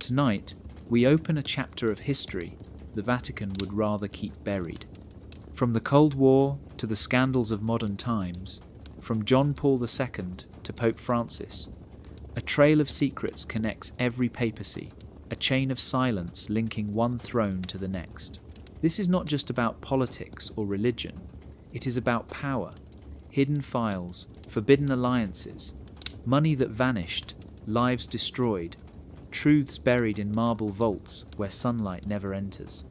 Tonight, we open a chapter of history the Vatican would rather keep buried. From the Cold War to the scandals of modern times, from John Paul II to Pope Francis, a trail of secrets connects every papacy, a chain of silence linking one throne to the next. This is not just about politics or religion, it is about power, hidden files, forbidden alliances, money that vanished, lives destroyed, truths buried in marble vaults where sunlight never enters.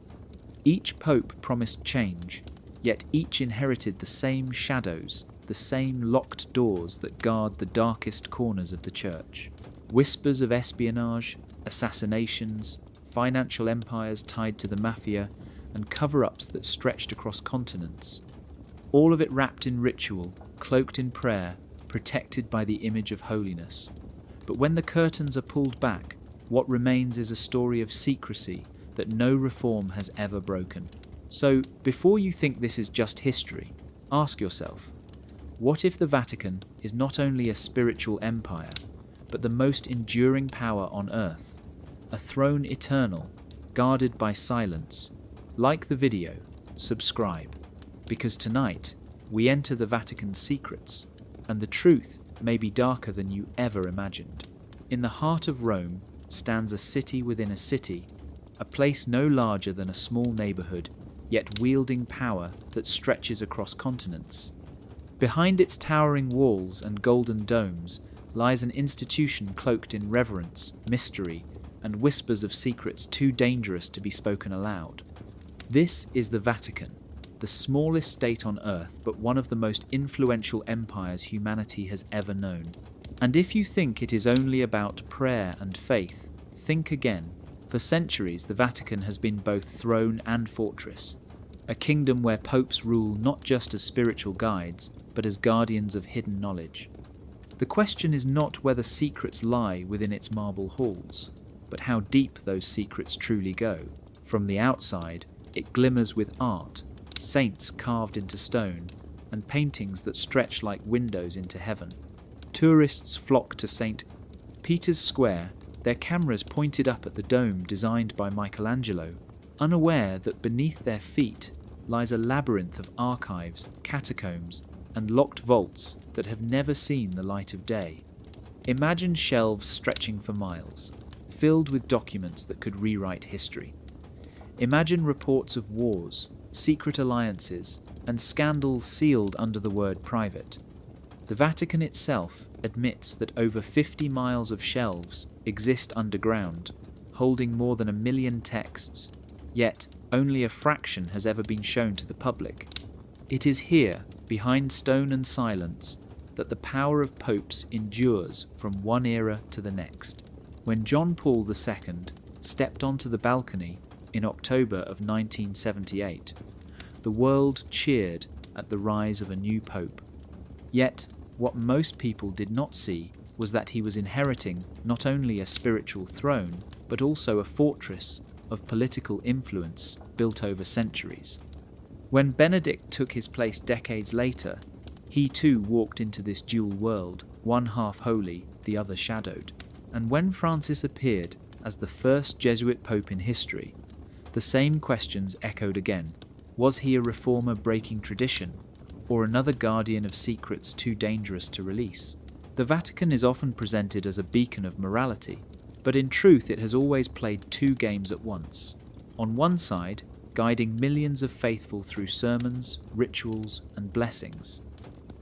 Each pope promised change, yet each inherited the same shadows, the same locked doors that guard the darkest corners of the church. Whispers of espionage, assassinations, financial empires tied to the mafia, and cover-ups that stretched across continents. All of it wrapped in ritual, cloaked in prayer, protected by the image of holiness. But when the curtains are pulled back, what remains is a story of secrecy that no reform has ever broken. So, before you think this is just history, ask yourself, what if the Vatican is not only a spiritual empire, but the most enduring power on earth, a throne eternal, guarded by silence? Like the video, subscribe, because tonight we enter the Vatican's secrets, and the truth may be darker than you ever imagined. In the heart of Rome stands a city within a city, a place no larger than a small neighborhood, yet wielding power that stretches across continents. Behind its towering walls and golden domes lies an institution cloaked in reverence, mystery, and whispers of secrets too dangerous to be spoken aloud. This is the Vatican, the smallest state on earth, but one of the most influential empires humanity has ever known. And if you think it is only about prayer and faith, think again. For centuries, the Vatican has been both throne and fortress, a kingdom where popes rule not just as spiritual guides, but as guardians of hidden knowledge. The question is not whether secrets lie within its marble halls, but how deep those secrets truly go. From the outside, it glimmers with art, saints carved into stone, and paintings that stretch like windows into heaven. Tourists flock to St. Peter's Square, their cameras pointed up at the dome designed by Michelangelo, unaware that beneath their feet lies a labyrinth of archives, catacombs, and locked vaults that have never seen the light of day. Imagine shelves stretching for miles, filled with documents that could rewrite history. Imagine reports of wars, secret alliances, and scandals sealed under the word private. The Vatican itself admits that over 50 miles of shelves exist underground, holding more than 1 million texts, yet only a fraction has ever been shown to the public. It is here, behind stone and silence, that the power of popes endures from one era to the next. When John Paul II stepped onto the balcony in October of 1978, the world cheered at the rise of a new pope. Yet, what most people did not see was that he was inheriting not only a spiritual throne, but also a fortress of political influence built over centuries. When Benedict took his place decades later, he too walked into this dual world, one half holy, the other shadowed. And when Francis appeared as the first Jesuit pope in history, the same questions echoed again. Was he a reformer breaking tradition, or another guardian of secrets too dangerous to release? The Vatican is often presented as a beacon of morality, but in truth it has always played two games at once. On one side, guiding millions of faithful through sermons, rituals, and blessings.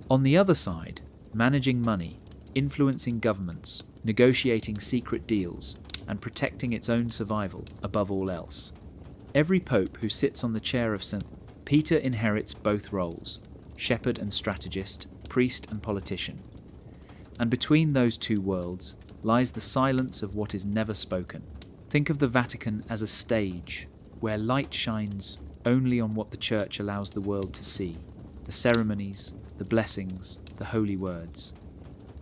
On the other side, managing money, influencing governments, negotiating secret deals, and protecting its own survival above all else. Every pope who sits on the chair of St. Peter inherits both roles, shepherd and strategist, priest and politician. And between those two worlds lies the silence of what is never spoken. Think of the Vatican as a stage where light shines only on what the Church allows the world to see, the ceremonies, the blessings, the holy words.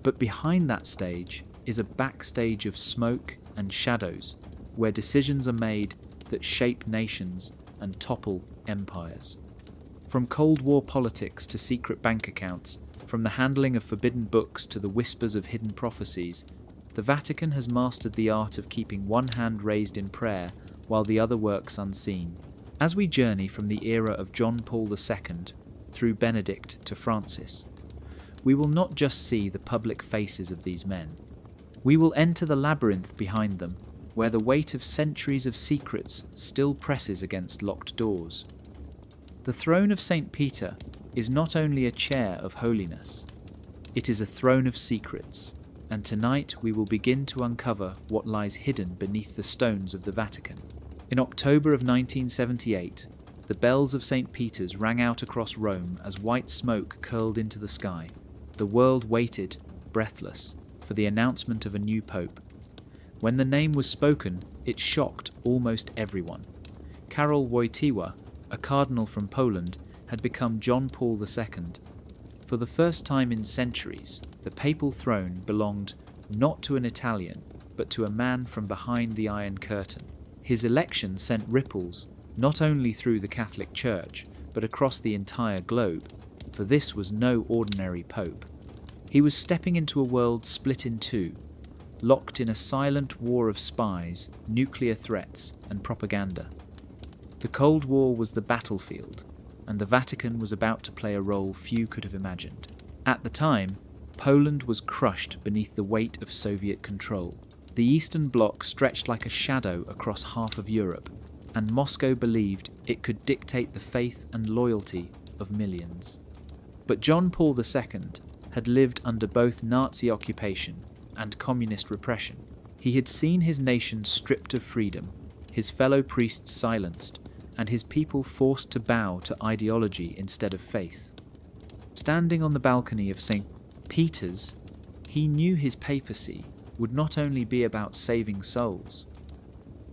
But behind that stage is a backstage of smoke and shadows where decisions are made that shape nations and topple empires. From Cold War politics to secret bank accounts, from the handling of forbidden books to the whispers of hidden prophecies, The Vatican has mastered the art of keeping one hand raised in prayer while the other works unseen. As we journey from the era of John Paul II through Benedict to Francis, we will not just see the public faces of these men. We will enter the labyrinth behind them, where the weight of centuries of secrets still presses against locked doors. The throne of St. Peter is not only a chair of holiness, it is a throne of secrets, and tonight we will begin to uncover what lies hidden beneath the stones of the Vatican. In October of 1978, the bells of St. Peter's rang out across Rome as white smoke curled into the sky. The world waited, breathless, for the announcement of a new pope. When the name was spoken, it shocked almost everyone. Karol Wojtyła, a cardinal from Poland, had become John Paul II. For the first time in centuries, the papal throne belonged not to an Italian, but to a man from behind the Iron Curtain. His election sent ripples not only through the Catholic Church, but across the entire globe, for this was no ordinary pope. He was stepping into a world split in two, locked in a silent war of spies, nuclear threats, and propaganda. The Cold War was the battlefield, and the Vatican was about to play a role few could have imagined. At the time, Poland was crushed beneath the weight of Soviet control. The Eastern Bloc stretched like a shadow across half of Europe, and Moscow believed it could dictate the faith and loyalty of millions. But John Paul II had lived under both Nazi occupation and communist repression. He had seen his nation stripped of freedom, his fellow priests silenced, and his people forced to bow to ideology instead of faith. Standing on the balcony of St. Peter's, he knew his papacy would not only be about saving souls,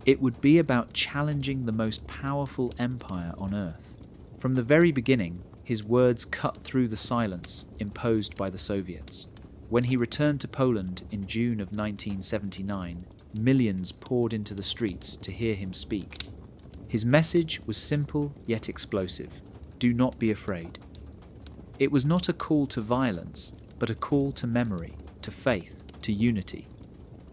it would be about challenging the most powerful empire on earth. From the very beginning, his words cut through the silence imposed by the Soviets. When he returned to Poland in June of 1979, millions poured into the streets to hear him speak. His message was simple yet explosive. Do not be afraid. It was not a call to violence, but a call to memory, to faith, to unity.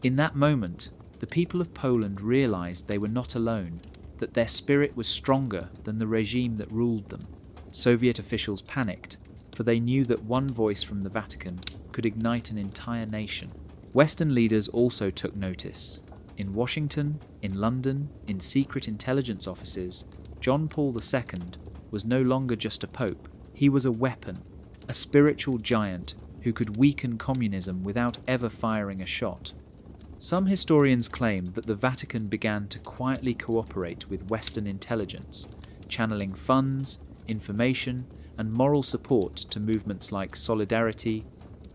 In that moment, the people of Poland realized they were not alone, that their spirit was stronger than the regime that ruled them. Soviet officials panicked, for they knew that one voice from the Vatican could ignite an entire nation. Western leaders also took notice. In Washington, in London, in secret intelligence offices, John Paul II was no longer just a pope. He was a weapon, a spiritual giant who could weaken communism without ever firing a shot. Some historians claim that the Vatican began to quietly cooperate with Western intelligence, channeling funds, information, and moral support to movements like Solidarity,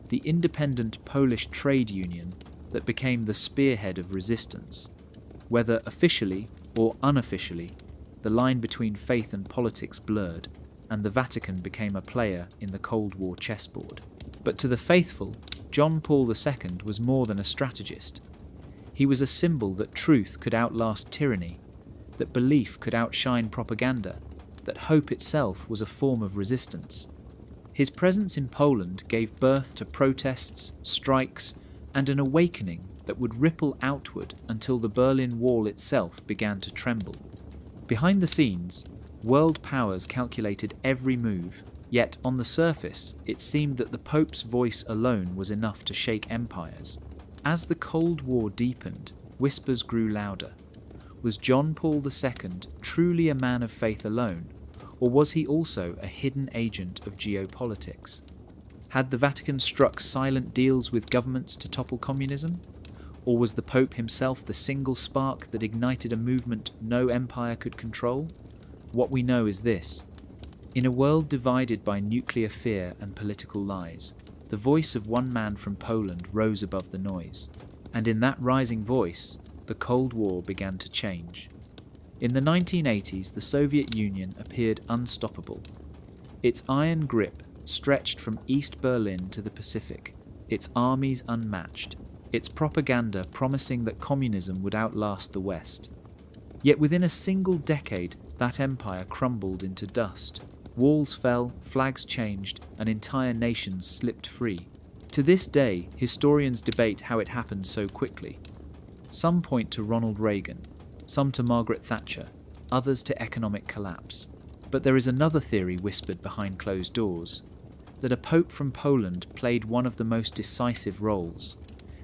the independent Polish trade union that became the spearhead of resistance. Whether officially or unofficially, the line between faith and politics blurred, and the Vatican became a player in the Cold War chessboard. But to the faithful, John Paul II was more than a strategist. He was a symbol that truth could outlast tyranny, that belief could outshine propaganda, that hope itself was a form of resistance. His presence in Poland gave birth to protests, strikes, and an awakening that would ripple outward until the Berlin Wall itself began to tremble. Behind the scenes, world powers calculated every move, yet on the surface it seemed that the Pope's voice alone was enough to shake empires. As the Cold War deepened, whispers grew louder. Was John Paul II truly a man of faith alone, or was he also a hidden agent of geopolitics? Had the Vatican struck silent deals with governments to topple communism? Or was the Pope himself the single spark that ignited a movement no empire could control? What we know is this. In a world divided by nuclear fear and political lies, the voice of one man from Poland rose above the noise. And in that rising voice, the Cold War began to change. In the 1980s, the Soviet Union appeared unstoppable. Its iron grip stretched from East Berlin to the Pacific, its armies unmatched, its propaganda promising that communism would outlast the West. Yet within a single decade, that empire crumbled into dust. Walls fell, flags changed, and entire nations slipped free. To this day, historians debate how it happened so quickly. Some point to Ronald Reagan, some to Margaret Thatcher, others to economic collapse. But there is another theory whispered behind closed doors, that a pope from Poland played one of the most decisive roles,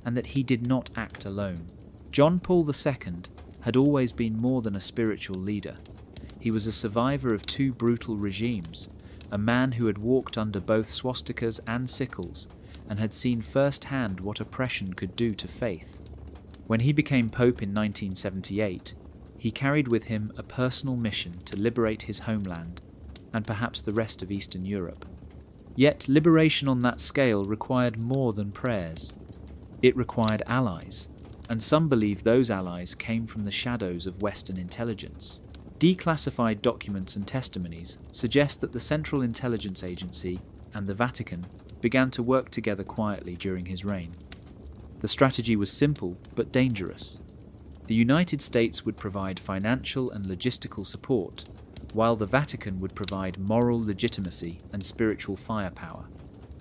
and that he did not act alone. John Paul II had always been more than a spiritual leader. He was a survivor of two brutal regimes, a man who had walked under both swastikas and sickles, and had seen firsthand what oppression could do to faith. When he became Pope in 1978, he carried with him a personal mission to liberate his homeland, and perhaps the rest of Eastern Europe. Yet liberation on that scale required more than prayers. It required allies, and some believe those allies came from the shadows of Western intelligence. Declassified documents and testimonies suggest that the Central Intelligence Agency and the Vatican began to work together quietly during his reign. The strategy was simple but dangerous. The United States would provide financial and logistical support, while the Vatican would provide moral legitimacy and spiritual firepower.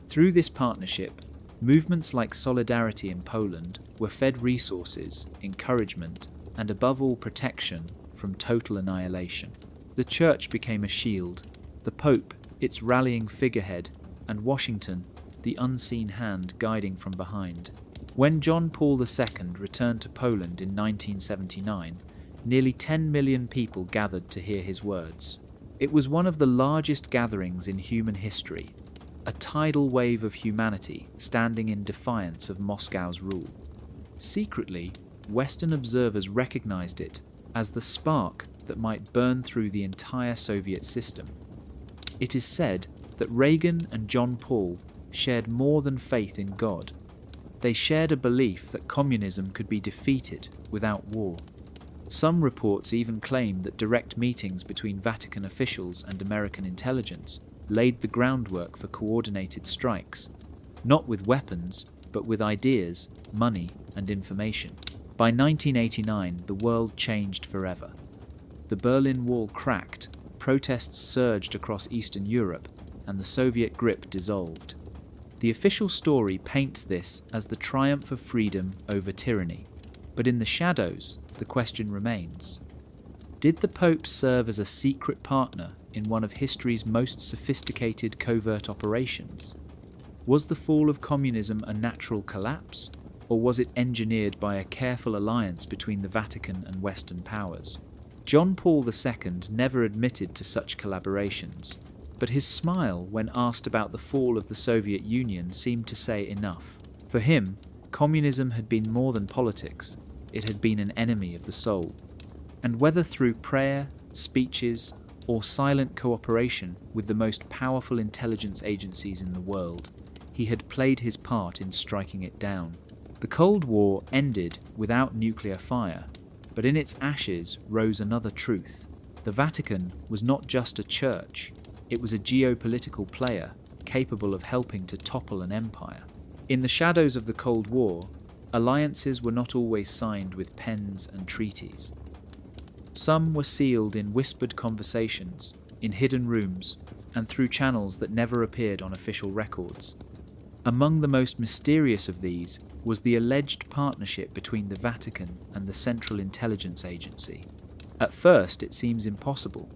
Through this partnership, movements like Solidarity in Poland were fed resources, encouragement, and above all protection from total annihilation. The Church became a shield, the Pope its rallying figurehead, and Washington the unseen hand guiding from behind. When John Paul II returned to Poland in 1979, nearly 10 million people gathered to hear his words. It was one of the largest gatherings in human history, a tidal wave of humanity standing in defiance of Moscow's rule. Secretly, Western observers recognized it as the spark that might burn through the entire Soviet system. It is said that Reagan and John Paul shared more than faith in God. They shared a belief that communism could be defeated without war. Some reports even claim that direct meetings between Vatican officials and American intelligence laid the groundwork for coordinated strikes, not with weapons, but with ideas, money, and information. By 1989, the world changed forever. The Berlin Wall cracked, protests surged across Eastern Europe, and the Soviet grip dissolved. The official story paints this as the triumph of freedom over tyranny, but in the shadows, the question remains. Did the Pope serve as a secret partner in one of history's most sophisticated covert operations? Was the fall of communism a natural collapse, or was it engineered by a careful alliance between the Vatican and Western powers? John Paul II never admitted to such collaborations, but his smile when asked about the fall of the Soviet Union seemed to say enough. For him, communism had been more than politics, it had been an enemy of the soul. And whether through prayer, speeches, or silent cooperation with the most powerful intelligence agencies in the world, he had played his part in striking it down. The Cold War ended without nuclear fire, but in its ashes rose another truth. The Vatican was not just a church, it was a geopolitical player capable of helping to topple an empire. In the shadows of the Cold War, alliances were not always signed with pens and treaties. Some were sealed in whispered conversations, in hidden rooms, and through channels that never appeared on official records. Among the most mysterious of these was the alleged partnership between the Vatican and the Central Intelligence Agency. At first, it seems impossible.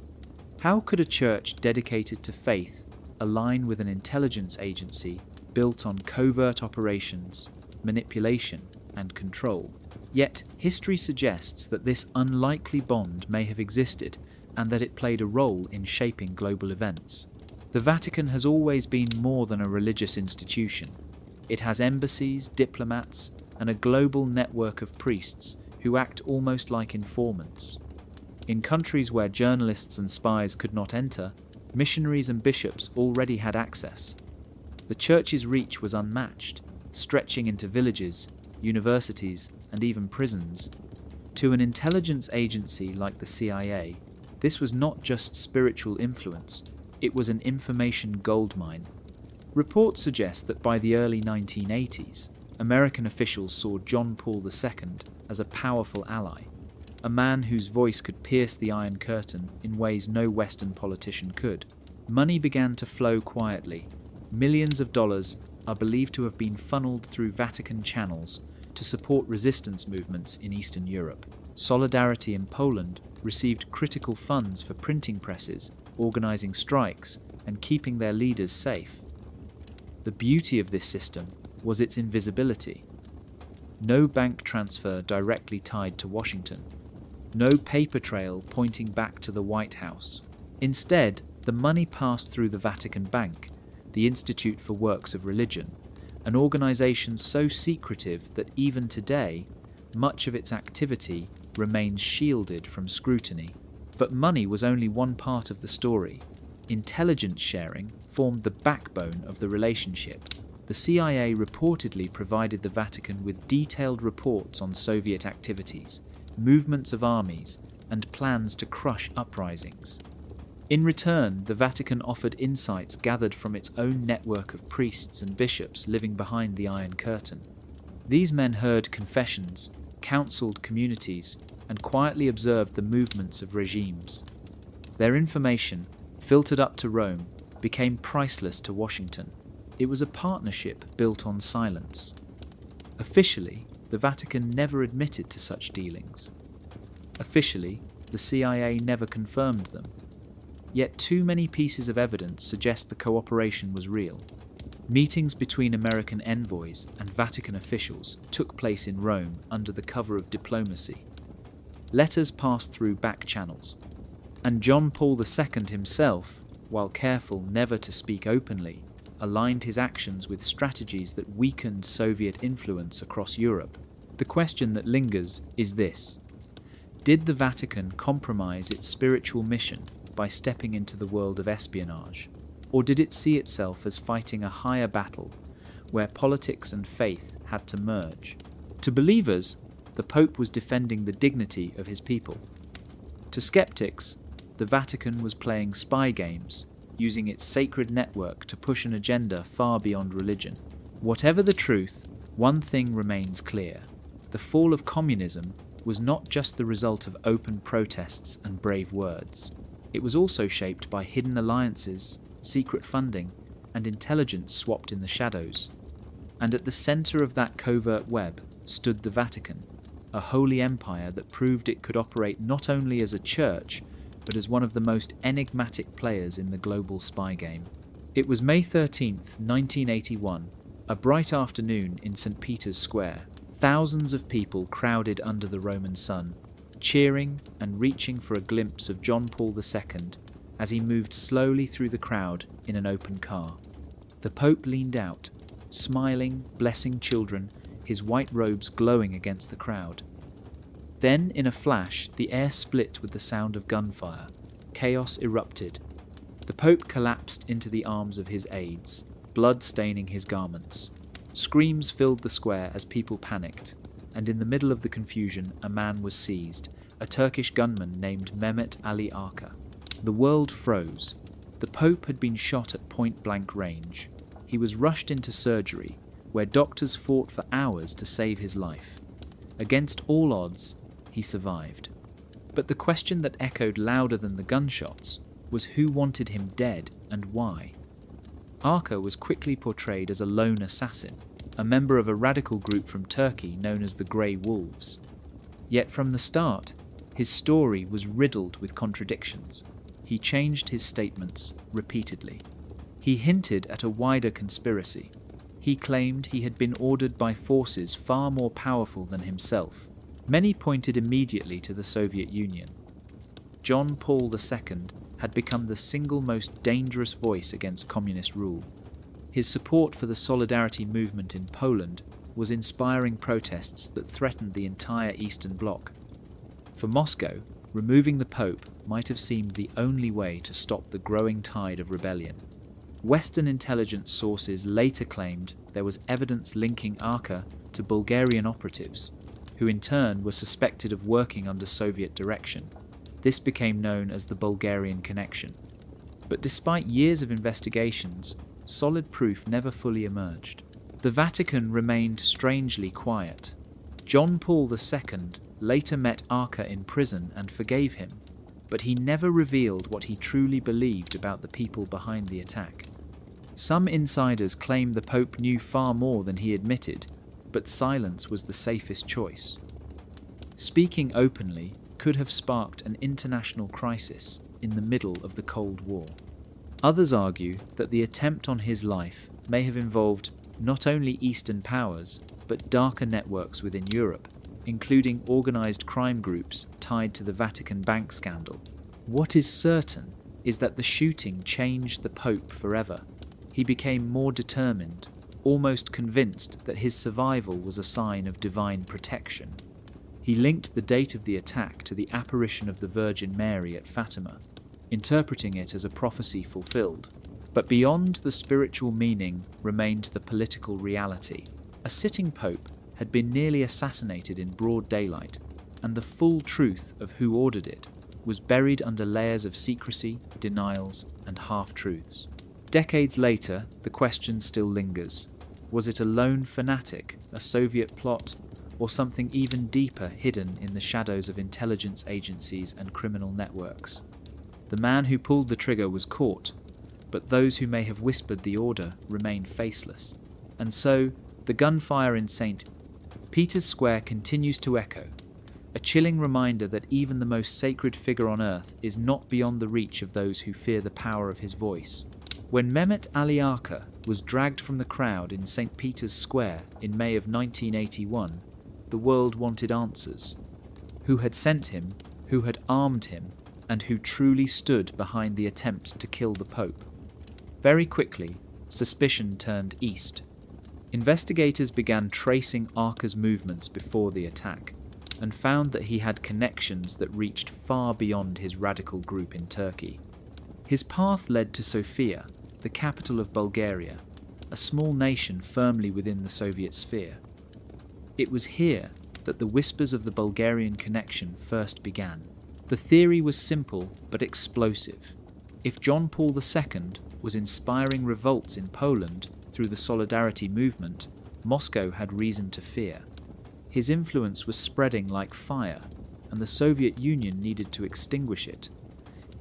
How could a church dedicated to faith align with an intelligence agency built on covert operations, manipulation, and control? Yet, history suggests that this unlikely bond may have existed and that it played a role in shaping global events. The Vatican has always been more than a religious institution. It has embassies, diplomats, and a global network of priests who act almost like informants. In countries where journalists and spies could not enter, missionaries and bishops already had access. The Church's reach was unmatched, stretching into villages, universities, and even prisons. To an intelligence agency like the CIA, this was not just spiritual influence, it was an information goldmine. Reports suggest that by the early 1980s, American officials saw John Paul II as a powerful ally, a man whose voice could pierce the Iron Curtain in ways no Western politician could. Money began to flow quietly, millions of dollars are believed to have been funneled through Vatican channels to support resistance movements in Eastern Europe. Solidarity in Poland received critical funds for printing presses, organizing strikes, and keeping their leaders safe. The beauty of this system was its invisibility. No bank transfer directly tied to Washington. No paper trail pointing back to the White House. Instead, the money passed through the Vatican Bank, the Institute for Works of Religion, an organization so secretive that even today, much of its activity remains shielded from scrutiny. But money was only one part of the story. Intelligence sharing formed the backbone of the relationship. The CIA reportedly provided the Vatican with detailed reports on Soviet activities, movements of armies, and plans to crush uprisings. In return, the Vatican offered insights gathered from its own network of priests and bishops living behind the Iron Curtain. These men heard confessions, counseled communities, and quietly observed the movements of regimes. Their information, filtered up to Rome, became priceless to Washington. It was a partnership built on silence. Officially, the Vatican never admitted to such dealings. Officially, the CIA never confirmed them. Yet too many pieces of evidence suggest the cooperation was real. Meetings between American envoys and Vatican officials took place in Rome under the cover of diplomacy. Letters passed through back channels, and John Paul II himself, while careful never to speak openly, aligned his actions with strategies that weakened Soviet influence across Europe. The question that lingers is this: did the Vatican compromise its spiritual mission by stepping into the world of espionage, or did it see itself as fighting a higher battle where politics and faith had to merge? To believers, the Pope was defending the dignity of his people. To skeptics, the Vatican was playing spy games, using its sacred network to push an agenda far beyond religion. Whatever the truth, one thing remains clear: the fall of communism was not just the result of open protests and brave words. It was also shaped by hidden alliances, secret funding, and intelligence swapped in the shadows. And at the center of that covert web stood the Vatican, a holy empire that proved it could operate not only as a church, but as one of the most enigmatic players in the global spy game. It was May 13th, 1981, a bright afternoon in St. Peter's Square. Thousands of people crowded under the Roman sun, cheering and reaching for a glimpse of John Paul II as he moved slowly through the crowd in an open car. The Pope leaned out, smiling, blessing children, his white robes glowing against the crowd. Then, in a flash, the air split with the sound of gunfire. Chaos erupted. The Pope collapsed into the arms of his aides, blood staining his garments. Screams filled the square as people panicked, and in the middle of the confusion, a man was seized, a Turkish gunman named Mehmet Ali Arka. The world froze. The Pope had been shot at point-blank range. He was rushed into surgery, where doctors fought for hours to save his life. Against all odds, he survived. But the question that echoed louder than the gunshots was who wanted him dead and why. Arka was quickly portrayed as a lone assassin, a member of a radical group from Turkey known as the Grey Wolves. Yet from the start, his story was riddled with contradictions. He changed his statements repeatedly. He hinted at a wider conspiracy. He claimed he had been ordered by forces far more powerful than himself. Many pointed immediately to the Soviet Union. John Paul II had become the single most dangerous voice against communist rule. His support for the Solidarity movement in Poland was inspiring protests that threatened the entire Eastern Bloc. For Moscow, removing the Pope might have seemed the only way to stop the growing tide of rebellion. Western intelligence sources later claimed there was evidence linking Arka to Bulgarian operatives, who in turn were suspected of working under Soviet direction. This became known as the Bulgarian connection. But despite years of investigations, solid proof never fully emerged. The Vatican remained strangely quiet. John Paul II later met Arka in prison and forgave him, but he never revealed what he truly believed about the people behind the attack. Some insiders claim the Pope knew far more than he admitted, but silence was the safest choice. Speaking openly could have sparked an international crisis in the middle of the Cold War. Others argue that the attempt on his life may have involved not only Eastern powers, but darker networks within Europe, including organized crime groups tied to the Vatican bank scandal. What is certain is that the shooting changed the Pope forever. He became more determined, almost convinced that his survival was a sign of divine protection. He linked the date of the attack to the apparition of the Virgin Mary at Fatima, interpreting it as a prophecy fulfilled. But beyond the spiritual meaning remained the political reality. A sitting pope had been nearly assassinated in broad daylight, and the full truth of who ordered it was buried under layers of secrecy, denials, and half-truths. Decades later, the question still lingers. Was it a lone fanatic, a Soviet plot, or something even deeper hidden in the shadows of intelligence agencies and criminal networks? The man who pulled the trigger was caught, but those who may have whispered the order remained faceless. And so, the gunfire in St. Peter's Square continues to echo, a chilling reminder that even the most sacred figure on earth is not beyond the reach of those who fear the power of his voice. When Mehmet Ali Arka was dragged from the crowd in St. Peter's Square in May of 1981, the world wanted answers. Who had sent him, who had armed him, and who truly stood behind the attempt to kill the Pope? Very quickly, suspicion turned east. Investigators began tracing Arka's movements before the attack, and found that he had connections that reached far beyond his radical group in Turkey. His path led to Sofia, the capital of Bulgaria, a small nation firmly within the Soviet sphere. It was here that the whispers of the Bulgarian connection first began. The theory was simple but explosive. If John Paul II was inspiring revolts in Poland through the Solidarity movement, Moscow had reason to fear. His influence was spreading like fire, and the Soviet Union needed to extinguish it.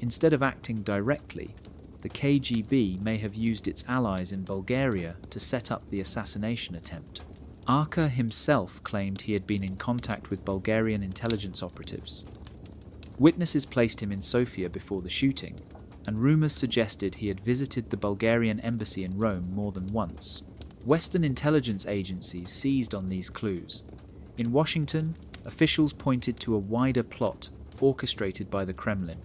Instead of acting directly, the KGB may have used its allies in Bulgaria to set up the assassination attempt. Arka himself claimed he had been in contact with Bulgarian intelligence operatives. Witnesses placed him in Sofia before the shooting, and rumours suggested he had visited the Bulgarian embassy in Rome more than once. Western intelligence agencies seized on these clues. In Washington, officials pointed to a wider plot orchestrated by the Kremlin.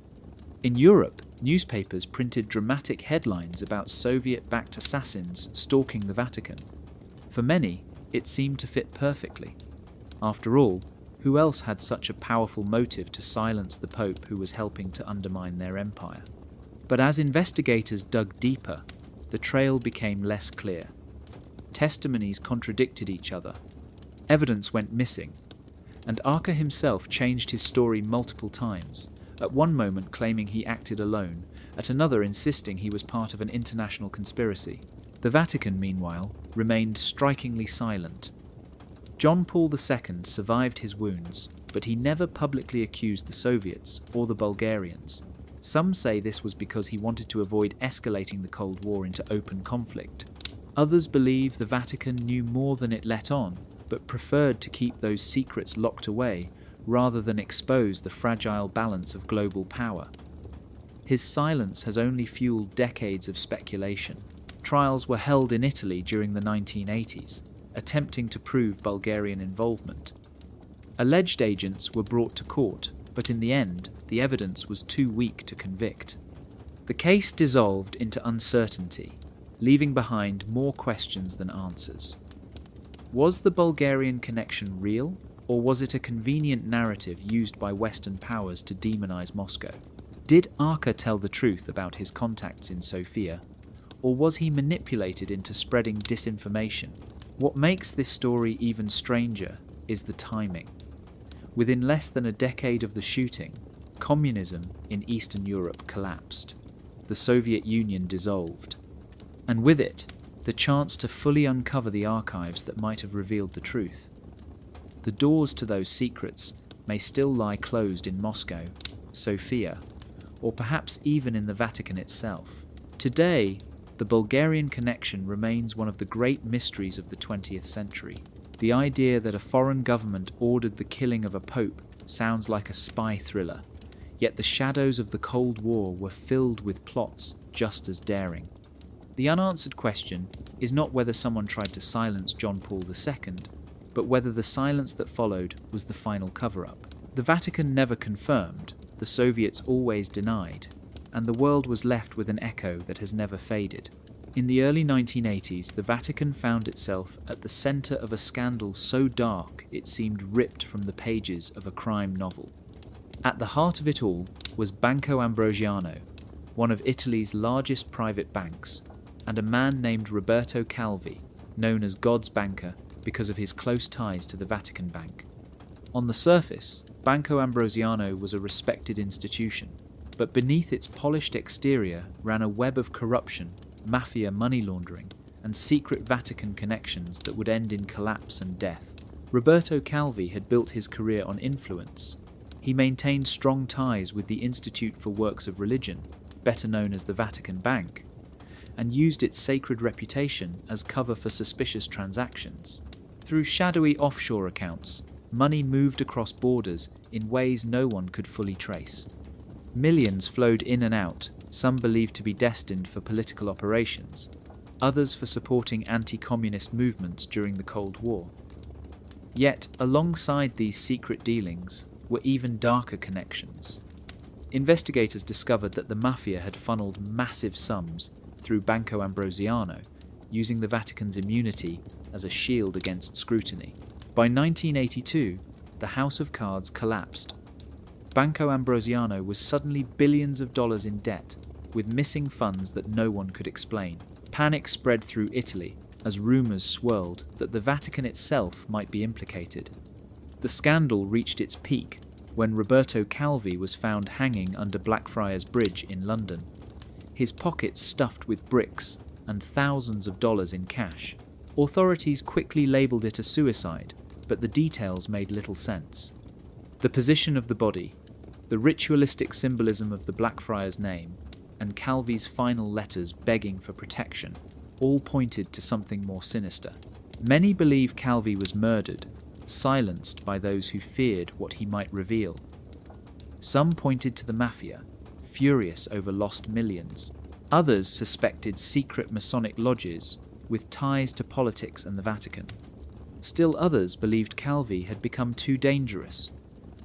In Europe, newspapers printed dramatic headlines about Soviet-backed assassins stalking the Vatican. For many, it seemed to fit perfectly. After all, who else had such a powerful motive to silence the Pope who was helping to undermine their empire? But as investigators dug deeper, the trail became less clear. Testimonies contradicted each other. Evidence went missing, and Arka himself changed his story multiple times, at one moment claiming he acted alone, at another insisting he was part of an international conspiracy. The Vatican, meanwhile, remained strikingly silent. John Paul II survived his wounds, but he never publicly accused the Soviets or the Bulgarians. Some say this was because he wanted to avoid escalating the Cold War into open conflict. Others believe the Vatican knew more than it let on, but preferred to keep those secrets locked away rather than expose the fragile balance of global power. His silence has only fueled decades of speculation. Trials were held in Italy during the 1980s, attempting to prove Bulgarian involvement. Alleged agents were brought to court, but in the end, the evidence was too weak to convict. The case dissolved into uncertainty, leaving behind more questions than answers. Was the Bulgarian connection real, or was it a convenient narrative used by Western powers to demonize Moscow? Did Arka tell the truth about his contacts in Sofia, or was he manipulated into spreading disinformation? What makes this story even stranger is the timing. Within less than a decade of the shooting, communism in Eastern Europe collapsed. The Soviet Union dissolved. And with it, the chance to fully uncover the archives that might have revealed the truth. The doors to those secrets may still lie closed in Moscow, Sofia, or perhaps even in the Vatican itself. Today, the Bulgarian connection remains one of the great mysteries of the 20th century. The idea that a foreign government ordered the killing of a pope sounds like a spy thriller, yet the shadows of the Cold War were filled with plots just as daring. The unanswered question is not whether someone tried to silence John Paul II, but whether the silence that followed was the final cover-up. The Vatican never confirmed, the Soviets always denied, and the world was left with an echo that has never faded. In the early 1980s, the Vatican found itself at the center of a scandal so dark it seemed ripped from the pages of a crime novel. At the heart of it all was Banco Ambrosiano, one of Italy's largest private banks, and a man named Roberto Calvi, known as God's banker because of his close ties to the Vatican Bank. On the surface, Banco Ambrosiano was a respected institution, but beneath its polished exterior ran a web of corruption, mafia money laundering, and secret Vatican connections that would end in collapse and death. Roberto Calvi had built his career on influence. He maintained strong ties with the Institute for Works of Religion, better known as the Vatican Bank, and used its sacred reputation as cover for suspicious transactions. Through shadowy offshore accounts, money moved across borders in ways no one could fully trace. Millions flowed in and out, some believed to be destined for political operations, others for supporting anti-communist movements during the Cold War. Yet, alongside these secret dealings were even darker connections. Investigators discovered that the mafia had funneled massive sums through Banco Ambrosiano, using the Vatican's immunity as a shield against scrutiny. By 1982, the House of Cards collapsed. Banco Ambrosiano was suddenly billions of dollars in debt, with missing funds that no one could explain. Panic spread through Italy as rumours swirled that the Vatican itself might be implicated. The scandal reached its peak when Roberto Calvi was found hanging under Blackfriars Bridge in London, his pockets stuffed with bricks and thousands of dollars in cash. Authorities quickly labelled it a suicide, but the details made little sense. The position of the body, the ritualistic symbolism of the Blackfriars name, and Calvi's final letters begging for protection all pointed to something more sinister. Many believe Calvi was murdered, silenced by those who feared what he might reveal. Some pointed to the mafia, furious over lost millions. Others suspected secret Masonic lodges with ties to politics and the Vatican. Still others believed Calvi had become too dangerous,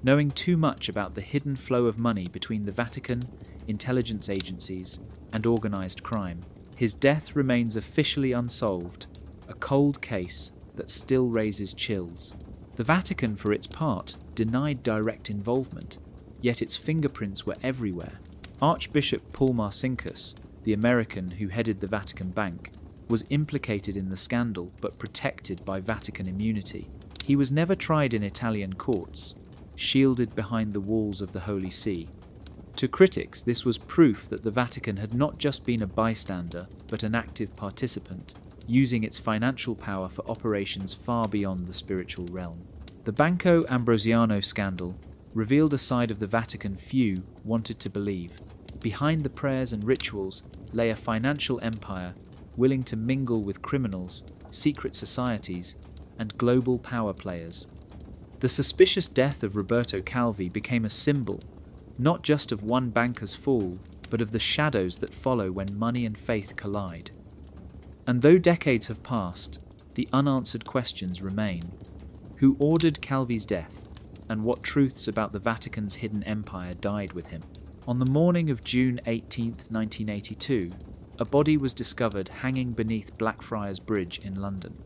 knowing too much about the hidden flow of money between the Vatican, intelligence agencies, and organised crime. His death remains officially unsolved, a cold case that still raises chills. The Vatican, for its part, denied direct involvement, yet its fingerprints were everywhere. Archbishop Paul Marcinkus, the American who headed the Vatican Bank, was implicated in the scandal but protected by Vatican immunity. He was never tried in Italian courts, shielded behind the walls of the Holy See. To critics, this was proof that the Vatican had not just been a bystander, but an active participant, using its financial power for operations far beyond the spiritual realm. The Banco Ambrosiano scandal revealed a side of the Vatican few wanted to believe. Behind the prayers and rituals lay a financial empire willing to mingle with criminals, secret societies, and global power players. The suspicious death of Roberto Calvi became a symbol, not just of one banker's fall, but of the shadows that follow when money and faith collide. And though decades have passed, the unanswered questions remain. Who ordered Calvi's death, and what truths about the Vatican's hidden empire died with him? On the morning of June 18, 1982, a body was discovered hanging beneath Blackfriars Bridge in London.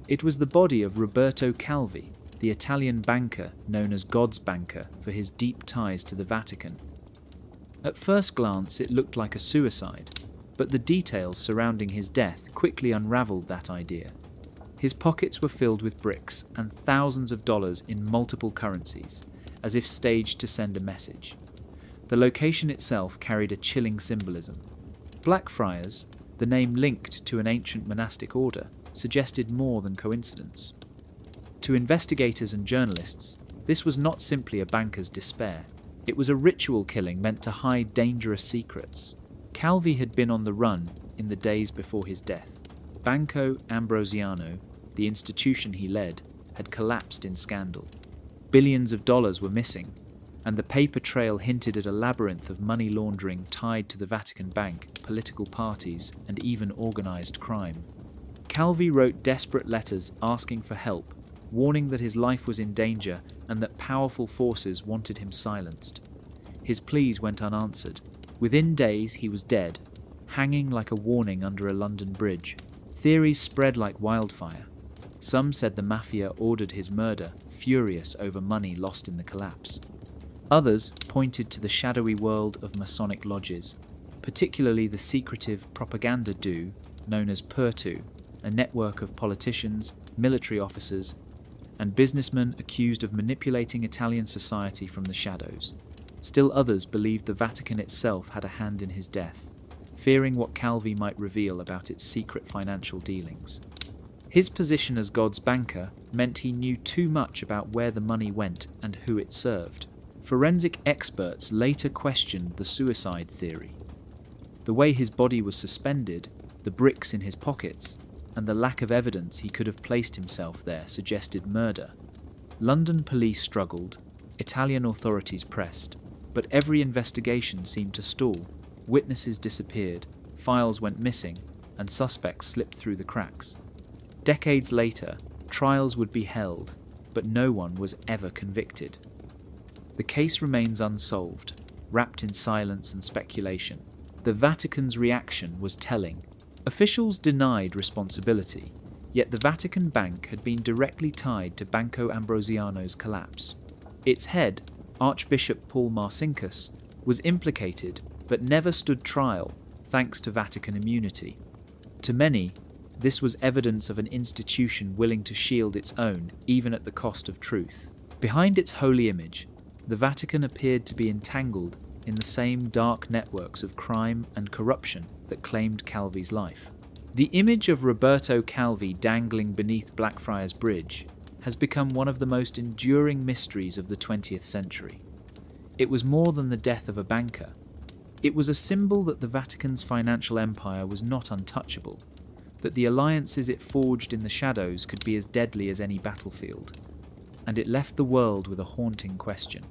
It was the body of Roberto Calvi, the Italian banker known as God's banker for his deep ties to the Vatican. At first glance, it looked like a suicide, but the details surrounding his death quickly unravelled that idea. His pockets were filled with bricks and thousands of dollars in multiple currencies, as if staged to send a message. The location itself carried a chilling symbolism. Blackfriars, the name linked to an ancient monastic order, suggested more than coincidence. To investigators and journalists, this was not simply a banker's despair. It was a ritual killing meant to hide dangerous secrets. Calvi had been on the run in the days before his death. Banco Ambrosiano, the institution he led, had collapsed in scandal. Billions of dollars were missing, and the paper trail hinted at a labyrinth of money laundering tied to the Vatican Bank, political parties, and even organized crime. Calvi wrote desperate letters asking for help, warning that his life was in danger and that powerful forces wanted him silenced. His pleas went unanswered. Within days, he was dead, hanging like a warning under a London bridge. Theories spread like wildfire. Some said the mafia ordered his murder, furious over money lost in the collapse. Others pointed to the shadowy world of Masonic lodges, particularly the secretive propaganda do known as Pertu, a network of politicians, military officers, and businessmen accused of manipulating Italian society from the shadows. Still others believed the Vatican itself had a hand in his death, fearing what Calvi might reveal about its secret financial dealings. His position as God's banker meant he knew too much about where the money went and who it served. Forensic experts later questioned the suicide theory. The way his body was suspended, the bricks in his pockets, and the lack of evidence he could have placed himself there suggested murder. London police struggled, Italian authorities pressed, but every investigation seemed to stall. Witnesses disappeared, files went missing, and suspects slipped through the cracks. Decades later, trials would be held, but no one was ever convicted. The case remains unsolved, wrapped in silence and speculation. The Vatican's reaction was telling. Officials denied responsibility, yet the Vatican Bank had been directly tied to Banco Ambrosiano's collapse. Its head, Archbishop Paul Marcinkus, was implicated but never stood trial thanks to Vatican immunity. To many, this was evidence of an institution willing to shield its own, even at the cost of truth. Behind its holy image, the Vatican appeared to be entangled in the same dark networks of crime and corruption that claimed Calvi's life. The image of Roberto Calvi dangling beneath Blackfriars Bridge has become one of the most enduring mysteries of the 20th century. It was more than the death of a banker. It was a symbol that the Vatican's financial empire was not untouchable, that the alliances it forged in the shadows could be as deadly as any battlefield. And it left the world with a haunting question.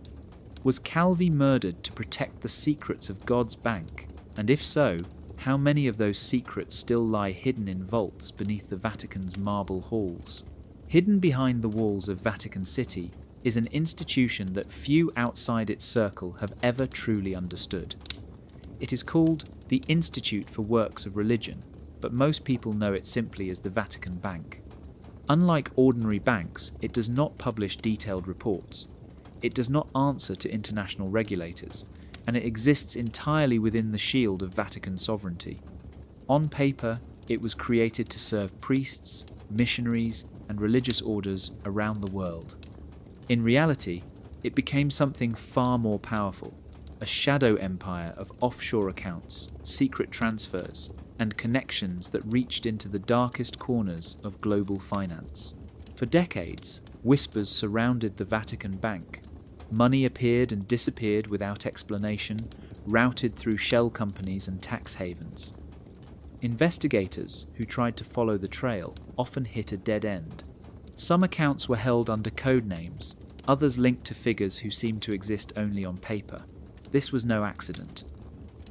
Was Calvi murdered to protect the secrets of God's bank? And if so, how many of those secrets still lie hidden in vaults beneath the Vatican's marble halls? Hidden behind the walls of Vatican City is an institution that few outside its circle have ever truly understood. It is called the Institute for Works of Religion, but most people know it simply as the Vatican Bank. Unlike ordinary banks, it does not publish detailed reports. It does not answer to international regulators, and it exists entirely within the shield of Vatican sovereignty. On paper, it was created to serve priests, missionaries, and religious orders around the world. In reality, it became something far more powerful, a shadow empire of offshore accounts, secret transfers, and connections that reached into the darkest corners of global finance. For decades, whispers surrounded the Vatican Bank. Money appeared and disappeared without explanation, routed through shell companies and tax havens. Investigators who tried to follow the trail often hit a dead end. Some accounts were held under code names, others linked to figures who seemed to exist only on paper. This was no accident.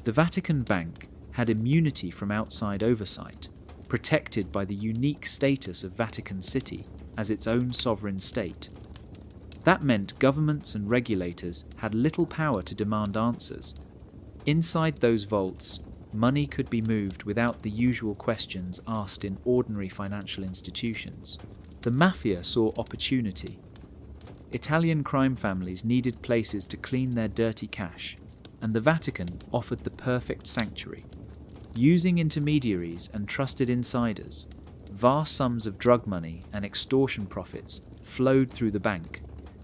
The Vatican Bank had immunity from outside oversight, protected by the unique status of Vatican City as its own sovereign state. That meant governments and regulators had little power to demand answers. Inside those vaults, money could be moved without the usual questions asked in ordinary financial institutions. The mafia saw opportunity. Italian crime families needed places to clean their dirty cash, and the Vatican offered the perfect sanctuary. Using intermediaries and trusted insiders, vast sums of drug money and extortion profits flowed through the bank,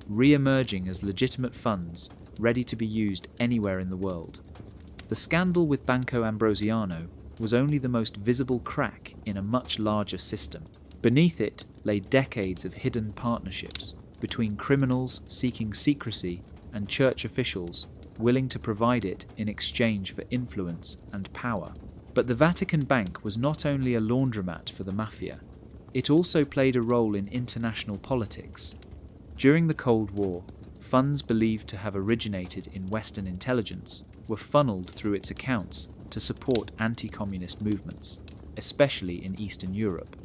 re-emerging as legitimate funds ready to be used anywhere in the world. The scandal with Banco Ambrosiano was only the most visible crack in a much larger system. Beneath it lay decades of hidden partnerships between criminals seeking secrecy and church officials willing to provide it in exchange for influence and power. But the Vatican Bank was not only a laundromat for the mafia, it also played a role in international politics. During the Cold War, funds believed to have originated in Western intelligence were funneled through its accounts to support anti-communist movements, especially in Eastern Europe.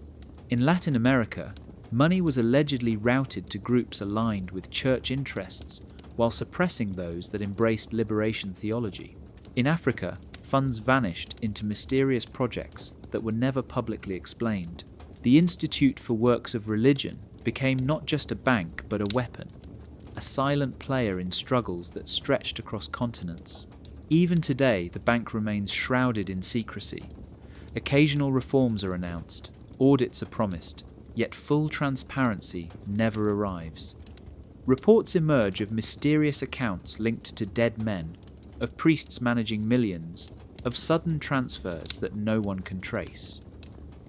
In Latin America, money was allegedly routed to groups aligned with church interests while suppressing those that embraced liberation theology. In Africa, funds vanished into mysterious projects that were never publicly explained. The Institute for Works of Religion became not just a bank but a weapon, a silent player in struggles that stretched across continents. Even today, the bank remains shrouded in secrecy. Occasional reforms are announced, audits are promised, yet full transparency never arrives. Reports emerge of mysterious accounts linked to dead men, of priests managing millions, of sudden transfers that no one can trace.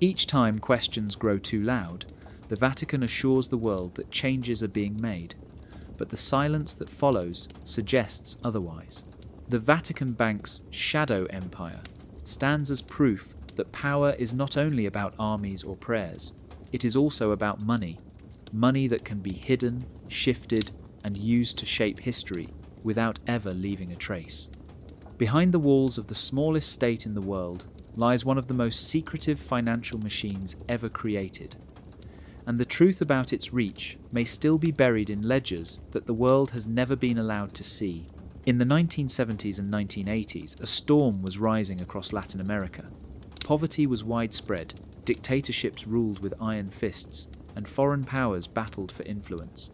Each time questions grow too loud, the Vatican assures the world that changes are being made, but the silence that follows suggests otherwise. The Vatican Bank's shadow empire stands as proof that power is not only about armies or prayers, it is also about money that can be hidden, shifted, and used to shape history without ever leaving a trace. Behind the walls of the smallest state in the world lies one of the most secretive financial machines ever created, and the truth about its reach may still be buried in ledgers that the world has never been allowed to see. In the 1970s and 1980s, a storm was rising across Latin America. Poverty was widespread, dictatorships ruled with iron fists, and foreign powers battled for influence.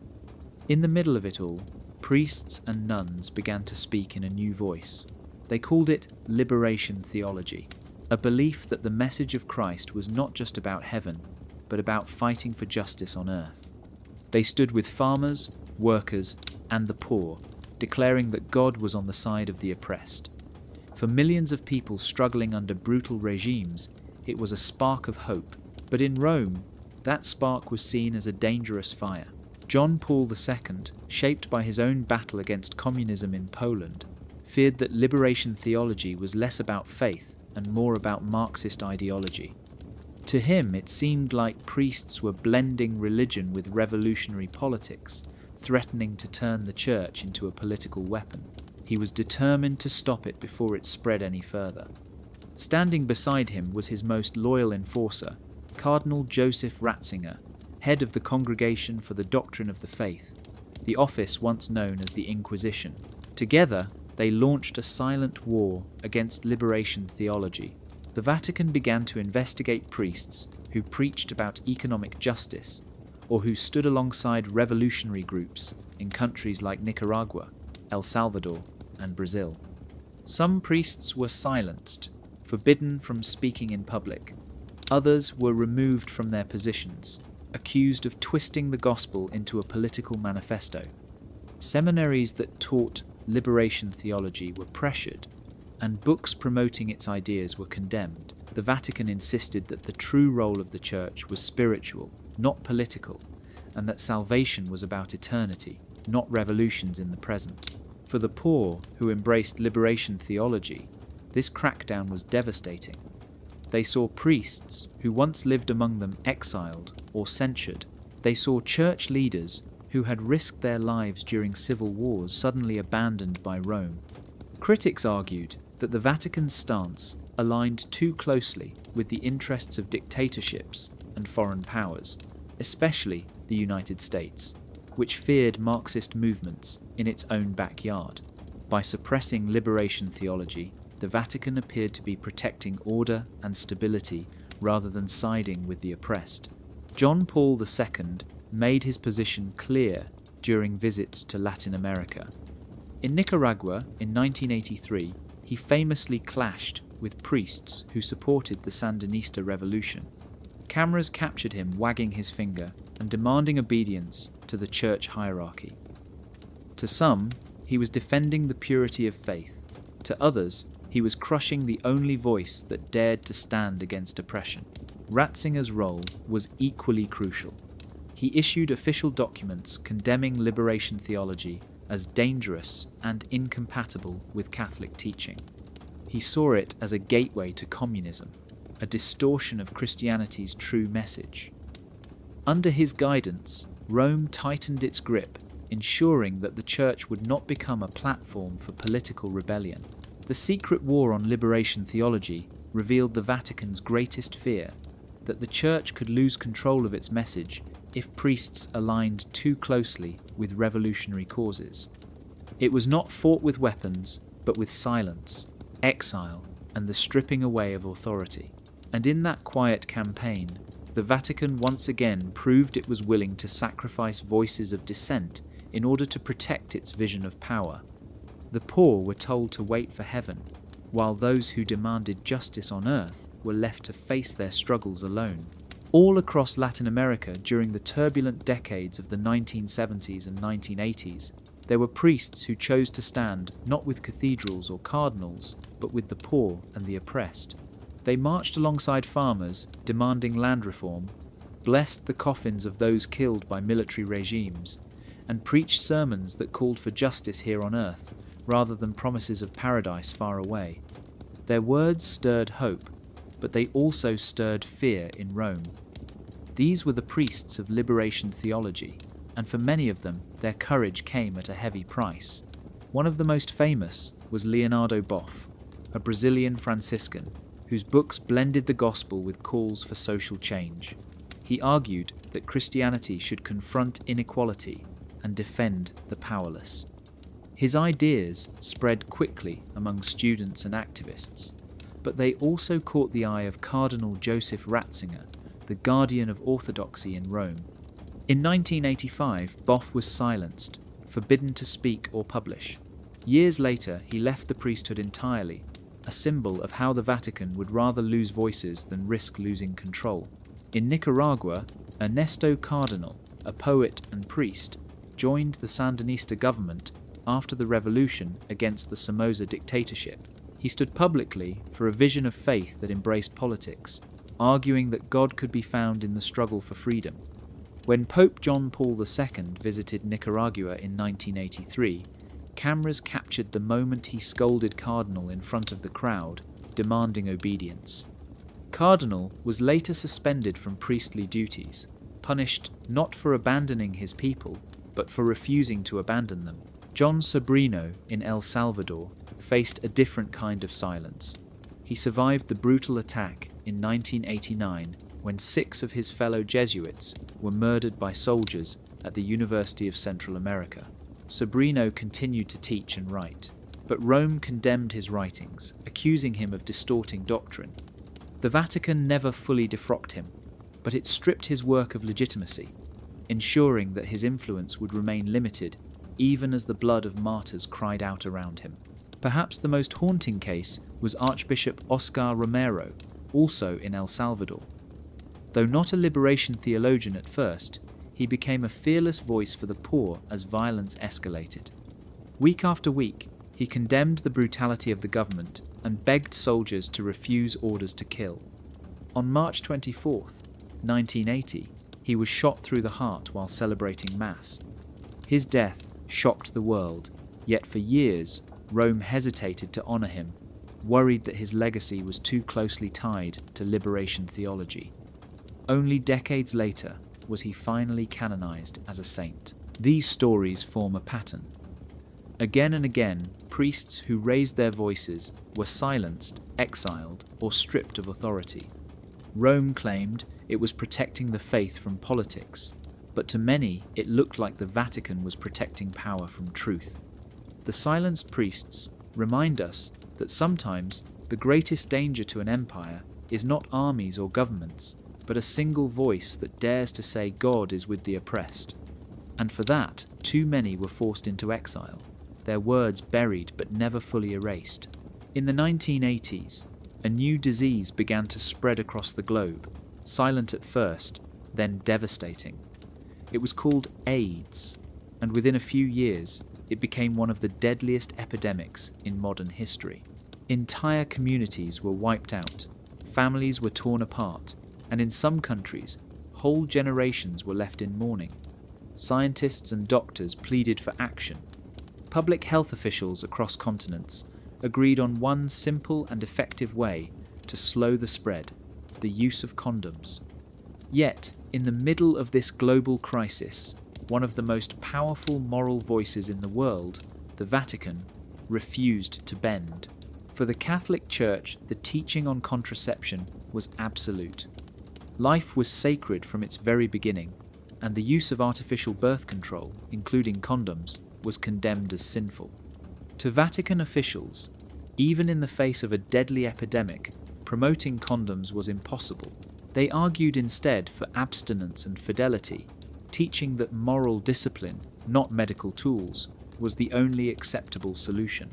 In the middle of it all, priests and nuns began to speak in a new voice. They called it liberation theology, a belief that the message of Christ was not just about heaven, but about fighting for justice on earth. They stood with farmers, workers, and the poor, declaring that God was on the side of the oppressed. For millions of people struggling under brutal regimes, it was a spark of hope. But in Rome, that spark was seen as a dangerous fire. John Paul II, shaped by his own battle against communism in Poland, feared that liberation theology was less about faith and more about Marxist ideology. To him, it seemed like priests were blending religion with revolutionary politics, threatening to turn the church into a political weapon. He was determined to stop it before it spread any further. Standing beside him was his most loyal enforcer, Cardinal Joseph Ratzinger, head of the Congregation for the Doctrine of the Faith, the office once known as the Inquisition. Together, they launched a silent war against liberation theology. The Vatican began to investigate priests who preached about economic justice, or who stood alongside revolutionary groups in countries like Nicaragua, El Salvador, and Brazil. Some priests were silenced, forbidden from speaking in public. Others were removed from their positions, accused of twisting the gospel into a political manifesto. Seminaries that taught liberation theology were pressured, and books promoting its ideas were condemned. The Vatican insisted that the true role of the Church was spiritual, not political, and that salvation was about eternity, not revolutions in the present. For the poor who embraced liberation theology, this crackdown was devastating. They saw priests who once lived among them exiled or censured. They saw church leaders who had risked their lives during civil wars suddenly abandoned by Rome. Critics argued that the Vatican's stance aligned too closely with the interests of dictatorships and foreign powers, especially the United States, which feared Marxist movements in its own backyard. By suppressing liberation theology, the Vatican appeared to be protecting order and stability rather than siding with the oppressed. John Paul II made his position clear during visits to Latin America. In Nicaragua in 1983, he famously clashed with priests who supported the Sandinista revolution. Cameras captured him wagging his finger and demanding obedience to the church hierarchy. To some, he was defending the purity of faith. To others, he was crushing the only voice that dared to stand against oppression. Ratzinger's role was equally crucial. He issued official documents condemning liberation theology as dangerous and incompatible with Catholic teaching. He saw it as a gateway to communism, a distortion of Christianity's true message. Under his guidance, Rome tightened its grip, ensuring that the Church would not become a platform for political rebellion. The secret war on liberation theology revealed the Vatican's greatest fear, that the Church could lose control of its message if priests aligned too closely with revolutionary causes. It was not fought with weapons, but with silence, exile, and the stripping away of authority. And in that quiet campaign, the Vatican once again proved it was willing to sacrifice voices of dissent in order to protect its vision of power. The poor were told to wait for heaven, while those who demanded justice on earth were left to face their struggles alone. All across Latin America during the turbulent decades of the 1970s and 1980s, there were priests who chose to stand not with cathedrals or cardinals, but with the poor and the oppressed. They marched alongside farmers, demanding land reform, blessed the coffins of those killed by military regimes, and preached sermons that called for justice here on earth, rather than promises of paradise far away. Their words stirred hope, but they also stirred fear in Rome. These were the priests of liberation theology, and for many of them, their courage came at a heavy price. One of the most famous was Leonardo Boff, a Brazilian Franciscan, whose books blended the gospel with calls for social change. He argued that Christianity should confront inequality and defend the powerless. His ideas spread quickly among students and activists, but they also caught the eye of Cardinal Joseph Ratzinger, the guardian of orthodoxy in Rome. In 1985, Boff was silenced, forbidden to speak or publish. Years later, he left the priesthood entirely, a symbol of how the Vatican would rather lose voices than risk losing control. In Nicaragua, Ernesto Cardenal, a poet and priest, joined the Sandinista government after the revolution against the Somoza dictatorship. He stood publicly for a vision of faith that embraced politics, arguing that God could be found in the struggle for freedom. When Pope John Paul II visited Nicaragua in 1983, cameras captured the moment he scolded Cardinal in front of the crowd, demanding obedience. Cardinal was later suspended from priestly duties, punished not for abandoning his people, but for refusing to abandon them. John Sobrino in El Salvador faced a different kind of silence. He survived the brutal attack in 1989 when 6 of his fellow Jesuits were murdered by soldiers at the University of Central America. Sobrino continued to teach and write, but Rome condemned his writings, accusing him of distorting doctrine. The Vatican never fully defrocked him, but it stripped his work of legitimacy, ensuring that his influence would remain limited even as the blood of martyrs cried out around him. Perhaps the most haunting case was Archbishop Oscar Romero, also in El Salvador. Though not a liberation theologian at first, he became a fearless voice for the poor as violence escalated. Week after week, he condemned the brutality of the government and begged soldiers to refuse orders to kill. On March 24, 1980, he was shot through the heart while celebrating Mass. His death shocked the world, yet for years, Rome hesitated to honour him, worried that his legacy was too closely tied to liberation theology. Only decades later was he finally canonized as a saint. These stories form a pattern. Again and again, priests who raised their voices were silenced, exiled, or stripped of authority. Rome claimed it was protecting the faith from politics, but to many it looked like the Vatican was protecting power from truth. The silenced priests remind us that sometimes the greatest danger to an empire is not armies or governments, but a single voice that dares to say God is with the oppressed. And for that, too many were forced into exile, their words buried but never fully erased. In the 1980s, a new disease began to spread across the globe, silent at first, then devastating. It was called AIDS, and within a few years, it became one of the deadliest epidemics in modern history. Entire communities were wiped out, families were torn apart, and in some countries, whole generations were left in mourning. Scientists and doctors pleaded for action. Public health officials across continents agreed on one simple and effective way to slow the spread: the use of condoms. Yet, in the middle of this global crisis, one of the most powerful moral voices in the world, the Vatican, refused to bend. For the Catholic Church, the teaching on contraception was absolute. Life was sacred from its very beginning, and the use of artificial birth control, including condoms, was condemned as sinful. To Vatican officials, even in the face of a deadly epidemic, promoting condoms was impossible. They argued instead for abstinence and fidelity, teaching that moral discipline, not medical tools, was the only acceptable solution.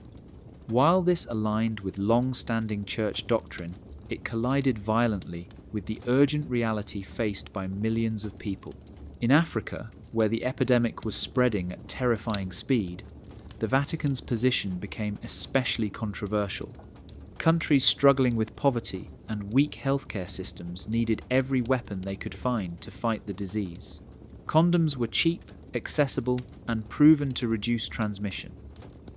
While this aligned with long-standing church doctrine, it collided violently with the urgent reality faced by millions of people. In Africa, where the epidemic was spreading at terrifying speed, the Vatican's position became especially controversial. Countries struggling with poverty and weak healthcare systems needed every weapon they could find to fight the disease. Condoms were cheap, accessible, and proven to reduce transmission.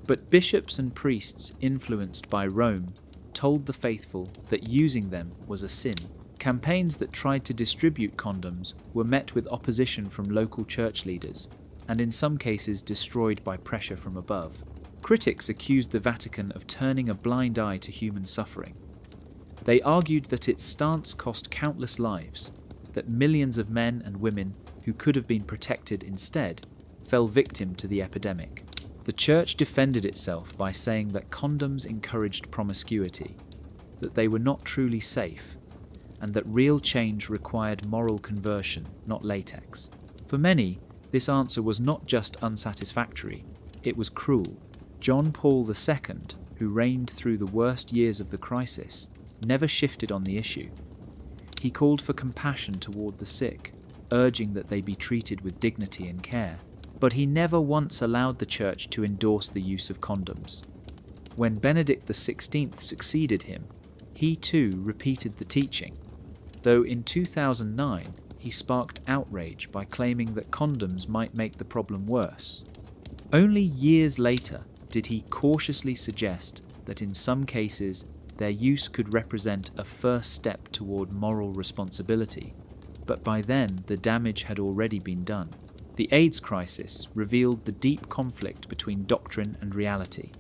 But bishops and priests influenced by Rome told the faithful that using them was a sin. Campaigns that tried to distribute condoms were met with opposition from local church leaders, and in some cases destroyed by pressure from above. Critics accused the Vatican of turning a blind eye to human suffering. They argued that its stance cost countless lives, that millions of men and women who could have been protected instead fell victim to the epidemic. The Church defended itself by saying that condoms encouraged promiscuity, that they were not truly safe, and that real change required moral conversion, not latex. For many, this answer was not just unsatisfactory, it was cruel. John Paul II, who reigned through the worst years of the crisis, never shifted on the issue. He called for compassion toward the sick, urging that they be treated with dignity and care. But he never once allowed the Church to endorse the use of condoms. When Benedict XVI succeeded him, he too repeated the teaching, though in 2009 he sparked outrage by claiming that condoms might make the problem worse. Only years later did he cautiously suggest that in some cases their use could represent a first step toward moral responsibility, but by then the damage had already been done. The AIDS crisis revealed the deep conflict between doctrine and reality.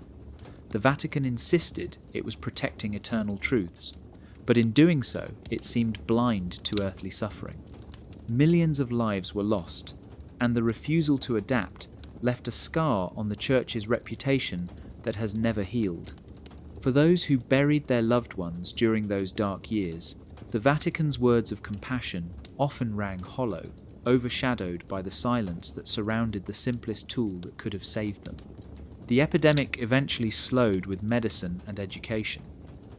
The Vatican insisted it was protecting eternal truths, but in doing so, it seemed blind to earthly suffering. Millions of lives were lost, and the refusal to adapt left a scar on the Church's reputation that has never healed. For those who buried their loved ones during those dark years, the Vatican's words of compassion often rang hollow, overshadowed by the silence that surrounded the simplest tool that could have saved them. The epidemic eventually slowed with medicine and education,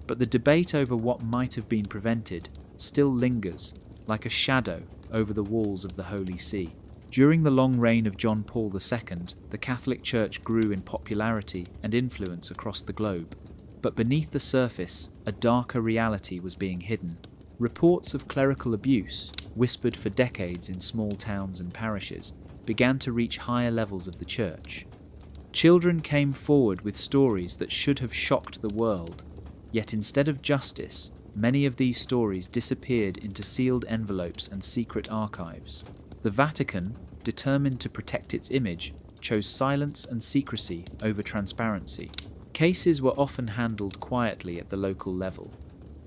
but the debate over what might have been prevented still lingers like a shadow over the walls of the Holy See. During the long reign of John Paul II, the Catholic Church grew in popularity and influence across the globe. But beneath the surface, a darker reality was being hidden. Reports of clerical abuse, whispered for decades in small towns and parishes, began to reach higher levels of the Church. Children came forward with stories that should have shocked the world, yet instead of justice, many of these stories disappeared into sealed envelopes and secret archives. The Vatican, determined to protect its image, chose silence and secrecy over transparency. Cases were often handled quietly at the local level.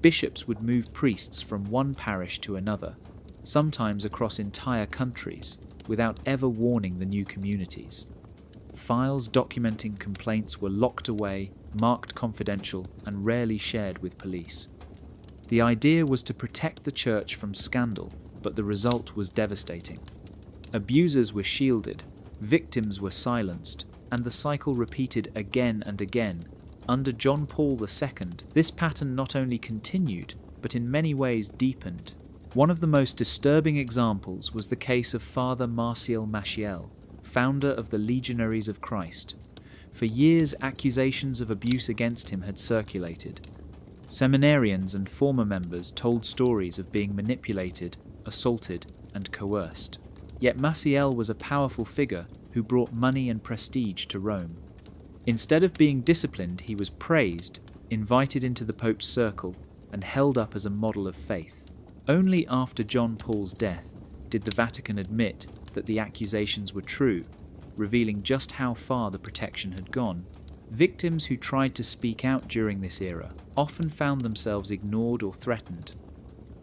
Bishops would move priests from one parish to another, sometimes across entire countries, without ever warning the new communities. Files documenting complaints were locked away, marked confidential, and rarely shared with police. The idea was to protect the Church from scandal, but the result was devastating. Abusers were shielded, victims were silenced, and the cycle repeated again and again. Under John Paul II, this pattern not only continued, but in many ways deepened. One of the most disturbing examples was the case of Father Marcial Maciel, founder of the Legionaries of Christ. For years, accusations of abuse against him had circulated. Seminarians and former members told stories of being manipulated, assaulted, and coerced. Yet Maciel was a powerful figure who brought money and prestige to Rome. Instead of being disciplined, he was praised, invited into the Pope's circle, and held up as a model of faith. Only after John Paul's death did the Vatican admit that the accusations were true, revealing just how far the protection had gone. Victims who tried to speak out during this era often found themselves ignored or threatened.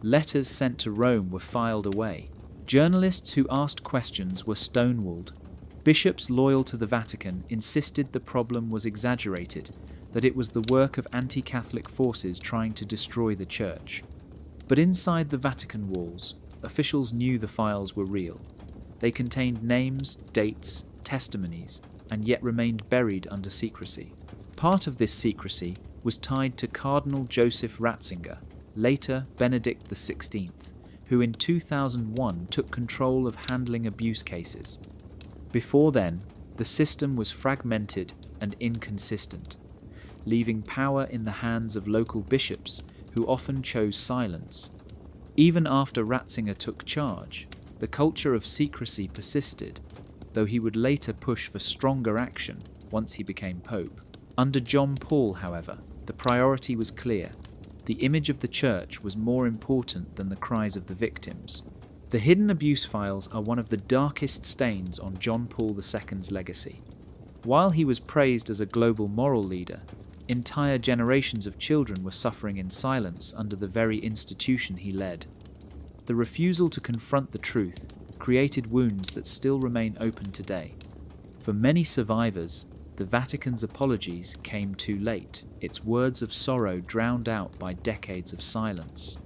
Letters sent to Rome were filed away. Journalists who asked questions were stonewalled. Bishops loyal to the Vatican insisted the problem was exaggerated, that it was the work of anti-Catholic forces trying to destroy the Church. But inside the Vatican walls, officials knew the files were real. They contained names, dates, testimonies, and yet remained buried under secrecy. Part of this secrecy was tied to Cardinal Joseph Ratzinger, later Benedict XVI, who in 2001 took control of handling abuse cases. Before then, the system was fragmented and inconsistent, leaving power in the hands of local bishops who often chose silence. Even after Ratzinger took charge, the culture of secrecy persisted, though he would later push for stronger action once he became Pope. Under John Paul, however, the priority was clear. The image of the Church was more important than the cries of the victims. The hidden abuse files are one of the darkest stains on John Paul II's legacy. While he was praised as a global moral leader, entire generations of children were suffering in silence under the very institution he led. The refusal to confront the truth created wounds that still remain open today. For many survivors, the Vatican's apologies came too late, its words of sorrow drowned out by decades of silence.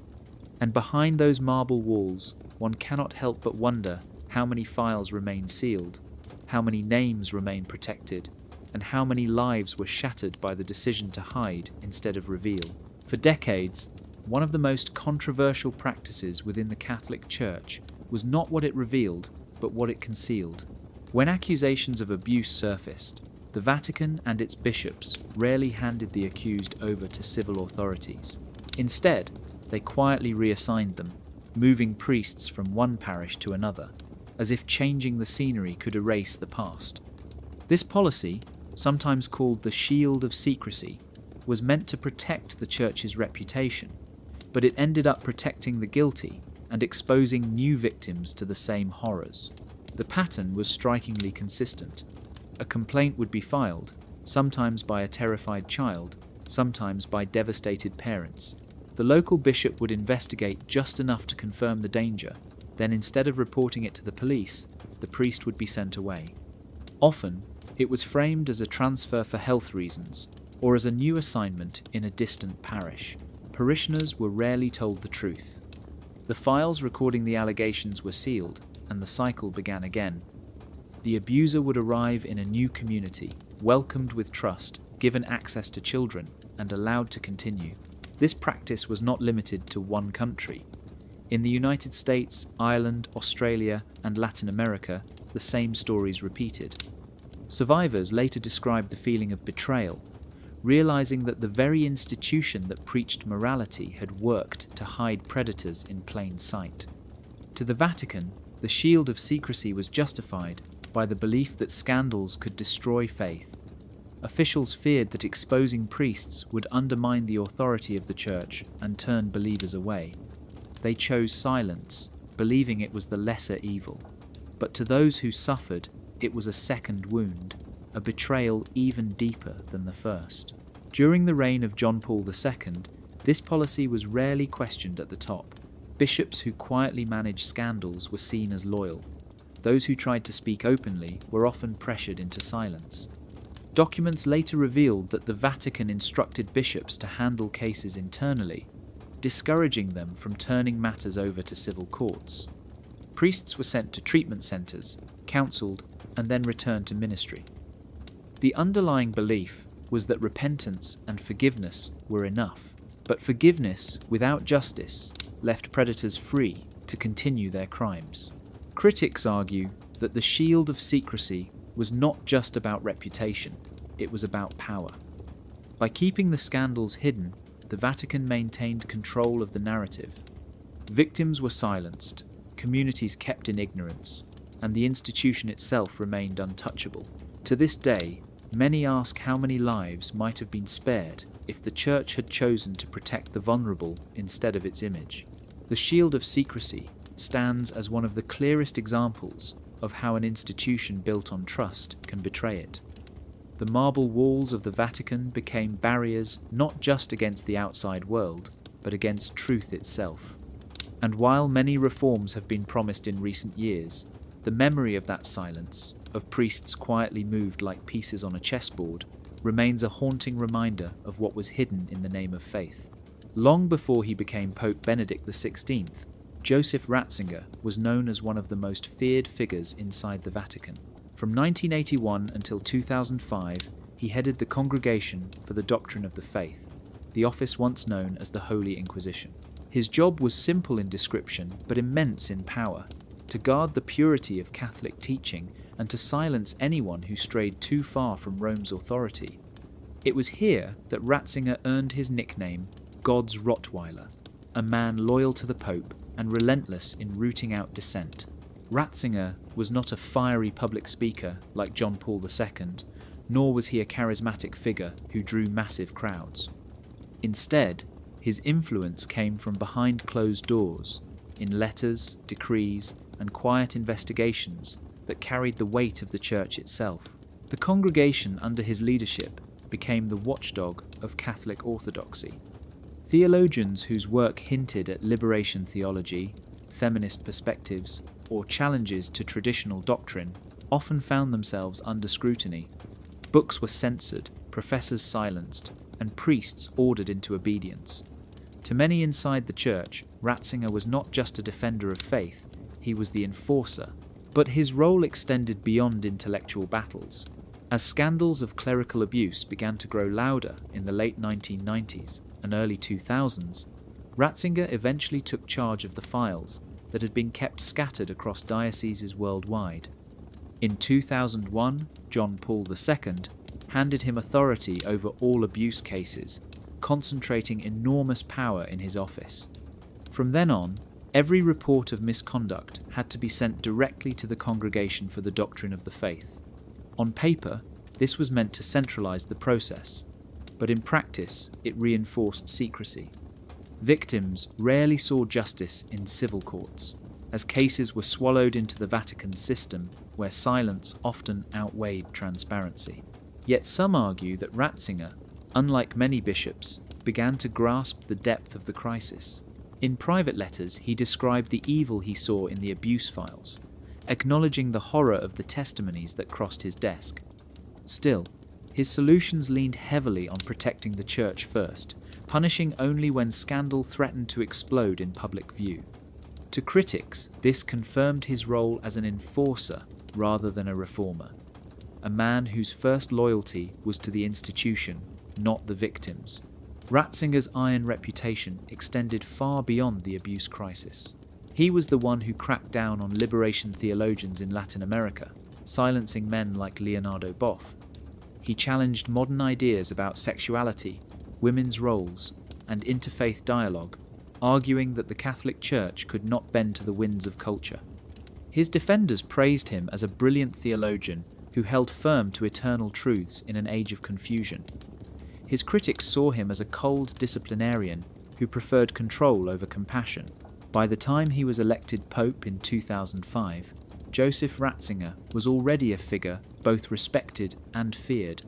And behind those marble walls, one cannot help but wonder how many files remain sealed, how many names remain protected, and how many lives were shattered by the decision to hide instead of reveal. For decades, one of the most controversial practices within the Catholic Church was not what it revealed, but what it concealed. When accusations of abuse surfaced, the Vatican and its bishops rarely handed the accused over to civil authorities. Instead, they quietly reassigned them, moving priests from one parish to another, as if changing the scenery could erase the past. This policy, sometimes called the shield of secrecy, was meant to protect the Church's reputation, but it ended up protecting the guilty and exposing new victims to the same horrors. The pattern was strikingly consistent. A complaint would be filed, sometimes by a terrified child, sometimes by devastated parents. The local bishop would investigate just enough to confirm the danger, then instead of reporting it to the police, the priest would be sent away. Often, it was framed as a transfer for health reasons, or as a new assignment in a distant parish. Parishioners were rarely told the truth. The files recording the allegations were sealed, and the cycle began again. The abuser would arrive in a new community, welcomed with trust, given access to children, and allowed to continue. This practice was not limited to one country. In the United States, Ireland, Australia, and Latin America, the same stories repeated. Survivors later described the feeling of betrayal, realizing that the very institution that preached morality had worked to hide predators in plain sight. To the Vatican, the shield of secrecy was justified by the belief that scandals could destroy faith. Officials feared that exposing priests would undermine the authority of the Church and turn believers away. They chose silence, believing it was the lesser evil. But to those who suffered, it was a second wound, a betrayal even deeper than the first. During the reign of John Paul II, this policy was rarely questioned at the top. Bishops who quietly managed scandals were seen as loyal. Those who tried to speak openly were often pressured into silence. Documents later revealed that the Vatican instructed bishops to handle cases internally, discouraging them from turning matters over to civil courts. Priests were sent to treatment centres, counselled, and then returned to ministry. The underlying belief was that repentance and forgiveness were enough, but forgiveness without justice left predators free to continue their crimes. Critics argue that the shield of secrecy was not just about reputation, it was about power. By keeping the scandals hidden, the Vatican maintained control of the narrative. Victims were silenced, communities kept in ignorance, and the institution itself remained untouchable. To this day, Many ask how many lives might have been spared if the Church had chosen to protect the vulnerable instead of its image. The shield of secrecy stands as one of the clearest examples of how an institution built on trust can betray it. The marble walls of the Vatican became barriers not just against the outside world, but against truth itself. And while many reforms have been promised in recent years, the memory of that silence, of priests quietly moved like pieces on a chessboard, remains a haunting reminder of what was hidden in the name of faith. Long before he became Pope Benedict XVI, Joseph Ratzinger was known as one of the most feared figures inside the Vatican. From 1981 until 2005, he headed the Congregation for the Doctrine of the Faith, the office once known as the Holy Inquisition. His job was simple in description, but immense in power: to guard the purity of Catholic teaching and to silence anyone who strayed too far from Rome's authority. It was here that Ratzinger earned his nickname, God's Rottweiler, a man loyal to the Pope and relentless in rooting out dissent. Ratzinger was not a fiery public speaker like John Paul II, nor was he a charismatic figure who drew massive crowds. Instead, his influence came from behind closed doors, in letters, decrees, and quiet investigations that carried the weight of the Church itself. The congregation under his leadership became the watchdog of Catholic orthodoxy. Theologians whose work hinted at liberation theology, feminist perspectives, or challenges to traditional doctrine often found themselves under scrutiny. Books were censored, professors silenced, and priests ordered into obedience. To many inside the Church, Ratzinger was not just a defender of faith, he was the enforcer. But his role extended beyond intellectual battles. As scandals of clerical abuse began to grow louder in the late 1990s and early 2000s, Ratzinger eventually took charge of the files that had been kept scattered across dioceses worldwide. In 2001, John Paul II handed him authority over all abuse cases, concentrating enormous power in his office. From then on, every report of misconduct had to be sent directly to the Congregation for the Doctrine of the Faith. On paper, this was meant to centralize the process, but in practice, it reinforced secrecy. Victims rarely saw justice in civil courts, as cases were swallowed into the Vatican system where silence often outweighed transparency. Yet some argue that Ratzinger, unlike many bishops, began to grasp the depth of the crisis. In private letters, he described the evil he saw in the abuse files, acknowledging the horror of the testimonies that crossed his desk. Still, his solutions leaned heavily on protecting the Church first, punishing only when scandal threatened to explode in public view. To critics, this confirmed his role as an enforcer rather than a reformer, a man whose first loyalty was to the institution, not the victims. Ratzinger's iron reputation extended far beyond the abuse crisis. He was the one who cracked down on liberation theologians in Latin America, silencing men like Leonardo Boff. He challenged modern ideas about sexuality, women's roles, and interfaith dialogue, arguing that the Catholic Church could not bend to the winds of culture. His defenders praised him as a brilliant theologian who held firm to eternal truths in an age of confusion. His critics saw him as a cold disciplinarian who preferred control over compassion. By the time he was elected Pope in 2005, Joseph Ratzinger was already a figure both respected and feared.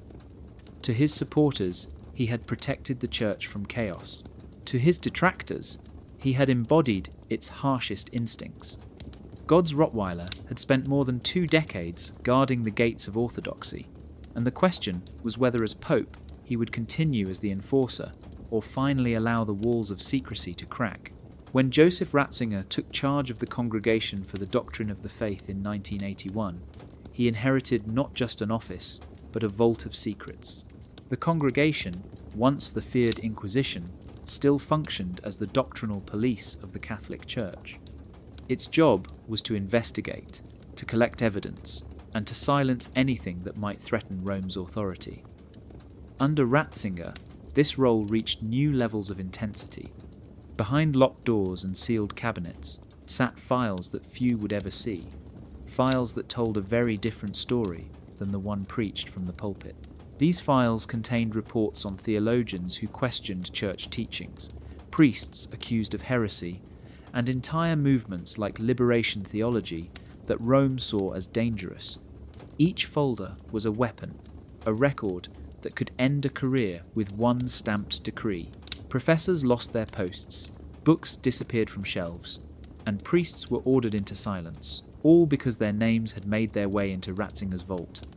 To his supporters, he had protected the Church from chaos. To his detractors, he had embodied its harshest instincts. God's Rottweiler had spent more than 2 decades guarding the gates of orthodoxy, and the question was whether as Pope he would continue as the enforcer or finally allow the walls of secrecy to crack. When Joseph Ratzinger took charge of the Congregation for the Doctrine of the Faith in 1981, he inherited not just an office, but a vault of secrets. The congregation, once the feared Inquisition, still functioned as the doctrinal police of the Catholic Church. Its job was to investigate, to collect evidence, and to silence anything that might threaten Rome's authority. Under Ratzinger, this role reached new levels of intensity. Behind locked doors and sealed cabinets sat files that few would ever see, files that told a very different story than the one preached from the pulpit. These files contained reports on theologians who questioned church teachings, priests accused of heresy, and entire movements like liberation theology that Rome saw as dangerous. Each folder was a weapon, a record that could end a career with one stamped decree. Professors lost their posts, books disappeared from shelves, and priests were ordered into silence, all because their names had made their way into Ratzinger's vault.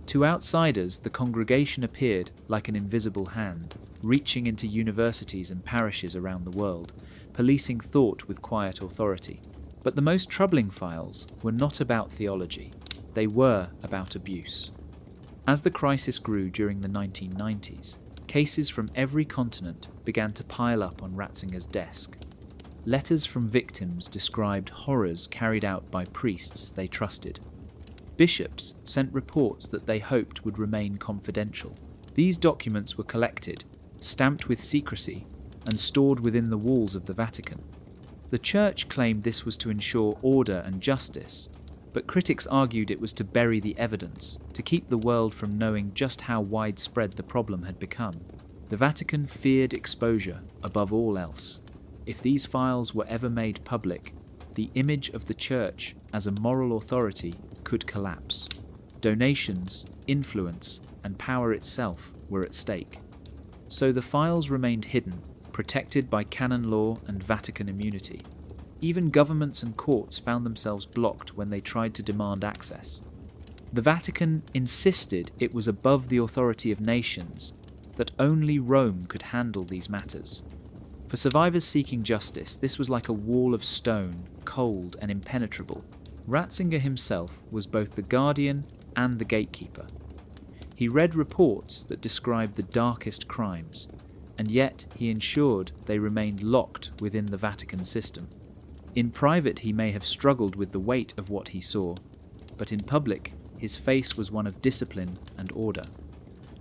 To outsiders, the congregation appeared like an invisible hand, reaching into universities and parishes around the world, policing thought with quiet authority. But the most troubling files were not about theology. They were about abuse. As the crisis grew during the 1990s, cases from every continent began to pile up on Ratzinger's desk. Letters from victims described horrors carried out by priests they trusted. Bishops sent reports that they hoped would remain confidential. These documents were collected, stamped with secrecy, and stored within the walls of the Vatican. The Church claimed this was to ensure order and justice, but critics argued it was to bury the evidence, to keep the world from knowing just how widespread the problem had become. The Vatican feared exposure above all else. If these files were ever made public, the image of the Church as a moral authority could collapse. Donations, influence, and power itself were at stake. So the files remained hidden, protected by canon law and Vatican immunity. Even governments and courts found themselves blocked when they tried to demand access. The Vatican insisted it was above the authority of nations, that only Rome could handle these matters. For survivors seeking justice, this was like a wall of stone, cold and impenetrable. Ratzinger himself was both the guardian and the gatekeeper. He read reports that described the darkest crimes, and yet he ensured they remained locked within the Vatican system. In private, he may have struggled with the weight of what he saw, but in public, his face was one of discipline and order.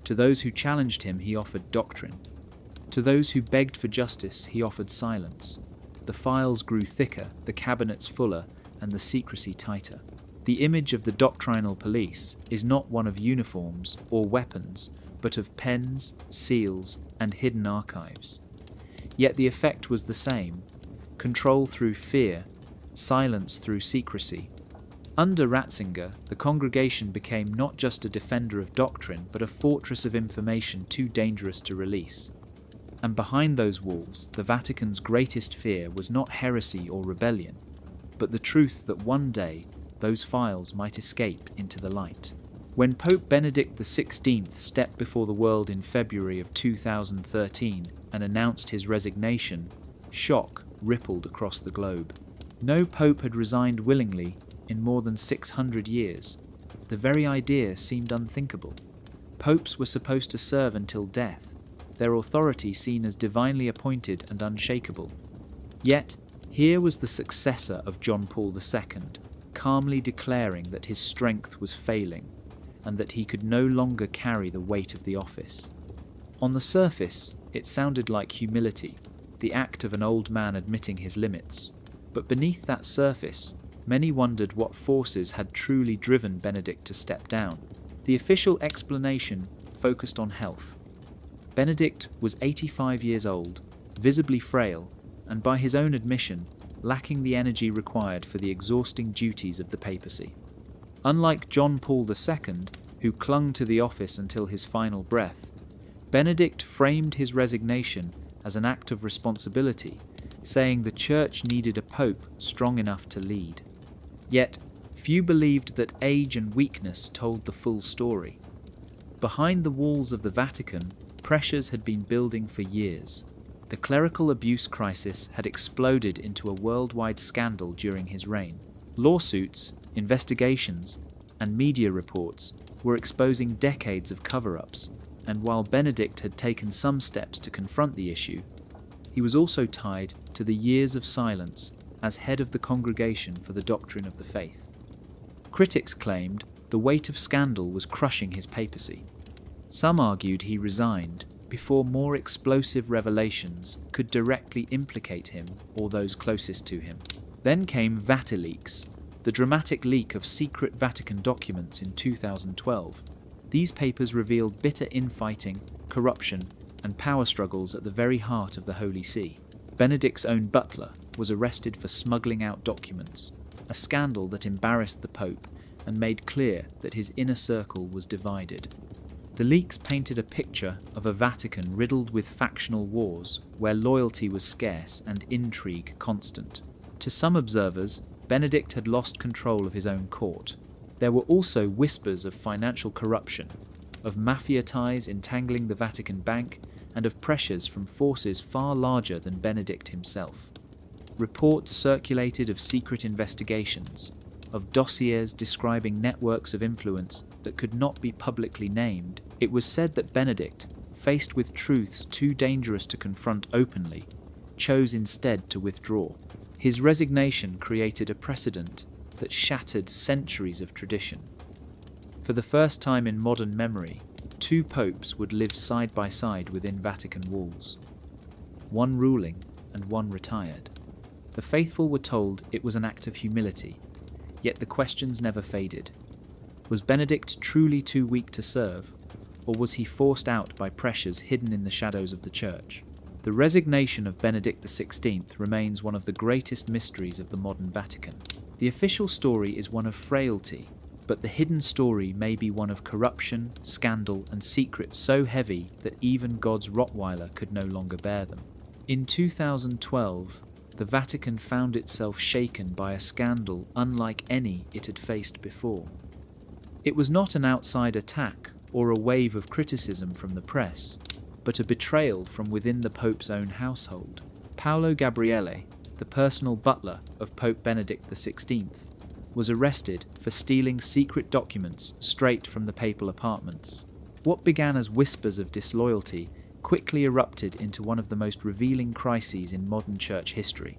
To those who challenged him, he offered doctrine. To those who begged for justice, he offered silence. The files grew thicker, the cabinets fuller, and the secrecy tighter. The image of the doctrinal police is not one of uniforms or weapons, but of pens, seals, and hidden archives. Yet the effect was the same: control through fear, silence through secrecy. Under Ratzinger, the congregation became not just a defender of doctrine, but a fortress of information too dangerous to release. And behind those walls, the Vatican's greatest fear was not heresy or rebellion, but the truth that one day those files might escape into the light. When Pope Benedict XVI stepped before the world in February of 2013 and announced his resignation, shock rippled across the globe. No pope had resigned willingly in more than 600 years. The very idea seemed unthinkable. Popes were supposed to serve until death, their authority seen as divinely appointed and unshakable. Yet, here was the successor of John Paul II, calmly declaring that his strength was failing, and that he could no longer carry the weight of the office. On the surface, it sounded like humility, the act of an old man admitting his limits. But beneath that surface, many wondered what forces had truly driven Benedict to step down. The official explanation focused on health. Benedict was 85 years old, visibly frail, and by his own admission, lacking the energy required for the exhausting duties of the papacy. Unlike John Paul II, who clung to the office until his final breath, Benedict framed his resignation as an act of responsibility, saying the Church needed a pope strong enough to lead. Yet, few believed that age and weakness told the full story. Behind the walls of the Vatican, pressures had been building for years. The clerical abuse crisis had exploded into a worldwide scandal during his reign. Lawsuits, investigations, and media reports were exposing decades of cover-ups, and while Benedict had taken some steps to confront the issue, he was also tied to the years of silence as head of the Congregation for the Doctrine of the Faith. Critics claimed the weight of scandal was crushing his papacy. Some argued he resigned before more explosive revelations could directly implicate him or those closest to him. Then came Vatileaks, the dramatic leak of secret Vatican documents in 2012. These papers revealed bitter infighting, corruption, and power struggles at the very heart of the Holy See. Benedict's own butler was arrested for smuggling out documents, a scandal that embarrassed the Pope and made clear that his inner circle was divided. The leaks painted a picture of a Vatican riddled with factional wars, where loyalty was scarce and intrigue constant. To some observers, Benedict had lost control of his own court. There were also whispers of financial corruption, of mafia ties entangling the Vatican Bank, and of pressures from forces far larger than Benedict himself. Reports circulated of secret investigations, of dossiers describing networks of influence that could not be publicly named. It was said that Benedict, faced with truths too dangerous to confront openly, chose instead to withdraw. His resignation created a precedent that shattered centuries of tradition. For the first time in modern memory, two popes would live side by side within Vatican walls. One ruling and one retired. The faithful were told it was an act of humility, yet the questions never faded. Was Benedict truly too weak to serve, or was he forced out by pressures hidden in the shadows of the Church? The resignation of Benedict XVI remains one of the greatest mysteries of the modern Vatican. The official story is one of frailty, but the hidden story may be one of corruption, scandal, and secrets so heavy that even God's Rottweiler could no longer bear them. In 2012, the Vatican found itself shaken by a scandal unlike any it had faced before. It was not an outside attack or a wave of criticism from the press, but a betrayal from within the Pope's own household. Paolo Gabriele, the personal butler of Pope Benedict XVI, was arrested for stealing secret documents straight from the papal apartments. What began as whispers of disloyalty quickly erupted into one of the most revealing crises in modern church history.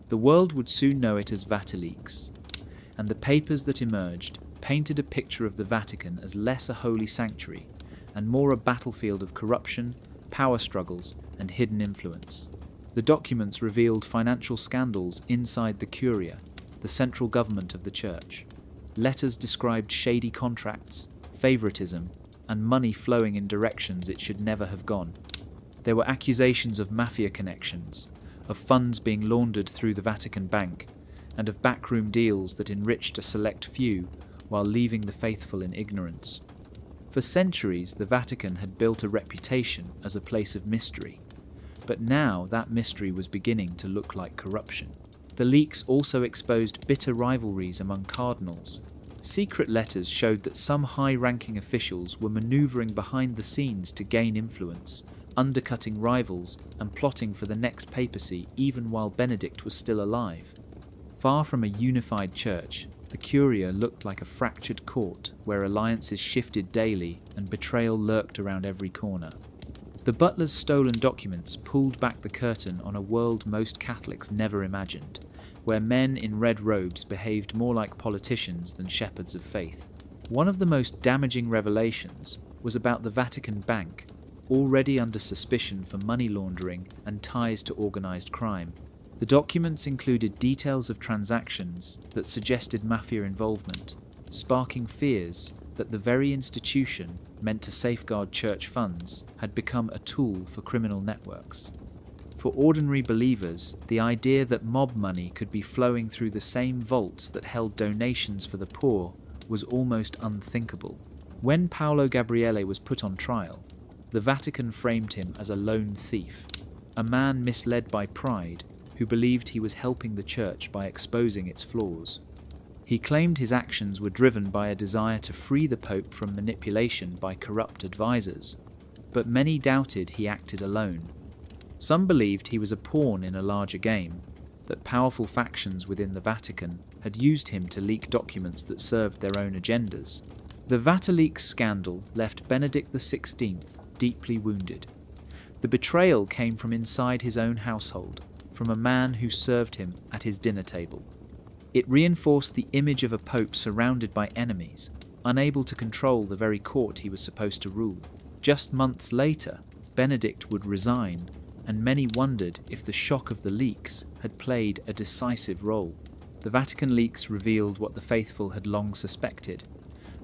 The world would soon know it as Vatileaks, and the papers that emerged painted a picture of the Vatican as less a holy sanctuary and more a battlefield of corruption, power struggles, and hidden influence. The documents revealed financial scandals inside the Curia, the central government of the Church. Letters described shady contracts, favoritism, and money flowing in directions it should never have gone. There were accusations of mafia connections, of funds being laundered through the Vatican Bank, and of backroom deals that enriched a select few while leaving the faithful in ignorance. For centuries, the Vatican had built a reputation as a place of mystery, but now that mystery was beginning to look like corruption. The leaks also exposed bitter rivalries among cardinals. Secret letters showed that some high-ranking officials were maneuvering behind the scenes to gain influence, undercutting rivals and plotting for the next papacy even while Benedict was still alive. Far from a unified church, the Curia looked like a fractured court where alliances shifted daily and betrayal lurked around every corner. The butler's stolen documents pulled back the curtain on a world most Catholics never imagined, where men in red robes behaved more like politicians than shepherds of faith. One of the most damaging revelations was about the Vatican Bank, already under suspicion for money laundering and ties to organized crime. The documents included details of transactions that suggested mafia involvement, sparking fears that the very institution meant to safeguard church funds had become a tool for criminal networks. For ordinary believers, the idea that mob money could be flowing through the same vaults that held donations for the poor was almost unthinkable. When Paolo Gabriele was put on trial, the Vatican framed him as a lone thief, a man misled by pride who believed he was helping the church by exposing its flaws. He claimed his actions were driven by a desire to free the Pope from manipulation by corrupt advisors, but many doubted he acted alone. Some believed he was a pawn in a larger game, that powerful factions within the Vatican had used him to leak documents that served their own agendas. The Vatileaks scandal left Benedict XVI deeply wounded. The betrayal came from inside his own household, from a man who served him at his dinner table. It reinforced the image of a pope surrounded by enemies, unable to control the very court he was supposed to rule. Just months later, Benedict would resign, and many wondered if the shock of the leaks had played a decisive role. The Vatican leaks revealed what the faithful had long suspected.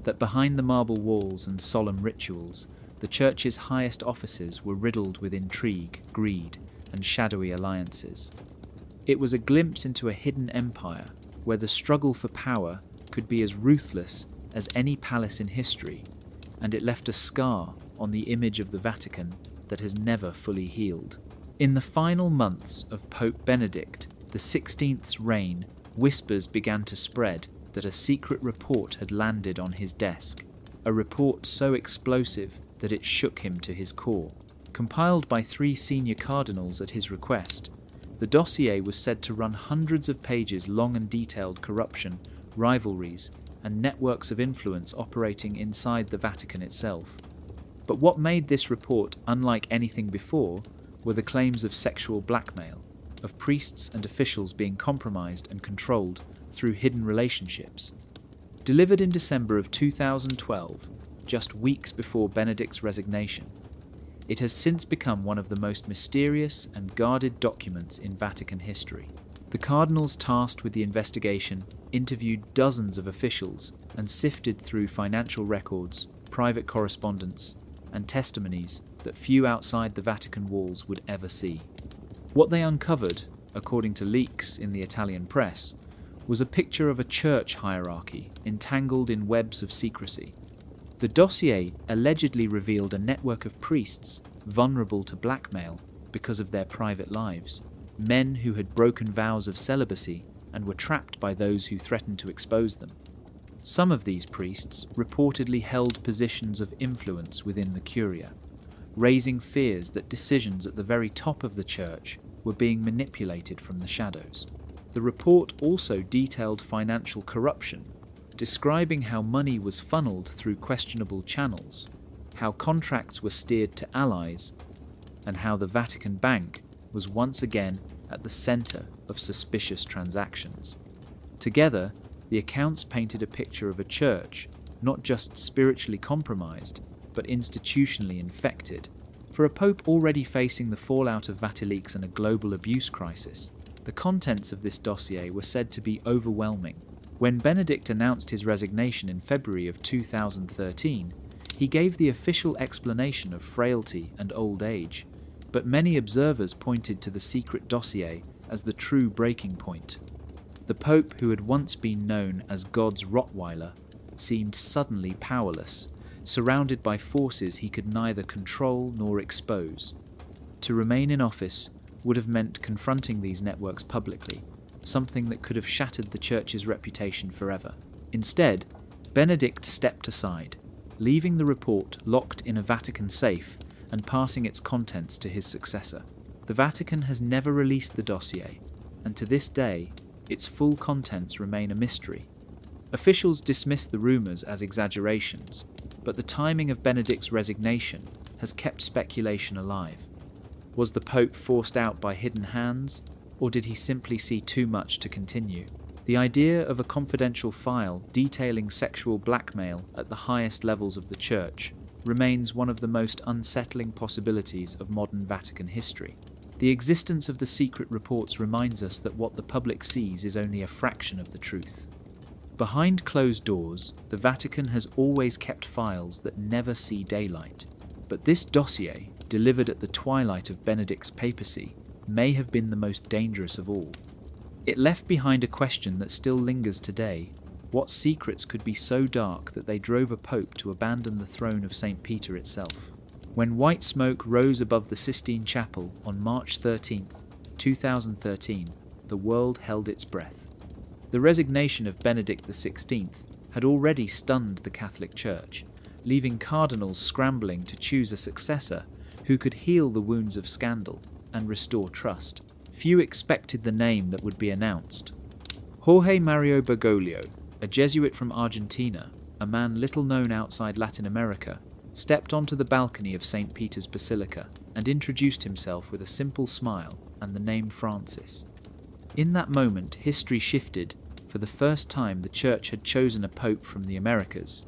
that behind the marble walls and solemn rituals, the Church's highest offices were riddled with intrigue, greed, and shadowy alliances. It was a glimpse into a hidden empire where the struggle for power could be as ruthless as any palace in history, and it left a scar on the image of the Vatican that has never fully healed. In the final months of Pope Benedict XVI's reign, whispers began to spread that a secret report had landed on his desk, a report so explosive that it shook him to his core. Compiled by 3 senior cardinals at his request, the dossier was said to run hundreds of pages long and detailed corruption, rivalries, and networks of influence operating inside the Vatican itself. But what made this report unlike anything before were the claims of sexual blackmail, of priests and officials being compromised and controlled through hidden relationships. Delivered in December of 2012, just weeks before Benedict's resignation, it has since become one of the most mysterious and guarded documents in Vatican history. The cardinals tasked with the investigation interviewed dozens of officials and sifted through financial records, private correspondence, and testimonies that few outside the Vatican walls would ever see. What they uncovered, according to leaks in the Italian press, was a picture of a church hierarchy entangled in webs of secrecy. The dossier allegedly revealed a network of priests vulnerable to blackmail because of their private lives, men who had broken vows of celibacy and were trapped by those who threatened to expose them. Some of these priests reportedly held positions of influence within the Curia, raising fears that decisions at the very top of the church were being manipulated from the shadows. The report also detailed financial corruption, describing how money was funneled through questionable channels, how contracts were steered to allies, and how the Vatican Bank was once again at the center of suspicious transactions. Together, the accounts painted a picture of a church not just spiritually compromised, but institutionally infected. For a pope already facing the fallout of Vatileaks and a global abuse crisis, the contents of this dossier were said to be overwhelming. When Benedict announced his resignation in February of 2013, he gave the official explanation of frailty and old age, but many observers pointed to the secret dossier as the true breaking point. The Pope, who had once been known as God's Rottweiler, seemed suddenly powerless, surrounded by forces he could neither control nor expose. To remain in office would have meant confronting these networks publicly, something that could have shattered the Church's reputation forever. Instead, Benedict stepped aside, leaving the report locked in a Vatican safe and passing its contents to his successor. The Vatican has never released the dossier, and to this day, its full contents remain a mystery. Officials dismiss the rumours as exaggerations, but the timing of Benedict's resignation has kept speculation alive. Was the Pope forced out by hidden hands, or did he simply see too much to continue? The idea of a confidential file detailing sexual blackmail at the highest levels of the Church remains one of the most unsettling possibilities of modern Vatican history. The existence of the secret reports reminds us that what the public sees is only a fraction of the truth. Behind closed doors, the Vatican has always kept files that never see daylight. But this dossier, delivered at the twilight of Benedict's papacy, may have been the most dangerous of all. It left behind a question that still lingers today. What secrets could be so dark that they drove a pope to abandon the throne of St. Peter itself? When white smoke rose above the Sistine Chapel on March 13, 2013, the world held its breath. The resignation of Benedict XVI had already stunned the Catholic Church, leaving cardinals scrambling to choose a successor who could heal the wounds of scandal and restore trust. Few expected the name that would be announced. Jorge Mario Bergoglio, a Jesuit from Argentina, a man little known outside Latin America, stepped onto the balcony of St. Peter's Basilica and introduced himself with a simple smile and the name Francis. In that moment, history shifted. For the first time, the Church had chosen a pope from the Americas,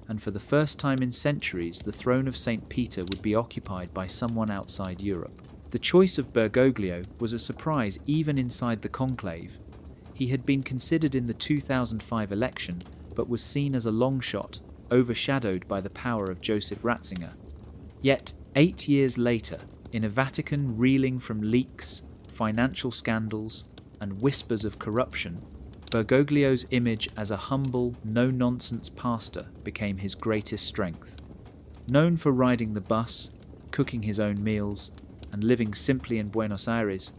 and for the first time in centuries, the throne of St. Peter would be occupied by someone outside Europe. The choice of Bergoglio was a surprise even inside the conclave. He had been considered in the 2005 election, but was seen as a long shot, overshadowed by the power of Joseph Ratzinger. Yet, 8 years later, in a Vatican reeling from leaks, financial scandals, and whispers of corruption, Bergoglio's image as a humble, no-nonsense pastor became his greatest strength. Known for riding the bus, cooking his own meals, and living simply in Buenos Aires,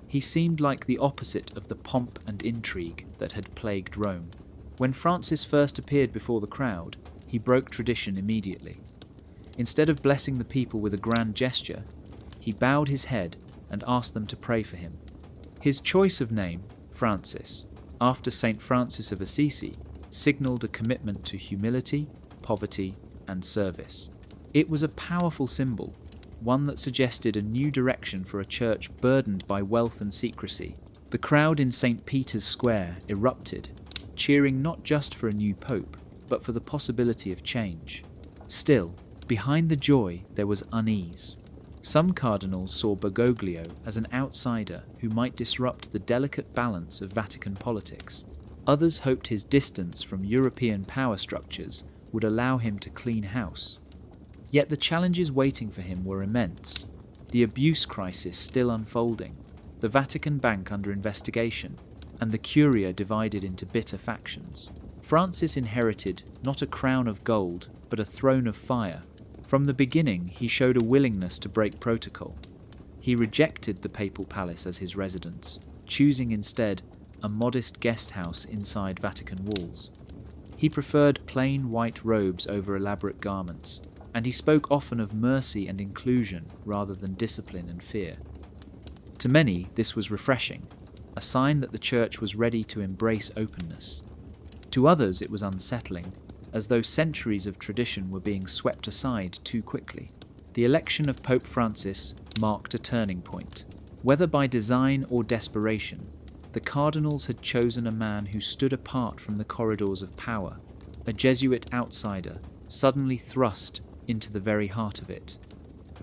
he seemed like the opposite of the pomp and intrigue that had plagued Rome. When Francis first appeared before the crowd, he broke tradition immediately. Instead of blessing the people with a grand gesture, he bowed his head and asked them to pray for him. His choice of name, Francis, after Saint Francis of Assisi, signalled a commitment to humility, poverty, and service. It was a powerful symbol, one that suggested a new direction for a church burdened by wealth and secrecy. The crowd in St. Peter's Square erupted, cheering not just for a new pope, but for the possibility of change. Still, behind the joy there was unease. Some cardinals saw Bergoglio as an outsider who might disrupt the delicate balance of Vatican politics. Others hoped his distance from European power structures would allow him to clean house. Yet the challenges waiting for him were immense. The abuse crisis still unfolding, the Vatican Bank under investigation, and the Curia divided into bitter factions. Francis inherited not a crown of gold, but a throne of fire. From the beginning, he showed a willingness to break protocol. He rejected the papal palace as his residence, choosing instead a modest guest house inside Vatican walls. He preferred plain white robes over elaborate garments, and he spoke often of mercy and inclusion rather than discipline and fear. To many, this was refreshing, a sign that the Church was ready to embrace openness. To others, it was unsettling, as though centuries of tradition were being swept aside too quickly. The election of Pope Francis marked a turning point. Whether by design or desperation, the cardinals had chosen a man who stood apart from the corridors of power, a Jesuit outsider, suddenly thrust into the very heart of it.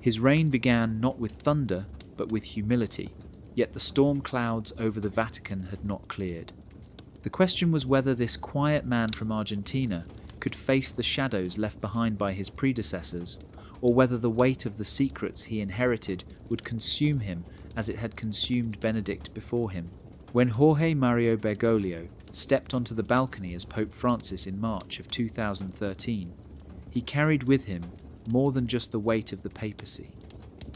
His reign began not with thunder, but with humility, yet the storm clouds over the Vatican had not cleared. The question was whether this quiet man from Argentina could face the shadows left behind by his predecessors, or whether the weight of the secrets he inherited would consume him as it had consumed Benedict before him. When Jorge Mario Bergoglio stepped onto the balcony as Pope Francis in March of 2013, he carried with him more than just the weight of the papacy.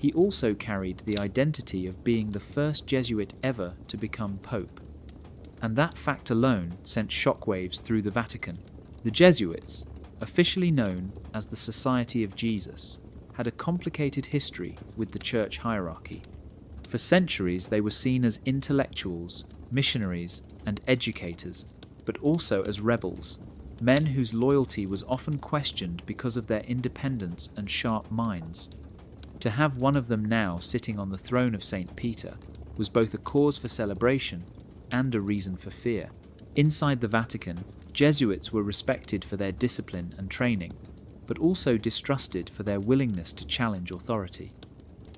He also carried the identity of being the first Jesuit ever to become Pope. And that fact alone sent shockwaves through the Vatican. The Jesuits, officially known as the Society of Jesus, had a complicated history with the church hierarchy. For centuries they were seen as intellectuals, missionaries, and educators, but also as rebels, men whose loyalty was often questioned because of their independence and sharp minds. To have one of them now sitting on the throne of St. Peter was both a cause for celebration and a reason for fear. Inside the Vatican, Jesuits were respected for their discipline and training, but also distrusted for their willingness to challenge authority.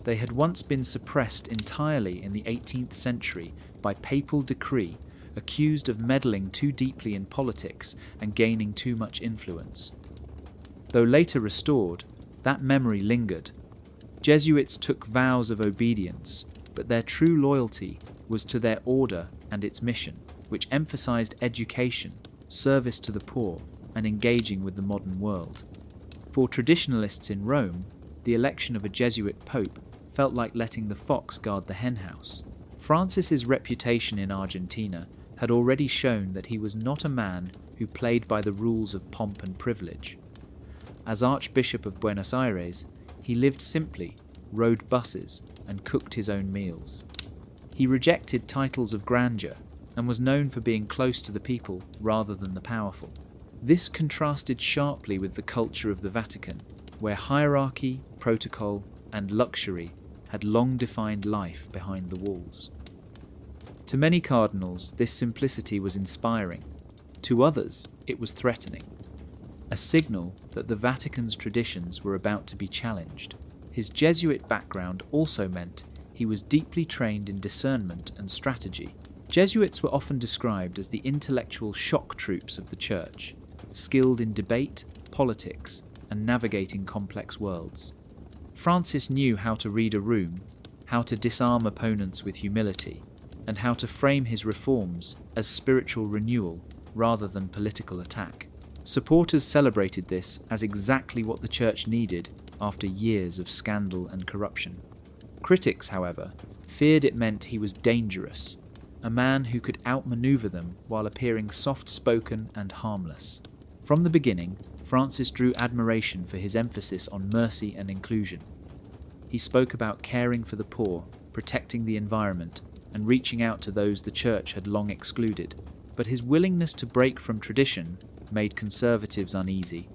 They had once been suppressed entirely in the 18th century by papal decree, accused of meddling too deeply in politics and gaining too much influence. Though later restored, that memory lingered. Jesuits took vows of obedience, but their true loyalty was to their order and its mission, which emphasized education, service to the poor, and engaging with the modern world. For traditionalists in Rome, the election of a Jesuit pope felt like letting the fox guard the henhouse. Francis's reputation in Argentina had already shown that he was not a man who played by the rules of pomp and privilege. As Archbishop of Buenos Aires, he lived simply, rode buses, and cooked his own meals. He rejected titles of grandeur and was known for being close to the people rather than the powerful. This contrasted sharply with the culture of the Vatican, where hierarchy, protocol, and luxury had long defined life behind the walls. To many cardinals, this simplicity was inspiring. To others, it was threatening, a signal that the Vatican's traditions were about to be challenged. His Jesuit background also meant he was deeply trained in discernment and strategy. Jesuits were often described as the intellectual shock troops of the Church, skilled in debate, politics, and navigating complex worlds. Francis knew how to read a room, how to disarm opponents with humility, and how to frame his reforms as spiritual renewal rather than political attack. Supporters celebrated this as exactly what the Church needed after years of scandal and corruption. Critics, however, feared it meant he was dangerous, a man who could outmaneuver them while appearing soft-spoken and harmless. From the beginning, Francis drew admiration for his emphasis on mercy and inclusion. He spoke about caring for the poor, protecting the environment, and reaching out to those the Church had long excluded. But his willingness to break from tradition made conservatives uneasy.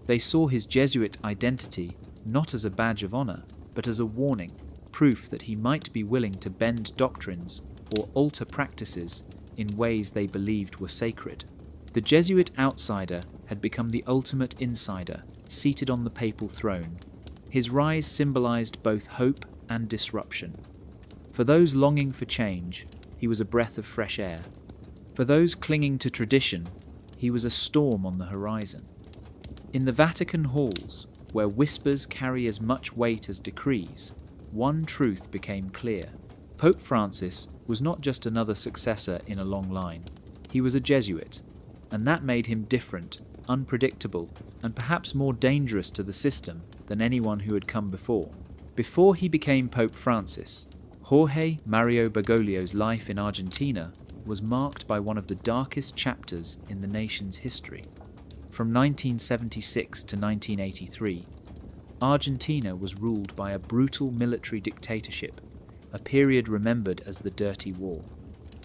They saw his Jesuit identity not as a badge of honor, but as a warning, proof that he might be willing to bend doctrines or alter practices in ways they believed were sacred. The Jesuit outsider had become the ultimate insider, seated on the papal throne. His rise symbolized both hope and disruption. For those longing for change, he was a breath of fresh air. For those clinging to tradition, he was a storm on the horizon. In the Vatican halls, where whispers carry as much weight as decrees, one truth became clear. Pope Francis was not just another successor in a long line. He was a Jesuit, and that made him different, unpredictable, and perhaps more dangerous to the system than anyone who had come before. Before he became Pope Francis, Jorge Mario Bergoglio's life in Argentina was marked by one of the darkest chapters in the nation's history. From 1976 to 1983, Argentina was ruled by a brutal military dictatorship, a period remembered as the Dirty War.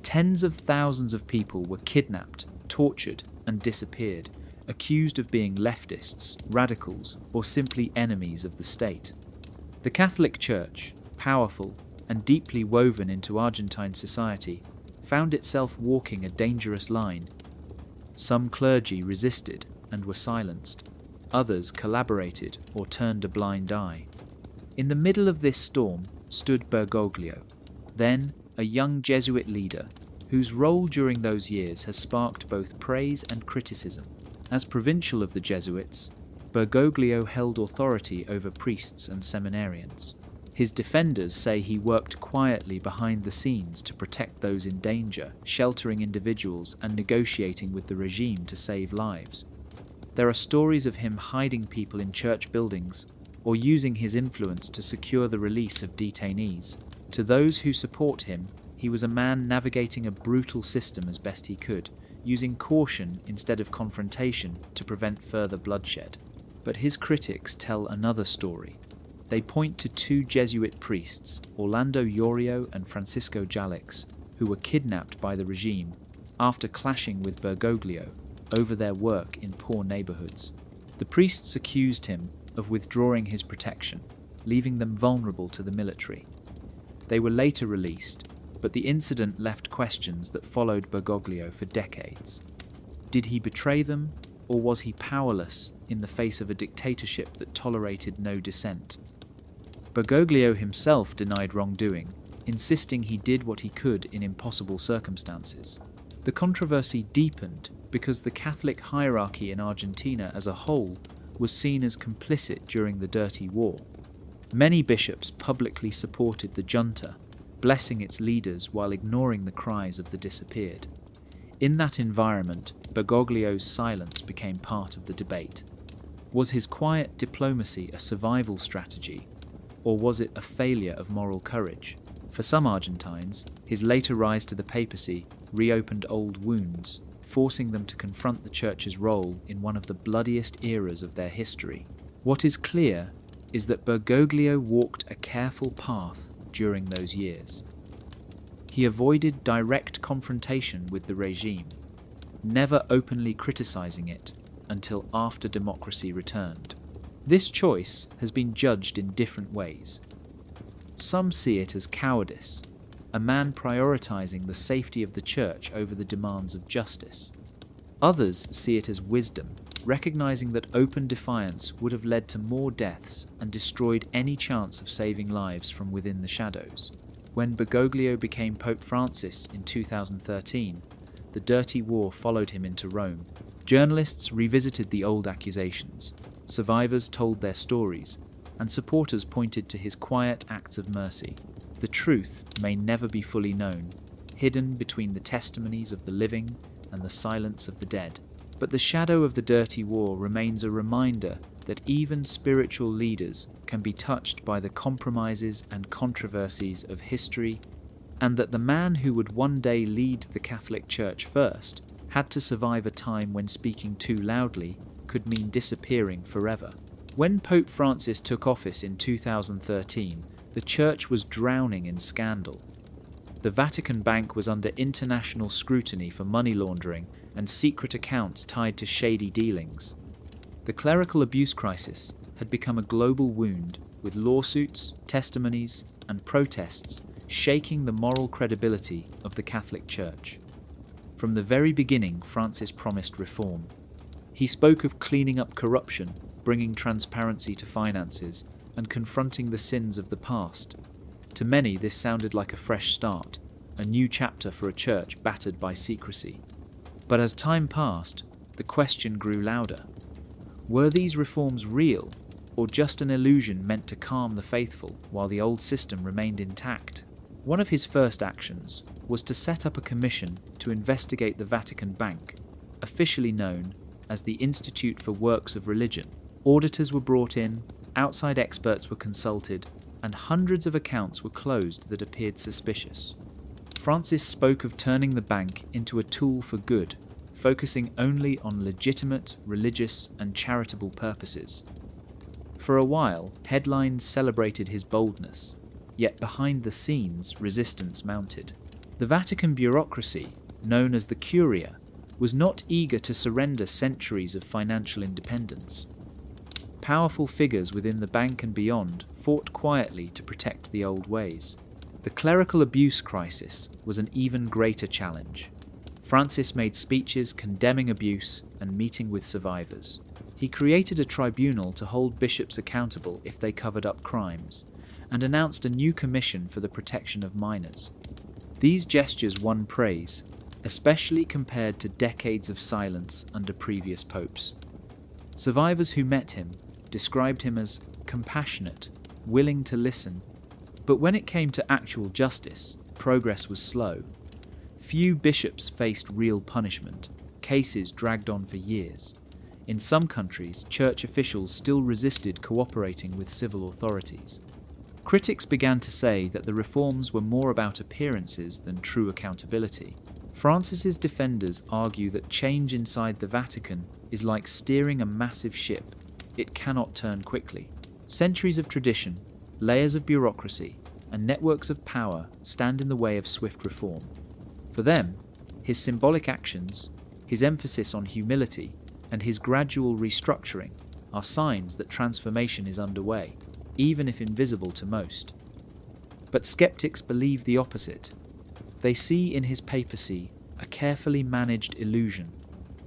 Tens of thousands of people were kidnapped, tortured, and disappeared, accused of being leftists, radicals, or simply enemies of the state. The Catholic Church, powerful and deeply woven into Argentine society, found itself walking a dangerous line. Some clergy resisted and were silenced. Others collaborated or turned a blind eye. In the middle of this storm stood Bergoglio, then a young Jesuit leader whose role during those years has sparked both praise and criticism. As provincial of the Jesuits, Bergoglio held authority over priests and seminarians. His defenders say he worked quietly behind the scenes to protect those in danger, sheltering individuals and negotiating with the regime to save lives. There are stories of him hiding people in church buildings or using his influence to secure the release of detainees. To those who support him, he was a man navigating a brutal system as best he could, using caution instead of confrontation to prevent further bloodshed. But his critics tell another story. They point to two Jesuit priests, Orlando Yorio and Francisco Jalix, who were kidnapped by the regime after clashing with Bergoglio over their work in poor neighborhoods. The priests accused him of withdrawing his protection, leaving them vulnerable to the military. They were later released, but the incident left questions that followed Bergoglio for decades. Did he betray them, or was he powerless in the face of a dictatorship that tolerated no dissent? Bergoglio himself denied wrongdoing, insisting he did what he could in impossible circumstances. The controversy deepened because the Catholic hierarchy in Argentina as a whole was seen as complicit during the Dirty War. Many bishops publicly supported the junta, blessing its leaders while ignoring the cries of the disappeared. In that environment, Bergoglio's silence became part of the debate. Was his quiet diplomacy a survival strategy, or was it a failure of moral courage? For some Argentines, his later rise to the papacy reopened old wounds, forcing them to confront the Church's role in one of the bloodiest eras of their history. What is clear is that Bergoglio walked a careful path during those years. He avoided direct confrontation with the regime, never openly criticizing it until after democracy returned. This choice has been judged in different ways. Some see it as cowardice, a man prioritizing the safety of the Church over the demands of justice. Others see it as wisdom, recognizing that open defiance would have led to more deaths and destroyed any chance of saving lives from within the shadows. When Bergoglio became Pope Francis in 2013, the Dirty War followed him into Rome. Journalists revisited the old accusations, survivors told their stories, and supporters pointed to his quiet acts of mercy. The truth may never be fully known, hidden between the testimonies of the living and the silence of the dead. But the shadow of the dirty war remains a reminder that even spiritual leaders can be touched by the compromises and controversies of history, and that the man who would one day lead the Catholic Church first had to survive a time when speaking too loudly could mean disappearing forever. When Pope Francis took office in 2013, the Church was drowning in scandal. The Vatican Bank was under international scrutiny for money laundering and secret accounts tied to shady dealings. The clerical abuse crisis had become a global wound, with lawsuits, testimonies, and protests shaking the moral credibility of the Catholic Church. From the very beginning, Francis promised reform. He spoke of cleaning up corruption, bringing transparency to finances, and confronting the sins of the past. To many, this sounded like a fresh start, a new chapter for a church battered by secrecy. But as time passed, the question grew louder. Were these reforms real, or just an illusion meant to calm the faithful while the old system remained intact? One of his first actions was to set up a commission to investigate the Vatican Bank, officially known as the Institute for Works of Religion. Auditors were brought in, outside experts were consulted, and hundreds of accounts were closed that appeared suspicious. Francis spoke of turning the bank into a tool for good, focusing only on legitimate, religious, and charitable purposes. For a while, headlines celebrated his boldness, yet behind the scenes, resistance mounted. The Vatican bureaucracy, known as the Curia, was not eager to surrender centuries of financial independence. Powerful figures within the bank and beyond fought quietly to protect the old ways. The clerical abuse crisis was an even greater challenge. Francis made speeches condemning abuse and meeting with survivors. He created a tribunal to hold bishops accountable if they covered up crimes, and announced a new commission for the protection of minors. These gestures won praise, especially compared to decades of silence under previous popes. Survivors who met him described him as compassionate, willing to listen, but when it came to actual justice, progress was slow. Few bishops faced real punishment. Cases dragged on for years. In some countries, church officials still resisted cooperating with civil authorities. Critics began to say that the reforms were more about appearances than true accountability. Francis's defenders argue that change inside the Vatican is like steering a massive ship. It cannot turn quickly. Centuries of tradition, layers of bureaucracy, and networks of power stand in the way of swift reform. For them, his symbolic actions, his emphasis on humility, and his gradual restructuring are signs that transformation is underway, even if invisible to most. But skeptics believe the opposite. They see in his papacy a carefully managed illusion,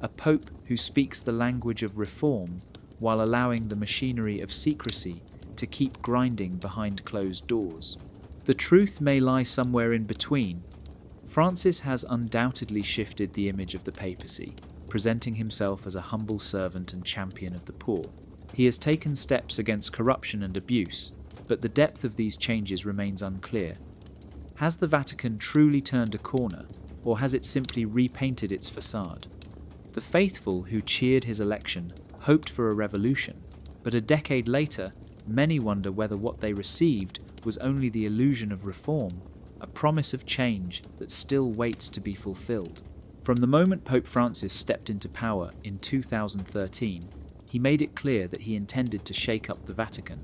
a pope who speaks the language of reform while allowing the machinery of secrecy to keep grinding behind closed doors. The truth may lie somewhere in between. Francis has undoubtedly shifted the image of the papacy, presenting himself as a humble servant and champion of the poor. He has taken steps against corruption and abuse, but the depth of these changes remains unclear. Has the Vatican truly turned a corner, or has it simply repainted its facade? The faithful who cheered his election hoped for a revolution, but a decade later, many wonder whether what they received was only the illusion of reform, a promise of change that still waits to be fulfilled. From the moment Pope Francis stepped into power in 2013, he made it clear that he intended to shake up the Vatican.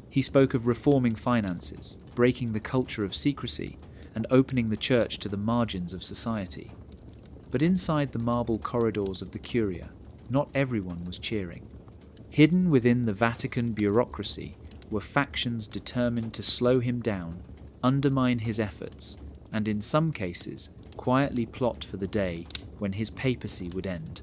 He spoke of reforming finances, breaking the culture of secrecy, and opening the church to the margins of society. But inside the marble corridors of the Curia, not everyone was cheering. Hidden within the Vatican bureaucracy were factions determined to slow him down, undermine his efforts, and in some cases, quietly plot for the day when his papacy would end.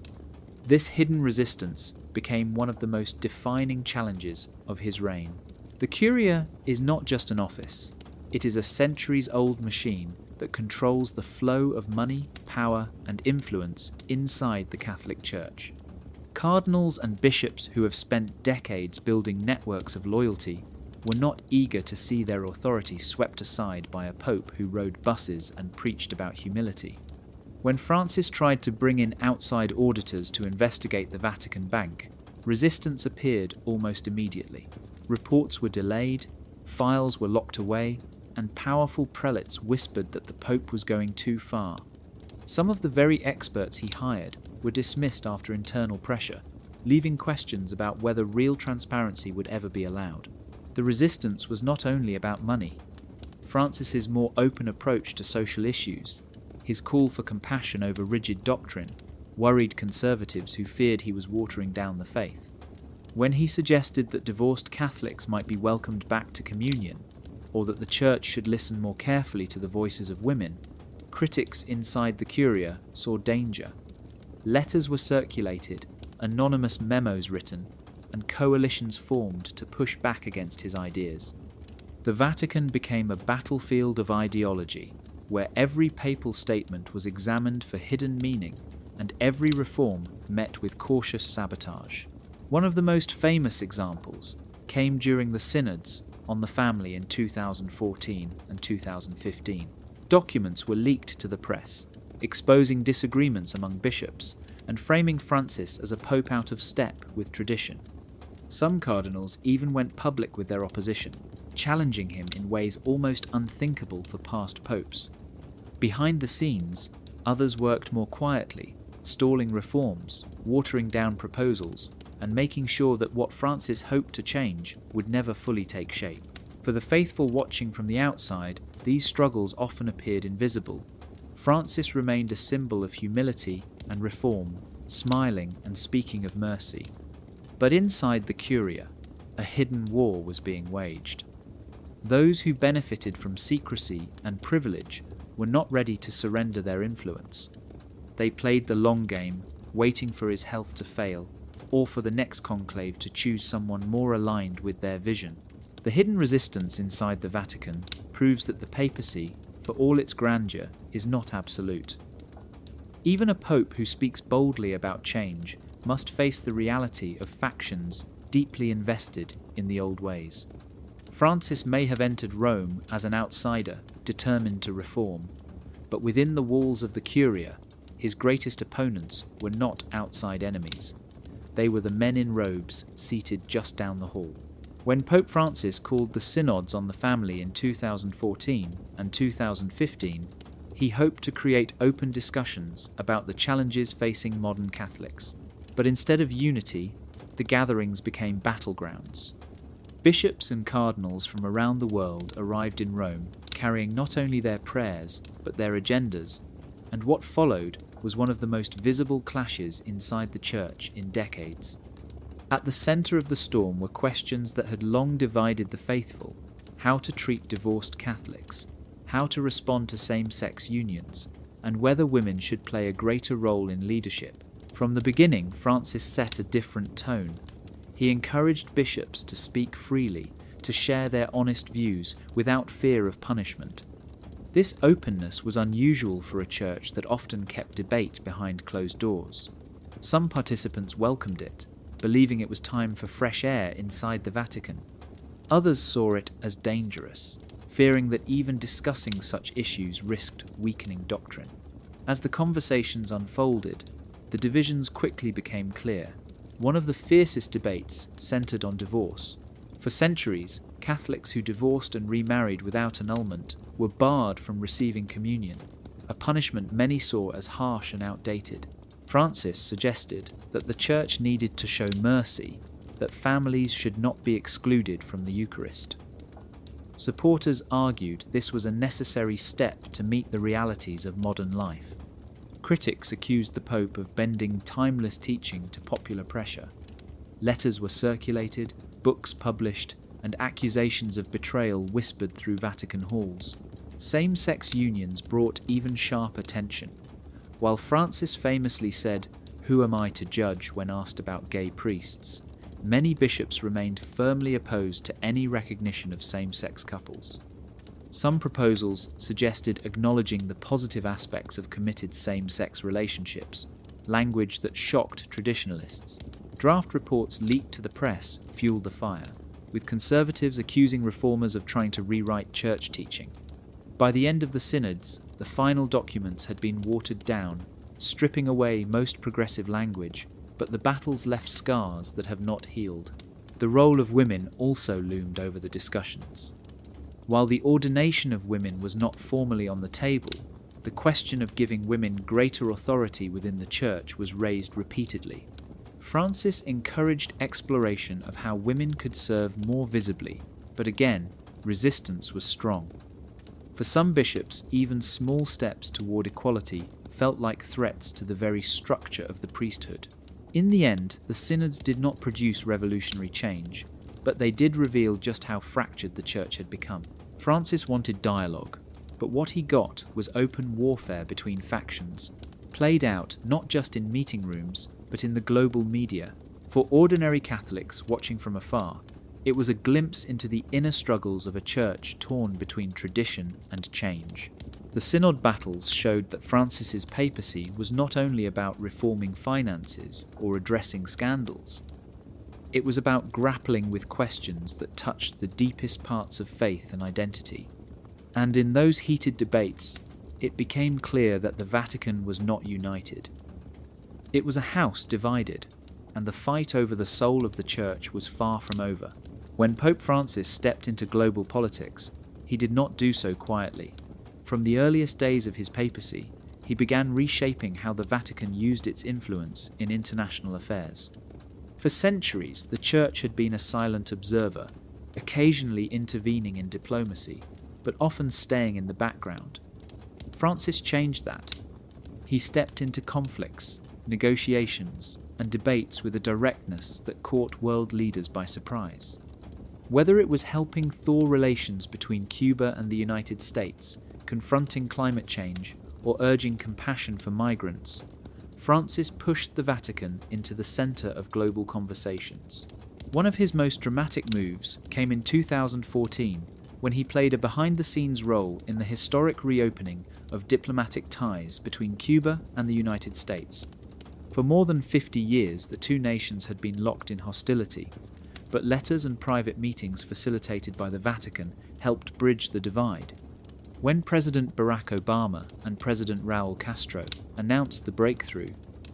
This hidden resistance became one of the most defining challenges of his reign. The Curia is not just an office. It is a centuries-old machine that controls the flow of money, power, and influence inside the Catholic Church. Cardinals and bishops who have spent decades building networks of loyalty were not eager to see their authority swept aside by a pope who rode buses and preached about humility. When Francis tried to bring in outside auditors to investigate the Vatican Bank, resistance appeared almost immediately. Reports were delayed, files were locked away, and powerful prelates whispered that the Pope was going too far. Some of the very experts he hired were dismissed after internal pressure, leaving questions about whether real transparency would ever be allowed. The resistance was not only about money. Francis's more open approach to social issues, his call for compassion over rigid doctrine, worried conservatives who feared he was watering down the faith. When he suggested that divorced Catholics might be welcomed back to communion, or that the Church should listen more carefully to the voices of women, critics inside the Curia saw danger. Letters were circulated, anonymous memos written, and coalitions formed to push back against his ideas. The Vatican became a battlefield of ideology, where every papal statement was examined for hidden meaning and every reform met with cautious sabotage. One of the most famous examples came during the synods on the family in 2014 and 2015. Documents were leaked to the press, exposing disagreements among bishops and framing Francis as a pope out of step with tradition. Some cardinals even went public with their opposition, challenging him in ways almost unthinkable for past popes. Behind the scenes, others worked more quietly, stalling reforms, watering down proposals, and making sure that what Francis hoped to change would never fully take shape. For the faithful watching from the outside, these struggles often appeared invisible. Francis remained a symbol of humility and reform, smiling and speaking of mercy. But inside the Curia, a hidden war was being waged. Those who benefited from secrecy and privilege were not ready to surrender their influence. They played the long game, waiting for his health to fail, or for the next conclave to choose someone more aligned with their vision. The hidden resistance inside the Vatican proves that the papacy, for all its grandeur, is not absolute. Even a pope who speaks boldly about change must face the reality of factions deeply invested in the old ways. Francis may have entered Rome as an outsider, determined to reform, but within the walls of the Curia, his greatest opponents were not outside enemies. They were the men in robes seated just down the hall. When Pope Francis called the synods on the family in 2014 and 2015, he hoped to create open discussions about the challenges facing modern Catholics. But instead of unity, the gatherings became battlegrounds. Bishops and cardinals from around the world arrived in Rome, carrying not only their prayers, but their agendas, and what followed was one of the most visible clashes inside the Church in decades. At the centre of the storm were questions that had long divided the faithful: how to treat divorced Catholics, how to respond to same-sex unions, and whether women should play a greater role in leadership. From the beginning, Francis set a different tone. He encouraged bishops to speak freely, to share their honest views without fear of punishment. This openness was unusual for a church that often kept debate behind closed doors. Some participants welcomed it, believing it was time for fresh air inside the Vatican. Others saw it as dangerous, fearing that even discussing such issues risked weakening doctrine. As the conversations unfolded, the divisions quickly became clear. One of the fiercest debates centered on divorce. For centuries, Catholics who divorced and remarried without annulment were barred from receiving communion, a punishment many saw as harsh and outdated. Francis suggested that the Church needed to show mercy, that families should not be excluded from the Eucharist. Supporters argued this was a necessary step to meet the realities of modern life. Critics accused the Pope of bending timeless teaching to popular pressure. Letters were circulated, books published, and accusations of betrayal whispered through Vatican halls. Same-sex unions brought even sharper tension. While Francis famously said, "Who am I to judge?" when asked about gay priests, many bishops remained firmly opposed to any recognition of same-sex couples. Some proposals suggested acknowledging the positive aspects of committed same-sex relationships, language that shocked traditionalists. Draft reports leaked to the press fueled the fire, with conservatives accusing reformers of trying to rewrite church teaching. By the end of the synods, the final documents had been watered down, stripping away most progressive language, but the battles left scars that have not healed. The role of women also loomed over the discussions. While the ordination of women was not formally on the table, the question of giving women greater authority within the church was raised repeatedly. Francis encouraged exploration of how women could serve more visibly, but again, resistance was strong. For some bishops, even small steps toward equality felt like threats to the very structure of the priesthood. In the end, the synods did not produce revolutionary change, but they did reveal just how fractured the church had become. Francis wanted dialogue, but what he got was open warfare between factions, played out not just in meeting rooms, but in the global media. For ordinary Catholics watching from afar, it was a glimpse into the inner struggles of a church torn between tradition and change. The synod battles showed that Francis's papacy was not only about reforming finances or addressing scandals. It was about grappling with questions that touched the deepest parts of faith and identity. And in those heated debates, it became clear that the Vatican was not united. It was a house divided, and the fight over the soul of the church was far from over. When Pope Francis stepped into global politics, he did not do so quietly. From the earliest days of his papacy, he began reshaping how the Vatican used its influence in international affairs. For centuries, the Church had been a silent observer, occasionally intervening in diplomacy, but often staying in the background. Francis changed that. He stepped into conflicts, negotiations, and debates with a directness that caught world leaders by surprise. Whether it was helping thaw relations between Cuba and the United States, confronting climate change, or urging compassion for migrants, Francis pushed the Vatican into the center of global conversations. One of his most dramatic moves came in 2014 when he played a behind-the-scenes role in the historic reopening of diplomatic ties between Cuba and the United States. For more than 50 years, the two nations had been locked in hostility, but letters and private meetings facilitated by the Vatican helped bridge the divide. When President Barack Obama and President Raul Castro announced the breakthrough,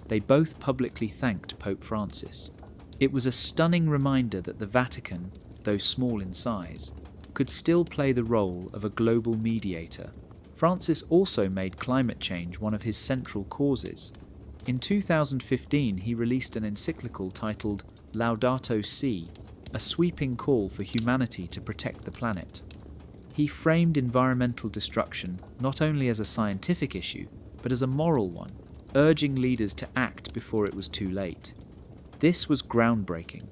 they both publicly thanked Pope Francis. It was a stunning reminder that the Vatican, though small in size, could still play the role of a global mediator. Francis also made climate change one of his central causes. In 2015, he released an encyclical titled Laudato Si, a sweeping call for humanity to protect the planet. He framed environmental destruction not only as a scientific issue, but as a moral one, urging leaders to act before it was too late. This was groundbreaking.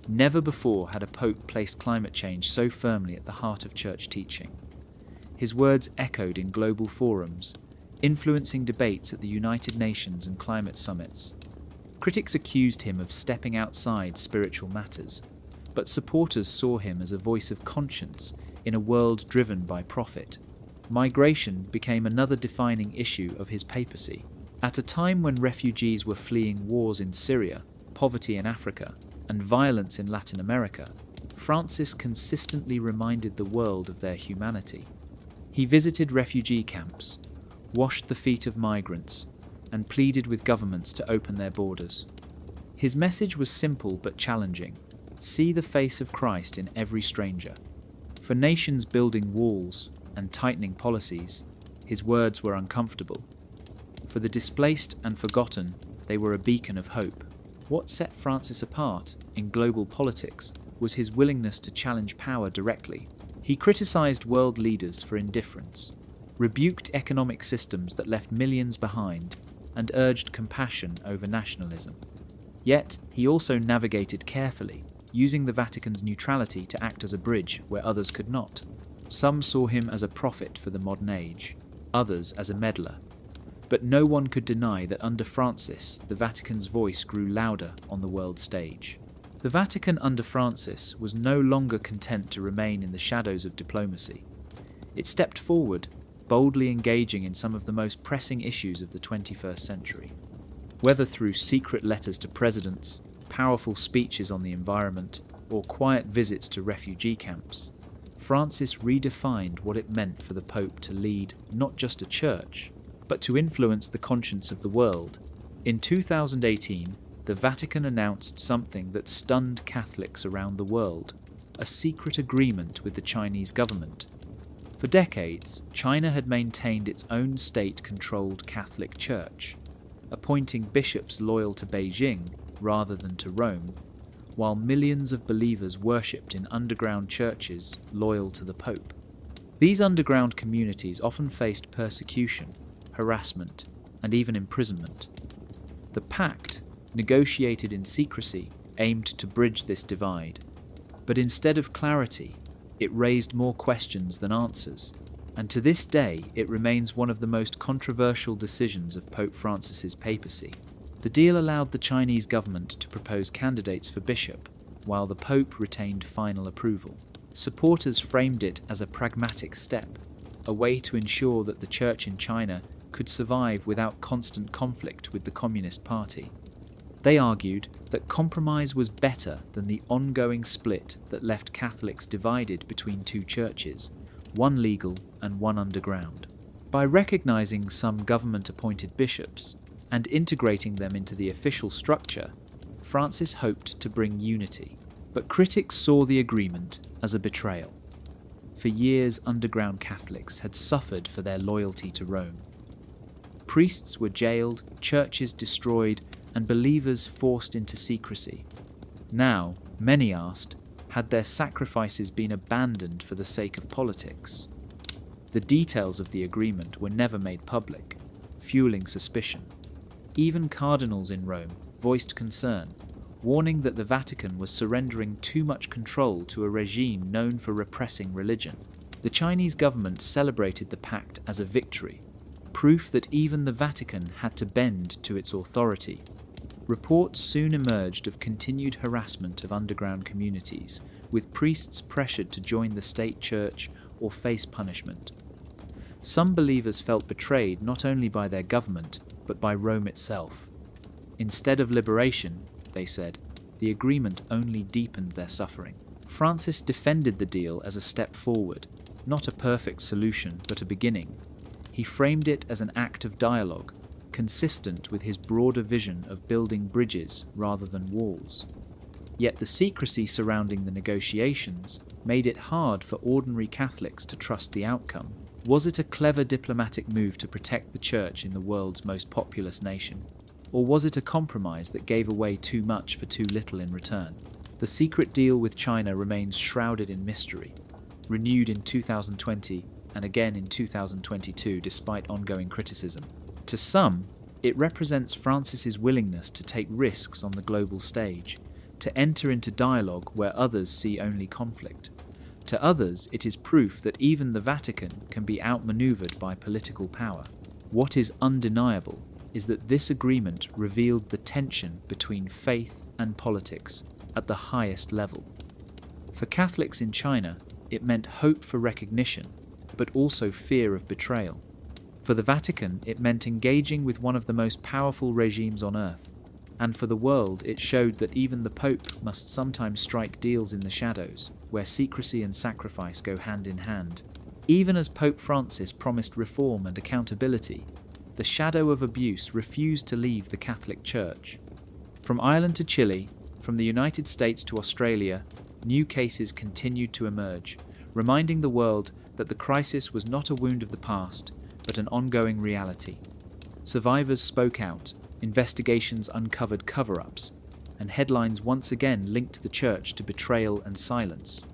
Never before had a pope placed climate change so firmly at the heart of church teaching. His words echoed in global forums, influencing debates at the United Nations and climate summits. Critics accused him of stepping outside spiritual matters, but supporters saw him as a voice of conscience in a world driven by profit. Migration became another defining issue of his papacy. At a time when refugees were fleeing wars in Syria, poverty in Africa, and violence in Latin America, Francis consistently reminded the world of their humanity. He visited refugee camps, washed the feet of migrants, and pleaded with governments to open their borders. His message was simple but challenging. See the face of Christ in every stranger. For nations building walls and tightening policies, his words were uncomfortable. For the displaced and forgotten, they were a beacon of hope. What set Francis apart in global politics was his willingness to challenge power directly. He criticized world leaders for indifference, rebuked economic systems that left millions behind, and urged compassion over nationalism. Yet, he also navigated carefully, using the Vatican's neutrality to act as a bridge where others could not. Some saw him as a prophet for the modern age, others as a meddler. But no one could deny that under Francis, the Vatican's voice grew louder on the world stage. The Vatican under Francis was no longer content to remain in the shadows of diplomacy. It stepped forward, boldly engaging in some of the most pressing issues of the 21st century. Whether through secret letters to presidents, powerful speeches on the environment, or quiet visits to refugee camps, Francis redefined what it meant for the Pope to lead not just a church, but to influence the conscience of the world. In 2018, the Vatican announced something that stunned Catholics around the world: a secret agreement with the Chinese government. For decades, China had maintained its own state-controlled Catholic Church, appointing bishops loyal to Beijing rather than to Rome, while millions of believers worshipped in underground churches loyal to the Pope. These underground communities often faced persecution, harassment, and even imprisonment. The pact, negotiated in secrecy, aimed to bridge this divide. But instead of clarity, it raised more questions than answers, and to this day it remains one of the most controversial decisions of Pope Francis's papacy. The deal allowed the Chinese government to propose candidates for bishop, while the Pope retained final approval. Supporters framed it as a pragmatic step, a way to ensure that the Church in China could survive without constant conflict with the Communist Party. They argued that compromise was better than the ongoing split that left Catholics divided between two churches, one legal and one underground. By recognizing some government-appointed bishops and integrating them into the official structure, Francis hoped to bring unity. But critics saw the agreement as a betrayal. For years, underground Catholics had suffered for their loyalty to Rome. Priests were jailed, churches destroyed, and believers forced into secrecy. Now, many asked, had their sacrifices been abandoned for the sake of politics? The details of the agreement were never made public, fueling suspicion. Even cardinals in Rome voiced concern, warning that the Vatican was surrendering too much control to a regime known for repressing religion. The Chinese government celebrated the pact as a victory, proof that even the Vatican had to bend to its authority. Reports soon emerged of continued harassment of underground communities, with priests pressured to join the state church or face punishment. Some believers felt betrayed not only by their government, but by Rome itself. Instead of liberation, they said, the agreement only deepened their suffering. Francis defended the deal as a step forward, not a perfect solution, but a beginning. He framed it as an act of dialogue, consistent with his broader vision of building bridges rather than walls. Yet the secrecy surrounding the negotiations made it hard for ordinary Catholics to trust the outcome. Was it a clever diplomatic move to protect the Church in the world's most populous nation? Or was it a compromise that gave away too much for too little in return? The secret deal with China remains shrouded in mystery, renewed in 2020 and again in 2022 despite ongoing criticism. To some, it represents Francis's willingness to take risks on the global stage, to enter into dialogue where others see only conflict. To others, it is proof that even the Vatican can be outmaneuvered by political power. What is undeniable is that this agreement revealed the tension between faith and politics at the highest level. For Catholics in China, it meant hope for recognition, but also fear of betrayal. For the Vatican, it meant engaging with one of the most powerful regimes on earth. And for the world, it showed that even the Pope must sometimes strike deals in the shadows, where secrecy and sacrifice go hand in hand. Even as Pope Francis promised reform and accountability, the shadow of abuse refused to leave the Catholic Church. From Ireland to Chile, from the United States to Australia, new cases continued to emerge, reminding the world that the crisis was not a wound of the past, but an ongoing reality. Survivors spoke out, investigations uncovered cover-ups, and headlines once again linked the Church to betrayal and silence.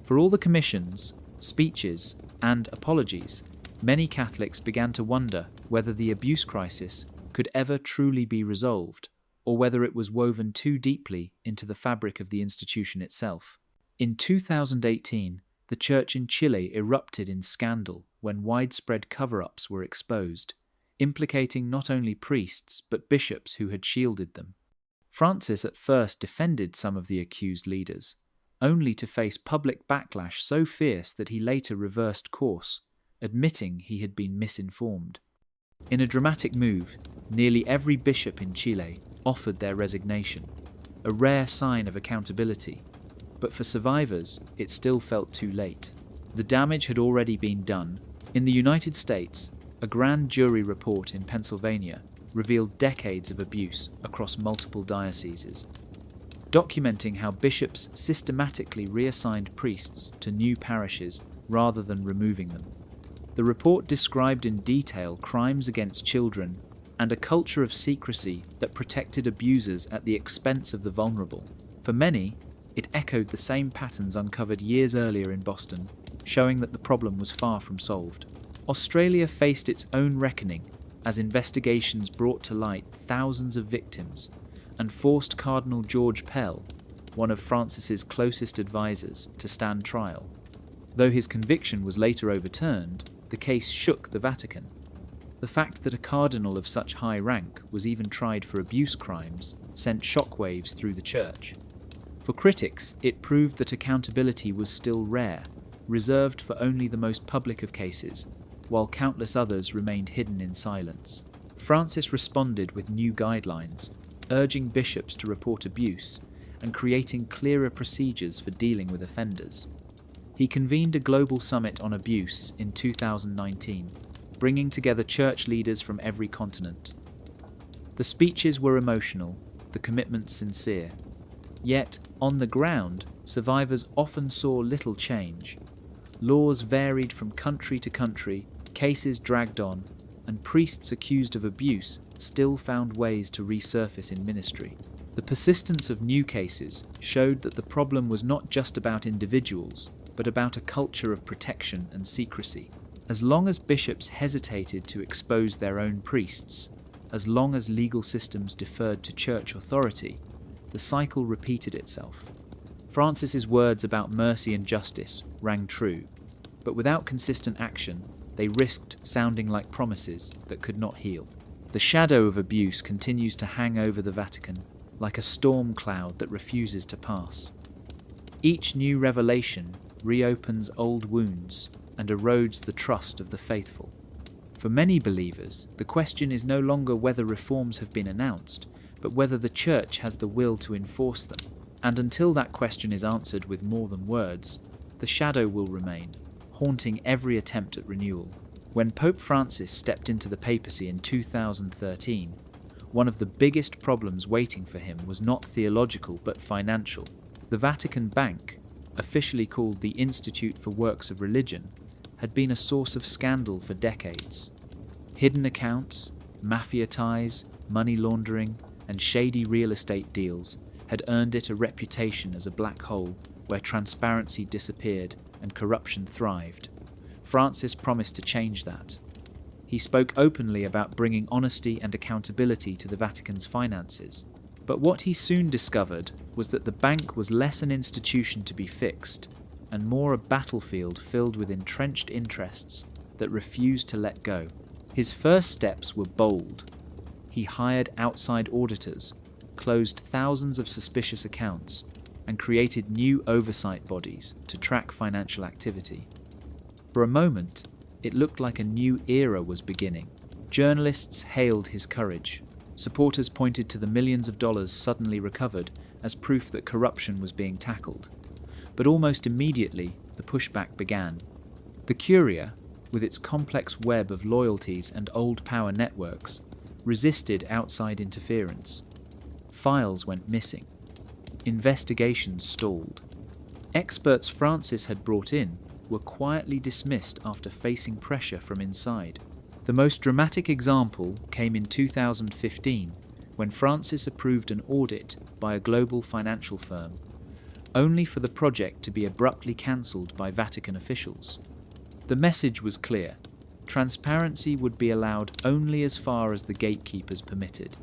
For all the commissions, speeches, and apologies, many Catholics began to wonder whether the abuse crisis could ever truly be resolved, or whether it was woven too deeply into the fabric of the institution itself. In 2018, the Church in Chile erupted in scandal when widespread cover-ups were exposed, implicating not only priests but bishops who had shielded them. Francis at first defended some of the accused leaders, only to face public backlash so fierce that he later reversed course, admitting he had been misinformed. In a dramatic move, nearly every bishop in Chile offered their resignation, a rare sign of accountability. But for survivors, it still felt too late. The damage had already been done. In the United States, a grand jury report in Pennsylvania revealed decades of abuse across multiple dioceses, documenting how bishops systematically reassigned priests to new parishes rather than removing them. The report described in detail crimes against children and a culture of secrecy that protected abusers at the expense of the vulnerable. For many, it echoed the same patterns uncovered years earlier in Boston, showing that the problem was far from solved. Australia faced its own reckoning as investigations brought to light thousands of victims and forced Cardinal George Pell, one of Francis's closest advisors, to stand trial. Though his conviction was later overturned, the case shook the Vatican. The fact that a cardinal of such high rank was even tried for abuse crimes sent shockwaves through the church. For critics, it proved that accountability was still rare, reserved for only the most public of cases, while countless others remained hidden in silence. Francis responded with new guidelines, urging bishops to report abuse and creating clearer procedures for dealing with offenders. He convened a global summit on abuse in 2019, bringing together church leaders from every continent. The speeches were emotional, the commitments sincere. Yet, on the ground, survivors often saw little change. Laws varied from country to country, cases dragged on, and priests accused of abuse still found ways to resurface in ministry. The persistence of new cases showed that the problem was not just about individuals, but about a culture of protection and secrecy. As long as bishops hesitated to expose their own priests, as long as legal systems deferred to church authority, the cycle repeated itself. Francis's words about mercy and justice rang true, but without consistent action, they risked sounding like promises that could not heal. The shadow of abuse continues to hang over the Vatican, like a storm cloud that refuses to pass. Each new revelation reopens old wounds and erodes the trust of the faithful. For many believers, the question is no longer whether reforms have been announced, but whether the Church has the will to enforce them. And until that question is answered with more than words, the shadow will remain, haunting every attempt at renewal. When Pope Francis stepped into the papacy in 2013, one of the biggest problems waiting for him was not theological but financial. The Vatican Bank, officially called the Institute for Works of Religion, had been a source of scandal for decades. Hidden accounts, mafia ties, money laundering, and shady real estate deals had earned it a reputation as a black hole where transparency disappeared and corruption thrived. Francis promised to change that. He spoke openly about bringing honesty and accountability to the Vatican's finances. But what he soon discovered was that the bank was less an institution to be fixed, and more a battlefield filled with entrenched interests that refused to let go. His first steps were bold. He hired outside auditors, closed thousands of suspicious accounts, and created new oversight bodies to track financial activity. For a moment, it looked like a new era was beginning. Journalists hailed his courage. Supporters pointed to the millions of dollars suddenly recovered as proof that corruption was being tackled. But almost immediately, the pushback began. The Curia, with its complex web of loyalties and old power networks, resisted outside interference. Files went missing. Investigations stalled. Experts Francis had brought in were quietly dismissed after facing pressure from inside. The most dramatic example came in 2015, when Francis approved an audit by a global financial firm, only for the project to be abruptly cancelled by Vatican officials. The message was clear. Transparency would be allowed only as far as the gatekeepers permitted.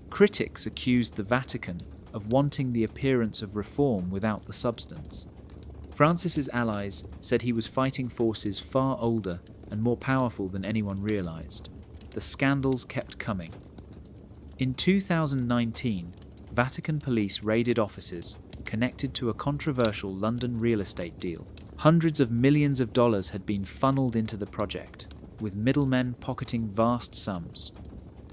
Critics accused the Vatican of wanting the appearance of reform without the substance. Francis's allies said he was fighting forces far older and more powerful than anyone realized. The scandals kept coming. In 2019, Vatican police raided offices, connected to a controversial London real estate deal. Hundreds of millions of dollars had been funneled into the project, with middlemen pocketing vast sums.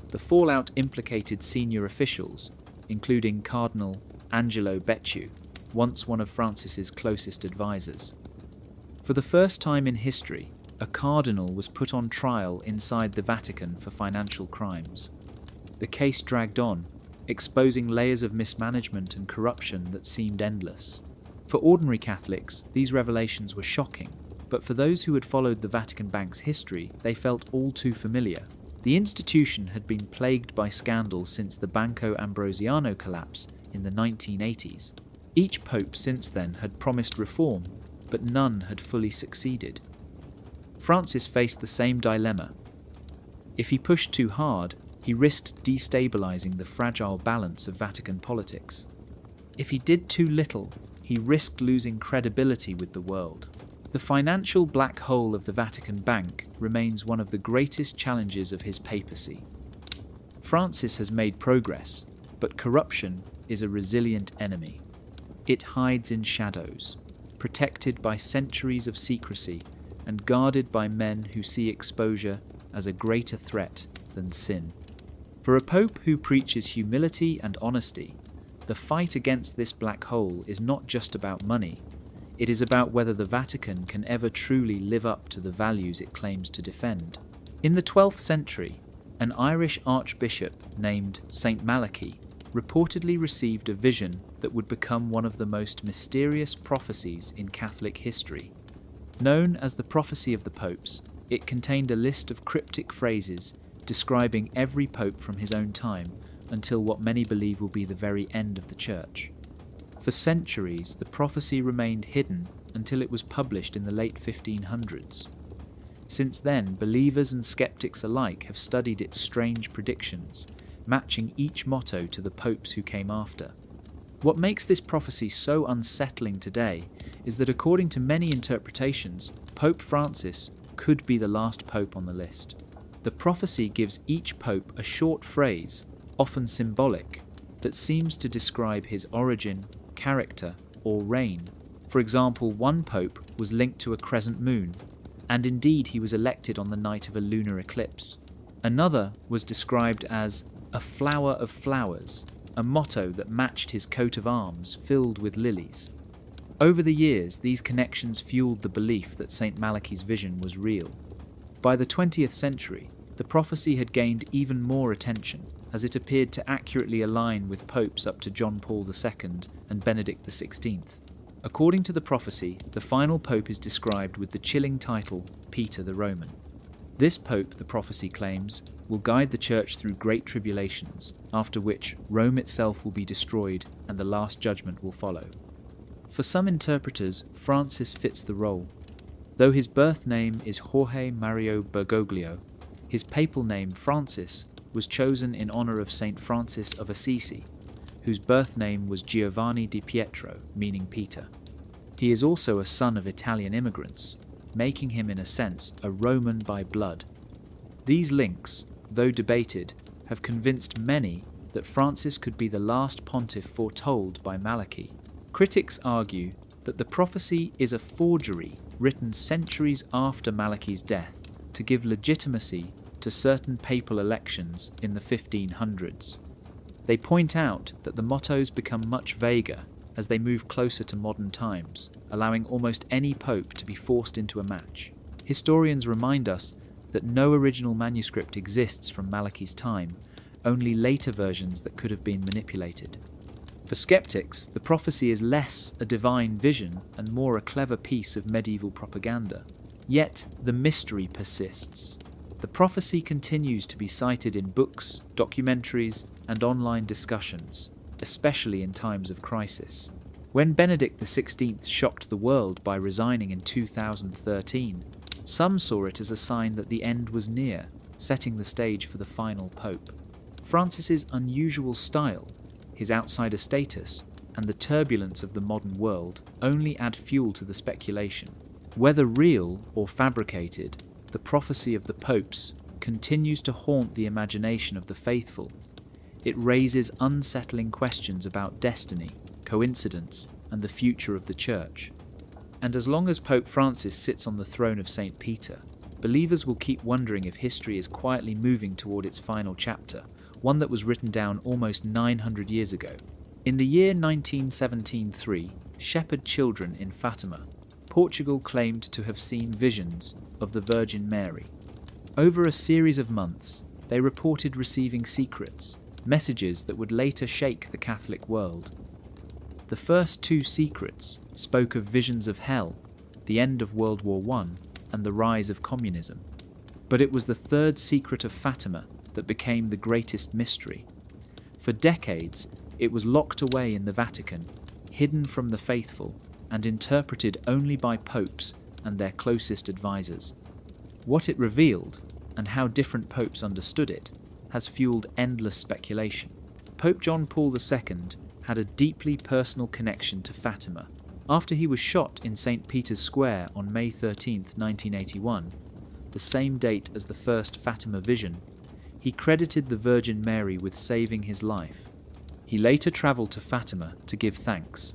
The fallout implicated senior officials, including Cardinal Angelo Becciu, once one of Francis's closest advisors. For the first time in history, a cardinal was put on trial inside the Vatican for financial crimes. The case dragged on, exposing layers of mismanagement and corruption that seemed endless. For ordinary Catholics, these revelations were shocking, but for those who had followed the Vatican Bank's history, they felt all too familiar. The institution had been plagued by scandals since the Banco Ambrosiano collapse in the 1980s. Each pope since then had promised reform, but none had fully succeeded. Francis faced the same dilemma. If he pushed too hard, he risked destabilizing the fragile balance of Vatican politics. If he did too little, he risked losing credibility with the world. The financial black hole of the Vatican Bank remains one of the greatest challenges of his papacy. Francis has made progress, but corruption is a resilient enemy. It hides in shadows, protected by centuries of secrecy and guarded by men who see exposure as a greater threat than sin. For a pope who preaches humility and honesty, the fight against this black hole is not just about money. It is about whether the Vatican can ever truly live up to the values it claims to defend. In the 12th century, an Irish archbishop named Saint Malachy reportedly received a vision that would become one of the most mysterious prophecies in Catholic history. Known as the Prophecy of the Popes, it contained a list of cryptic phrases describing every pope from his own time until what many believe will be the very end of the Church. For centuries, the prophecy remained hidden until it was published in the late 1500s. Since then, believers and skeptics alike have studied its strange predictions, matching each motto to the popes who came after. What makes this prophecy so unsettling today is that according to many interpretations, Pope Francis could be the last pope on the list. The prophecy gives each pope a short phrase, often symbolic, that seems to describe his origin, character, or reign. For example, one pope was linked to a crescent moon, and indeed he was elected on the night of a lunar eclipse. Another was described as a flower of flowers, a motto that matched his coat of arms filled with lilies. Over the years, these connections fueled the belief that St. Malachy's vision was real. By the 20th century, the prophecy had gained even more attention, as it appeared to accurately align with popes up to John Paul II and Benedict XVI. According to the prophecy, the final pope is described with the chilling title, Peter the Roman. This pope, the prophecy claims, will guide the Church through great tribulations, after which Rome itself will be destroyed and the last judgment will follow. For some interpreters, Francis fits the role. Though his birth name is Jorge Mario Bergoglio, his papal name, Francis, was chosen in honor of Saint Francis of Assisi, whose birth name was Giovanni di Pietro, meaning Peter. He is also a son of Italian immigrants, making him in a sense a Roman by blood. These links, though debated, have convinced many that Francis could be the last pontiff foretold by Malachy. Critics argue that the prophecy is a forgery written centuries after Malachy's death to give legitimacy to certain papal elections in the 1500s. They point out that the mottos become much vaguer as they move closer to modern times, allowing almost any pope to be forced into a match. Historians remind us that no original manuscript exists from Malachy's time, only later versions that could have been manipulated. For skeptics, the prophecy is less a divine vision and more a clever piece of medieval propaganda. Yet, the mystery persists. The prophecy continues to be cited in books, documentaries, and online discussions, especially in times of crisis. When Benedict XVI shocked the world by resigning in 2013, some saw it as a sign that the end was near, setting the stage for the final pope. Francis's unusual style, his outsider status, and the turbulence of the modern world only add fuel to the speculation. Whether real or fabricated, the prophecy of the popes continues to haunt the imagination of the faithful. It raises unsettling questions about destiny, coincidence and the future of the Church. And as long as Pope Francis sits on the throne of St. Peter, believers will keep wondering if history is quietly moving toward its final chapter, one that was written down almost 900 years ago. In the year 1917, shepherd children in Fatima, Portugal claimed to have seen visions of the Virgin Mary. Over a series of months, they reported receiving secrets, messages that would later shake the Catholic world. The first two secrets spoke of visions of hell, the end of World War I, and the rise of communism. But it was the third secret of Fatima that became the greatest mystery. For decades, it was locked away in the Vatican, hidden from the faithful, and interpreted only by popes and their closest advisors. What it revealed, and how different popes understood it, has fueled endless speculation. Pope John Paul II had a deeply personal connection to Fatima. After he was shot in St. Peter's Square on May 13, 1981, the same date as the first Fatima vision, he credited the Virgin Mary with saving his life. He later travelled to Fatima to give thanks,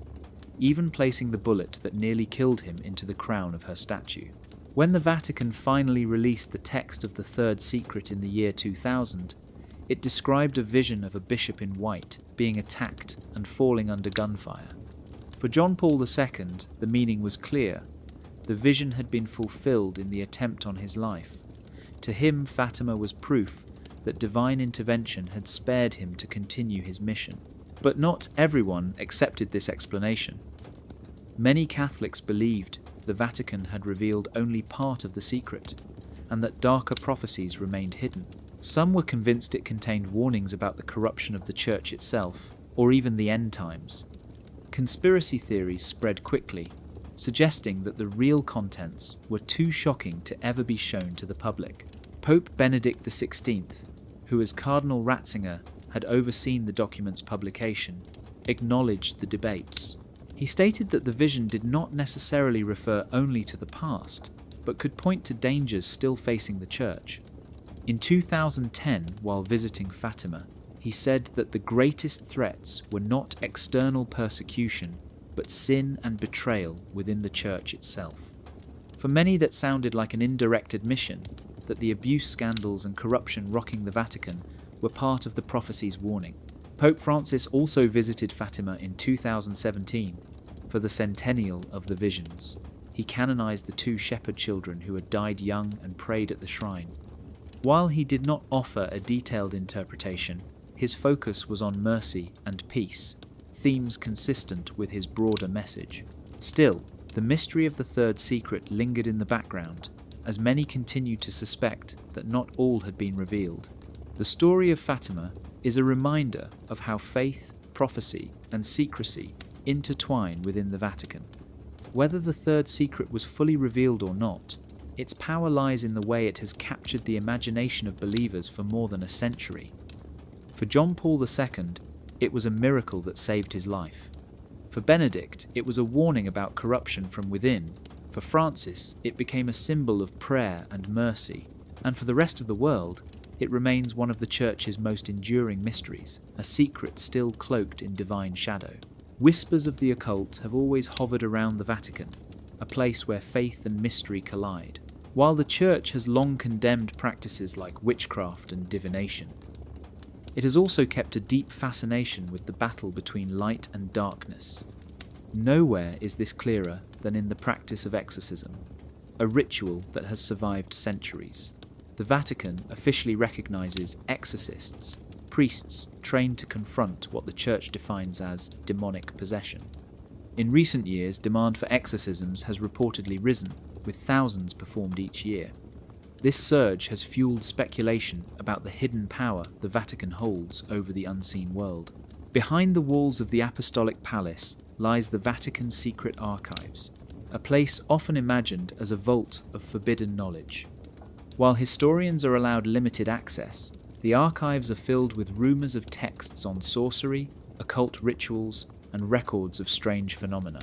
even placing the bullet that nearly killed him into the crown of her statue. When the Vatican finally released the text of the third secret in the year 2000, it described a vision of a bishop in white being attacked and falling under gunfire. For John Paul II, the meaning was clear. The vision had been fulfilled in the attempt on his life. To him, Fatima was proof that divine intervention had spared him to continue his mission. But not everyone accepted this explanation. Many Catholics believed the Vatican had revealed only part of the secret, and that darker prophecies remained hidden. Some were convinced it contained warnings about the corruption of the Church itself, or even the end times. Conspiracy theories spread quickly, suggesting that the real contents were too shocking to ever be shown to the public. Pope Benedict XVI, who as Cardinal Ratzinger had overseen the document's publication, acknowledged the debates. He stated that the vision did not necessarily refer only to the past, but could point to dangers still facing the Church. In 2010, while visiting Fatima, he said that the greatest threats were not external persecution, but sin and betrayal within the Church itself. For many, that sounded like an indirect admission that the abuse scandals and corruption rocking the Vatican were part of the prophecy's warning. Pope Francis also visited Fatima in 2017 for the centennial of the visions. He canonized the two shepherd children who had died young and prayed at the shrine. While he did not offer a detailed interpretation, his focus was on mercy and peace, themes consistent with his broader message. Still, the mystery of the third secret lingered in the background, as many continued to suspect that not all had been revealed. The story of Fatima is a reminder of how faith, prophecy, and secrecy intertwine within the Vatican. Whether the third secret was fully revealed or not, its power lies in the way it has captured the imagination of believers for more than a century. For John Paul II, it was a miracle that saved his life. For Benedict, it was a warning about corruption from within. For Francis, it became a symbol of prayer and mercy. And for the rest of the world, it remains one of the Church's most enduring mysteries, a secret still cloaked in divine shadow. Whispers of the occult have always hovered around the Vatican, a place where faith and mystery collide. While the Church has long condemned practices like witchcraft and divination, it has also kept a deep fascination with the battle between light and darkness. Nowhere is this clearer than in the practice of exorcism, a ritual that has survived centuries. The Vatican officially recognizes exorcists, priests trained to confront what the Church defines as demonic possession. In recent years, demand for exorcisms has reportedly risen, with thousands performed each year. This surge has fueled speculation about the hidden power the Vatican holds over the unseen world. Behind the walls of the Apostolic Palace lies the Vatican Secret Archives, a place often imagined as a vault of forbidden knowledge. While historians are allowed limited access, the archives are filled with rumours of texts on sorcery, occult rituals, and records of strange phenomena.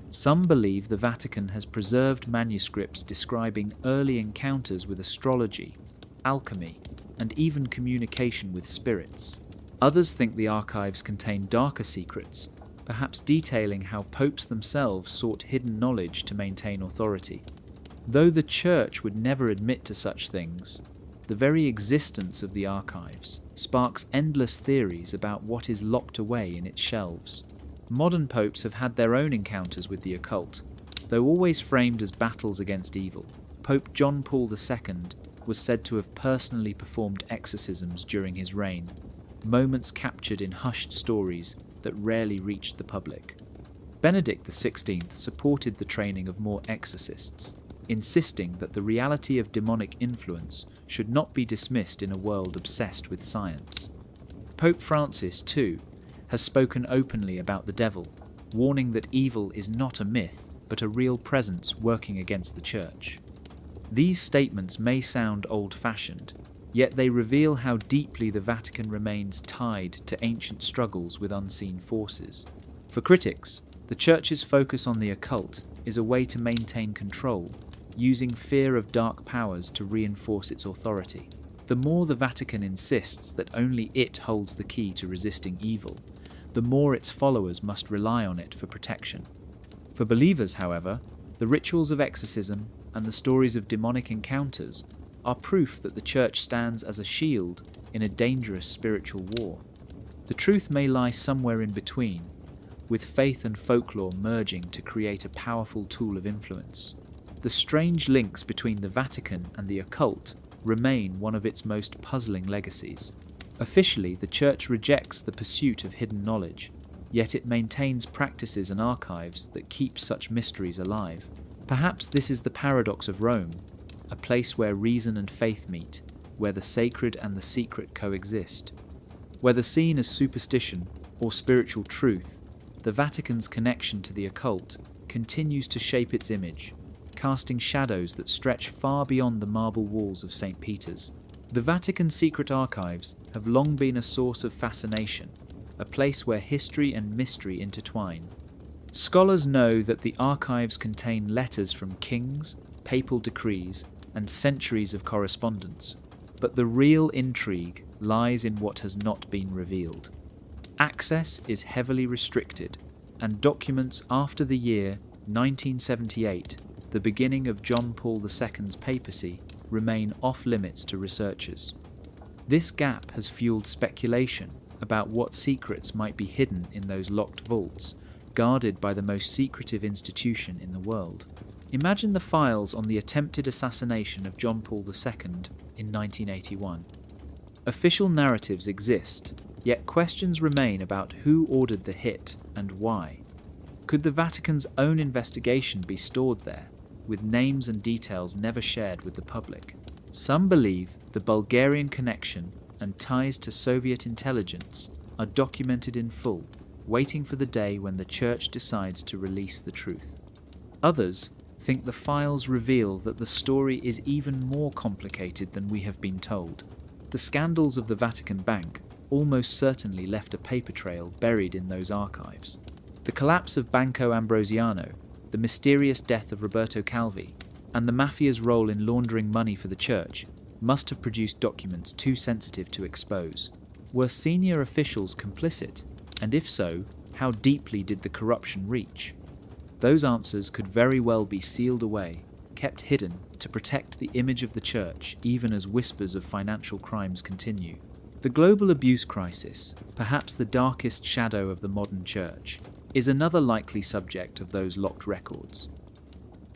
Some believe the Vatican has preserved manuscripts describing early encounters with astrology, alchemy, and even communication with spirits. Others think the archives contain darker secrets, perhaps detailing how popes themselves sought hidden knowledge to maintain authority. Though the Church would never admit to such things, the very existence of the archives sparks endless theories about what is locked away in its shelves. Modern popes have had their own encounters with the occult, though always framed as battles against evil. Pope John Paul II was said to have personally performed exorcisms during his reign, moments captured in hushed stories that rarely reached the public. Benedict XVI supported the training of more exorcists, insisting that the reality of demonic influence should not be dismissed in a world obsessed with science. Pope Francis, too, has spoken openly about the devil, warning that evil is not a myth, but a real presence working against the Church. These statements may sound old-fashioned, yet they reveal how deeply the Vatican remains tied to ancient struggles with unseen forces. For critics, the Church's focus on the occult is a way to maintain control, using fear of dark powers to reinforce its authority. The more the Vatican insists that only it holds the key to resisting evil, the more its followers must rely on it for protection. For believers, however, the rituals of exorcism and the stories of demonic encounters are proof that the Church stands as a shield in a dangerous spiritual war. The truth may lie somewhere in between, with faith and folklore merging to create a powerful tool of influence. The strange links between the Vatican and the occult remain one of its most puzzling legacies. Officially, the Church rejects the pursuit of hidden knowledge, yet it maintains practices and archives that keep such mysteries alive. Perhaps this is the paradox of Rome, a place where reason and faith meet, where the sacred and the secret coexist. Whether seen as superstition or spiritual truth, the Vatican's connection to the occult continues to shape its image, casting shadows that stretch far beyond the marble walls of St. Peter's. The Vatican's secret archives have long been a source of fascination, a place where history and mystery intertwine. Scholars know that the archives contain letters from kings, papal decrees, and centuries of correspondence, but the real intrigue lies in what has not been revealed. Access is heavily restricted, and documents after the year 1978, the beginning of John Paul II's papacy, remain off-limits to researchers. This gap has fueled speculation about what secrets might be hidden in those locked vaults, guarded by the most secretive institution in the world. Imagine the files on the attempted assassination of John Paul II in 1981. Official narratives exist, yet questions remain about who ordered the hit and why. Could the Vatican's own investigation be stored there, with names and details never shared with the public? Some believe the Bulgarian connection and ties to Soviet intelligence are documented in full, waiting for the day when the Church decides to release the truth. Others think the files reveal that the story is even more complicated than we have been told. The scandals of the Vatican Bank almost certainly left a paper trail buried in those archives. The collapse of Banco Ambrosiano, the mysterious death of Roberto Calvi, and the mafia's role in laundering money for the Church must have produced documents too sensitive to expose. Were senior officials complicit? And if so, how deeply did the corruption reach? Those answers could very well be sealed away, kept hidden to protect the image of the Church even as whispers of financial crimes continue. The global abuse crisis, perhaps the darkest shadow of the modern Church, is another likely subject of those locked records.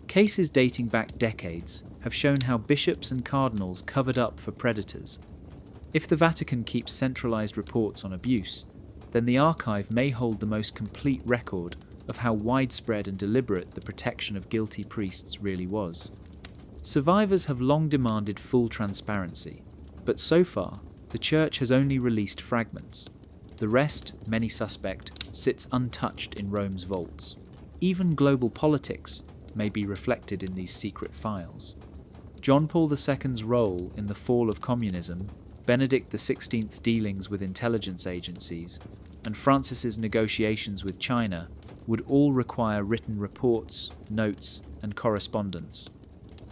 Cases dating back decades have shown how bishops and cardinals covered up for predators. If the Vatican keeps centralized reports on abuse, then the archive may hold the most complete record of how widespread and deliberate the protection of guilty priests really was. Survivors have long demanded full transparency, but so far, the Church has only released fragments. The rest, many suspect, sits untouched in Rome's vaults. Even global politics may be reflected in these secret files. John Paul II's role in the fall of communism, Benedict XVI's dealings with intelligence agencies, and Francis's negotiations with China would all require written reports, notes, and correspondence.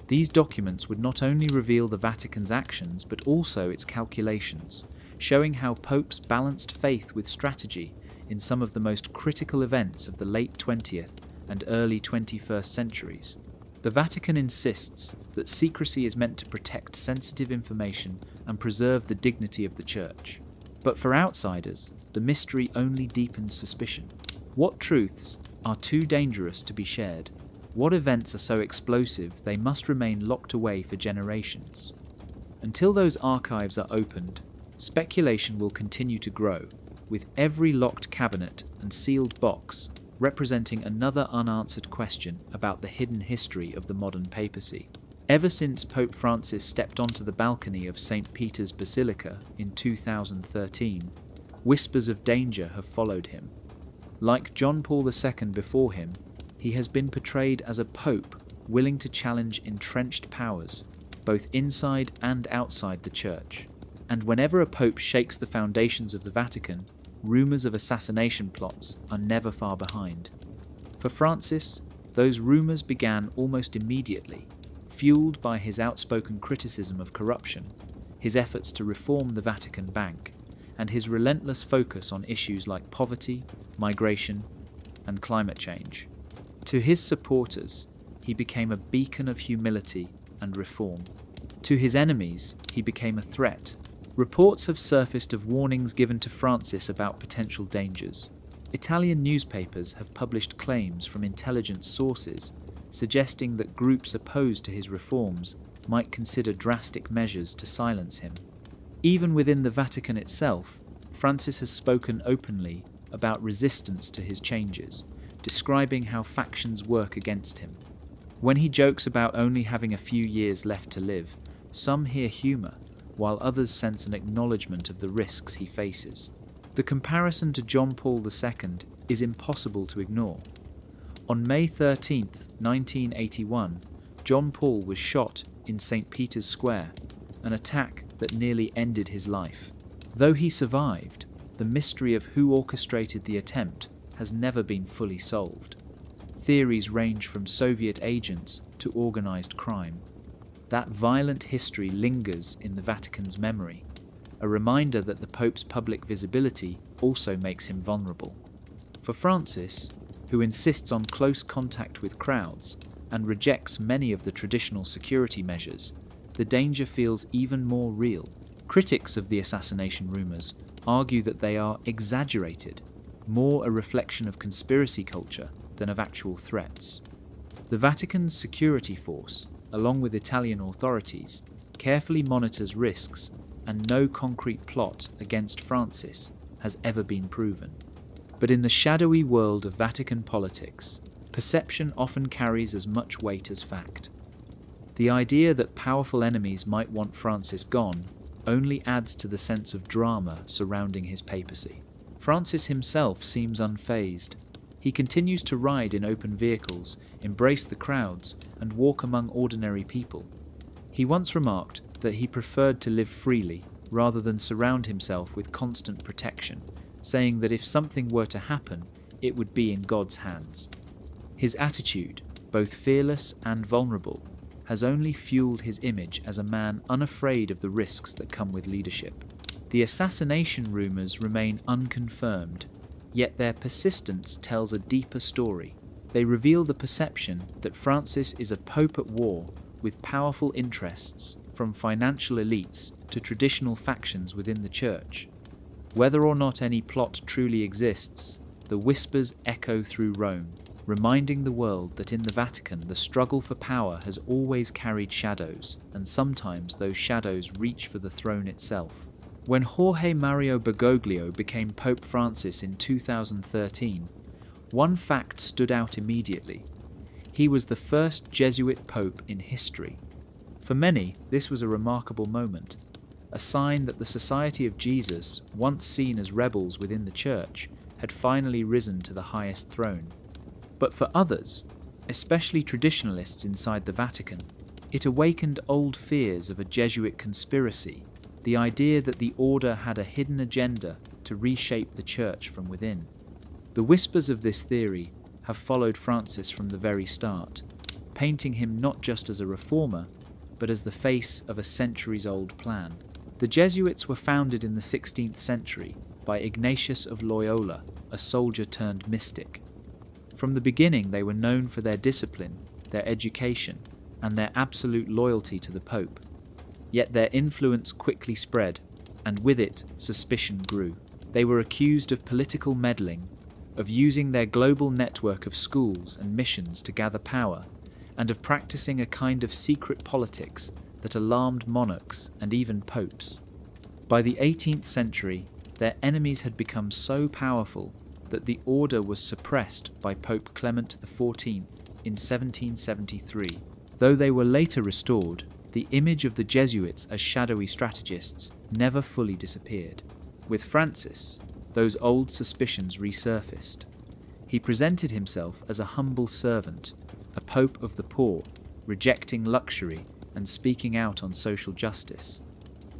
These documents would not only reveal the Vatican's actions but also its calculations, showing how popes balanced faith with strategy in some of the most critical events of the late 20th and early 21st centuries. The Vatican insists that secrecy is meant to protect sensitive information and preserve the dignity of the Church. But for outsiders, the mystery only deepens suspicion. What truths are too dangerous to be shared? What events are so explosive they must remain locked away for generations? Until those archives are opened, speculation will continue to grow, with every locked cabinet and sealed box representing another unanswered question about the hidden history of the modern papacy. Ever since Pope Francis stepped onto the balcony of St. Peter's Basilica in 2013, whispers of danger have followed him. Like John Paul II before him, he has been portrayed as a pope willing to challenge entrenched powers, both inside and outside the Church. And whenever a pope shakes the foundations of the Vatican, rumours of assassination plots are never far behind. For Francis, those rumours began almost immediately, fueled by his outspoken criticism of corruption, his efforts to reform the Vatican Bank, and his relentless focus on issues like poverty, migration, and climate change. To his supporters, he became a beacon of humility and reform. To his enemies, he became a threat. Reports have surfaced of warnings given to Francis about potential dangers. Italian newspapers have published claims from intelligence sources suggesting that groups opposed to his reforms might consider drastic measures to silence him. Even within the Vatican itself, Francis has spoken openly about resistance to his changes, describing how factions work against him. When he jokes about only having a few years left to live, some hear humour, while others sense an acknowledgement of the risks he faces. The comparison to John Paul II is impossible to ignore. On May 13, 1981, John Paul was shot in St. Peter's Square, an attack that nearly ended his life. Though he survived, the mystery of who orchestrated the attempt has never been fully solved. Theories range from Soviet agents to organised crime. That violent history lingers in the Vatican's memory, a reminder that the Pope's public visibility also makes him vulnerable. For Francis, who insists on close contact with crowds and rejects many of the traditional security measures, the danger feels even more real. Critics of the assassination rumours argue that they are exaggerated, more a reflection of conspiracy culture than of actual threats. The Vatican's security force, along with Italian authorities, carefully monitors risks, and no concrete plot against Francis has ever been proven. But in the shadowy world of Vatican politics, perception often carries as much weight as fact. The idea that powerful enemies might want Francis gone only adds to the sense of drama surrounding his papacy. Francis himself seems unfazed. He continues to ride in open vehicles, embrace the crowds, and walk among ordinary people. He once remarked that he preferred to live freely rather than surround himself with constant protection, saying that if something were to happen, it would be in God's hands. His attitude, both fearless and vulnerable, has only fueled his image as a man unafraid of the risks that come with leadership. The assassination rumours remain unconfirmed, yet their persistence tells a deeper story. They reveal the perception that Francis is a pope at war with powerful interests, from financial elites to traditional factions within the Church. Whether or not any plot truly exists, the whispers echo through Rome, reminding the world that in the Vatican the struggle for power has always carried shadows, and sometimes those shadows reach for the throne itself. When Jorge Mario Bergoglio became Pope Francis in 2013, one fact stood out immediately. He was the first Jesuit pope in history. For many, this was a remarkable moment, a sign that the Society of Jesus, once seen as rebels within the Church, had finally risen to the highest throne. But for others, especially traditionalists inside the Vatican, it awakened old fears of a Jesuit conspiracy, the idea that the order had a hidden agenda to reshape the Church from within. The whispers of this theory have followed Francis from the very start, painting him not just as a reformer, but as the face of a centuries-old plan. The Jesuits were founded in the 16th century by Ignatius of Loyola, a soldier turned mystic. From the beginning, they were known for their discipline, their education, and their absolute loyalty to the Pope. Yet their influence quickly spread, and with it, suspicion grew. They were accused of political meddling, of using their global network of schools and missions to gather power, and of practicing a kind of secret politics that alarmed monarchs and even popes. By the 18th century, their enemies had become so powerful that the order was suppressed by Pope Clement XIV in 1773. Though they were later restored, the image of the Jesuits as shadowy strategists never fully disappeared. With Francis, those old suspicions resurfaced. He presented himself as a humble servant, a pope of the poor, rejecting luxury and speaking out on social justice.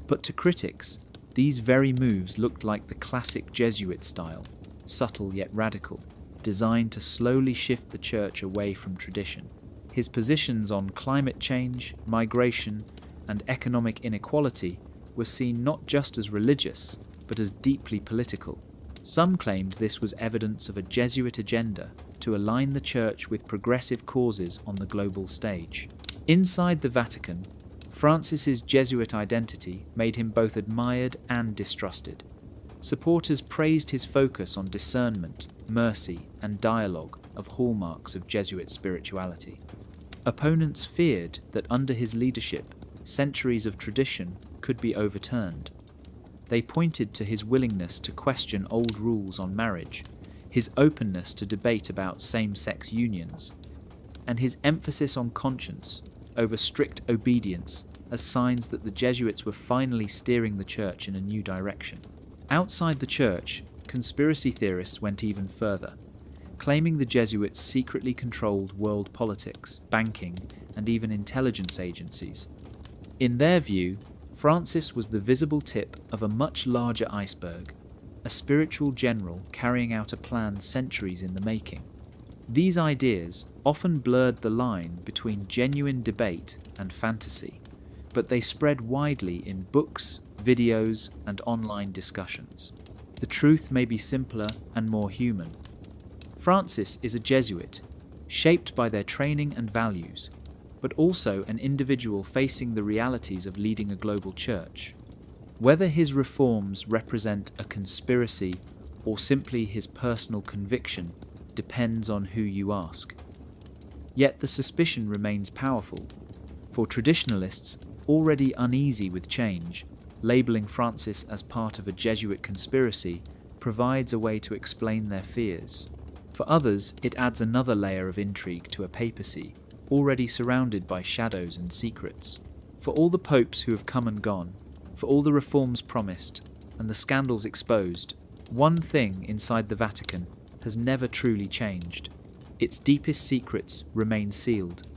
But to critics, these very moves looked like the classic Jesuit style, subtle yet radical, designed to slowly shift the church away from tradition. His positions on climate change, migration, and economic inequality were seen not just as religious, but as deeply political. Some claimed this was evidence of a Jesuit agenda to align the church with progressive causes on the global stage. Inside the Vatican, Francis's Jesuit identity made him both admired and distrusted. Supporters praised his focus on discernment, mercy, and dialogue of hallmarks of Jesuit spirituality. Opponents feared that under his leadership, centuries of tradition could be overturned. They pointed to his willingness to question old rules on marriage, his openness to debate about same-sex unions, and his emphasis on conscience over strict obedience as signs that the Jesuits were finally steering the church in a new direction. Outside the church, conspiracy theorists went even further, claiming the Jesuits secretly controlled world politics, banking, and even intelligence agencies. In their view, Francis was the visible tip of a much larger iceberg, a spiritual general carrying out a plan centuries in the making. These ideas often blurred the line between genuine debate and fantasy, but they spread widely in books, videos, and online discussions. The truth may be simpler and more human. Francis is a Jesuit, shaped by their training and values, but also an individual facing the realities of leading a global church. Whether his reforms represent a conspiracy or simply his personal conviction depends on who you ask. Yet the suspicion remains powerful. For traditionalists already uneasy with change, labeling Francis as part of a Jesuit conspiracy provides a way to explain their fears. For others, it adds another layer of intrigue to a papacy already surrounded by shadows and secrets. For all the popes who have come and gone, for all the reforms promised, and the scandals exposed, one thing inside the Vatican has never truly changed. Its deepest secrets remain sealed.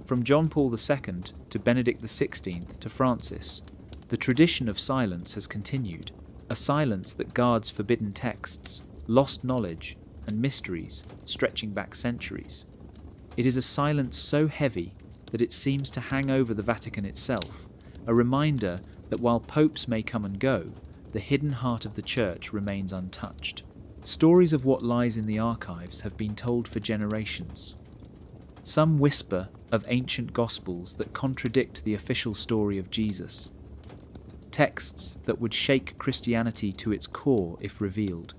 From John Paul II to Benedict XVI to Francis, the tradition of silence has continued, a silence that guards forbidden texts, lost knowledge, and mysteries stretching back centuries. It is a silence so heavy that it seems to hang over the Vatican itself, a reminder that while popes may come and go, the hidden heart of the Church remains untouched. Stories of what lies in the archives have been told for generations. Some whisper of ancient Gospels that contradict the official story of Jesus, texts that would shake Christianity to its core if revealed.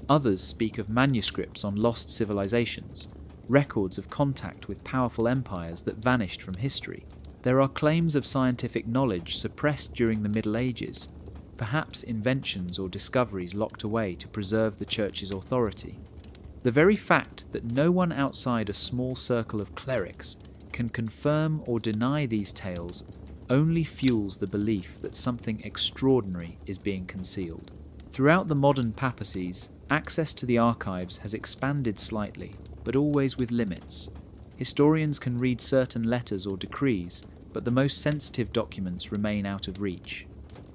Others speak of manuscripts on lost civilizations, records of contact with powerful empires that vanished from history. There are claims of scientific knowledge suppressed during the Middle Ages, perhaps inventions or discoveries locked away to preserve the Church's authority. The very fact that no one outside a small circle of clerics can confirm or deny these tales only fuels the belief that something extraordinary is being concealed. Throughout the modern papacies, access to the archives has expanded slightly, but always with limits. Historians can read certain letters or decrees, but the most sensitive documents remain out of reach.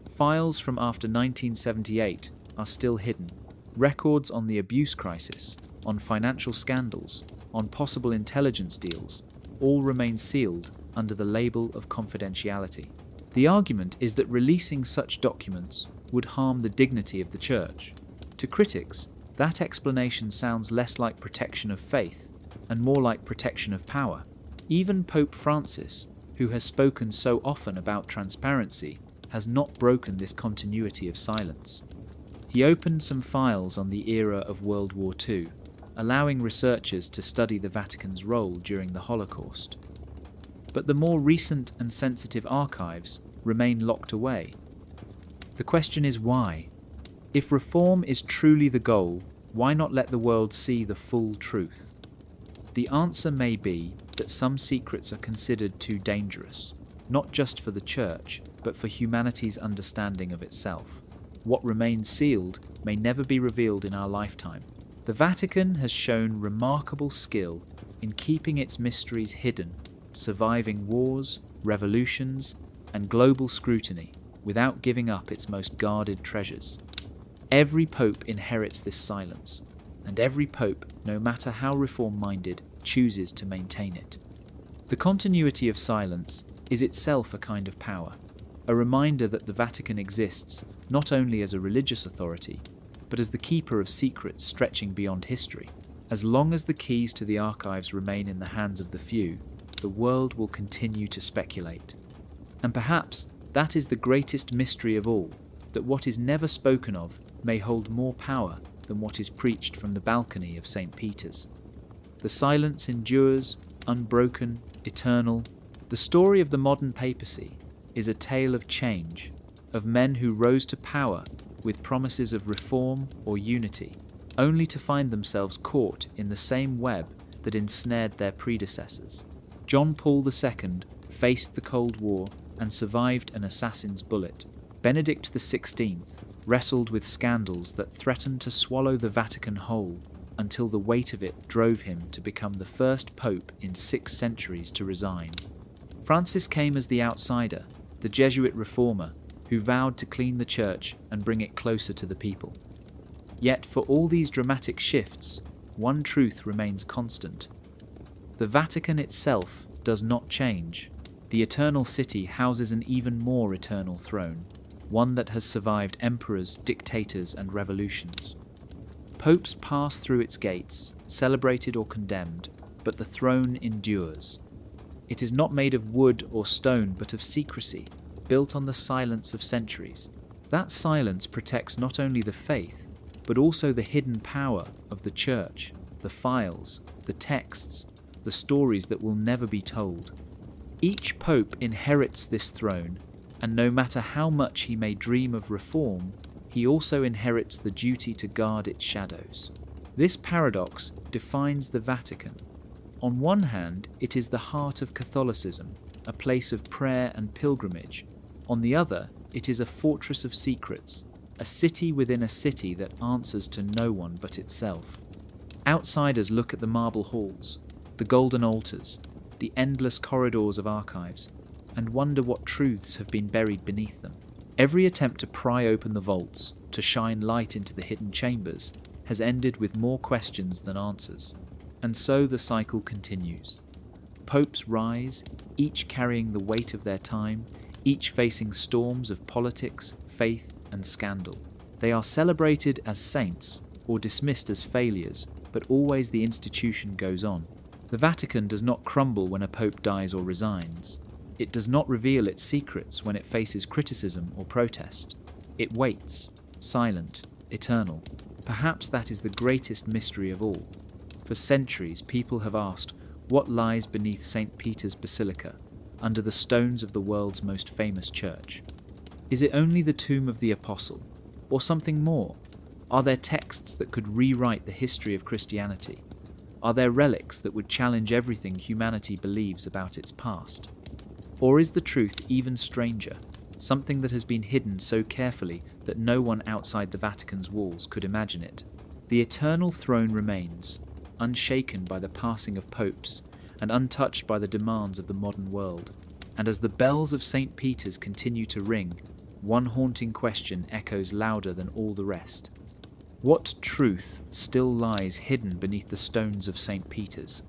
Files from after 1978 are still hidden. Records on the abuse crisis, on financial scandals, on possible intelligence deals, all remain sealed under the label of confidentiality. The argument is that releasing such documents would harm the dignity of the Church. To critics, That explanation sounds less like protection of faith and more like protection of power. Even Pope Francis, who has spoken so often about transparency, has not broken this continuity of silence. He opened some files on the era of World War II, allowing researchers to study the Vatican's role during the Holocaust. But the more recent and sensitive archives remain locked away. The question is why? If reform is truly the goal, why not let the world see the full truth? The answer may be that some secrets are considered too dangerous, not just for the Church, but for humanity's understanding of itself. What remains sealed may never be revealed in our lifetime. The Vatican has shown remarkable skill in keeping its mysteries hidden, surviving wars, revolutions, and global scrutiny without giving up its most guarded treasures. Every pope inherits this silence, and every pope, no matter how reform-minded, chooses to maintain it. The continuity of silence is itself a kind of power, a reminder that the Vatican exists not only as a religious authority, but as the keeper of secrets stretching beyond history. As long as the keys to the archives remain in the hands of the few, the world will continue to speculate. And perhaps that is the greatest mystery of all, that what is never spoken of may hold more power than what is preached from the balcony of St. Peter's. The silence endures, unbroken, eternal. The story of the modern papacy is a tale of change, of men who rose to power with promises of reform or unity, only to find themselves caught in the same web that ensnared their predecessors. John Paul II faced the Cold War and survived an assassin's bullet. Benedict XVI wrestled with scandals that threatened to swallow the Vatican whole until the weight of it drove him to become the first pope in 6 centuries to resign. Francis came as the outsider, the Jesuit reformer, who vowed to clean the Church and bring it closer to the people. Yet for all these dramatic shifts, one truth remains constant. The Vatican itself does not change. The Eternal City houses an even more eternal throne, one that has survived emperors, dictators, and revolutions. Popes pass through its gates, celebrated or condemned, but the throne endures. It is not made of wood or stone, but of secrecy, built on the silence of centuries. That silence protects not only the faith, but also the hidden power of the Church, the files, the texts, the stories that will never be told. Each pope inherits this throne, and no matter how much he may dream of reform, he also inherits the duty to guard its shadows. This paradox defines the Vatican. On one hand, it is the heart of Catholicism, a place of prayer and pilgrimage. On the other, it is a fortress of secrets, a city within a city that answers to no one but itself. Outsiders look at the marble halls, the golden altars, the endless corridors of archives, and wonder what truths have been buried beneath them. Every attempt to pry open the vaults, to shine light into the hidden chambers, has ended with more questions than answers. And so the cycle continues. Popes rise, each carrying the weight of their time, each facing storms of politics, faith, and scandal. They are celebrated as saints or dismissed as failures, but always the institution goes on. The Vatican does not crumble when a pope dies or resigns. It does not reveal its secrets when it faces criticism or protest. It waits, silent, eternal. Perhaps that is the greatest mystery of all. For centuries, people have asked, what lies beneath St. Peter's Basilica, under the stones of the world's most famous church? Is it only the tomb of the apostle, or something more? Are there texts that could rewrite the history of Christianity? Are there relics that would challenge everything humanity believes about its past? Or is the truth even stranger, something that has been hidden so carefully that no one outside the Vatican's walls could imagine it? The eternal throne remains, unshaken by the passing of popes and untouched by the demands of the modern world. And as the bells of St. Peter's continue to ring, one haunting question echoes louder than all the rest. What truth still lies hidden beneath the stones of St. Peter's?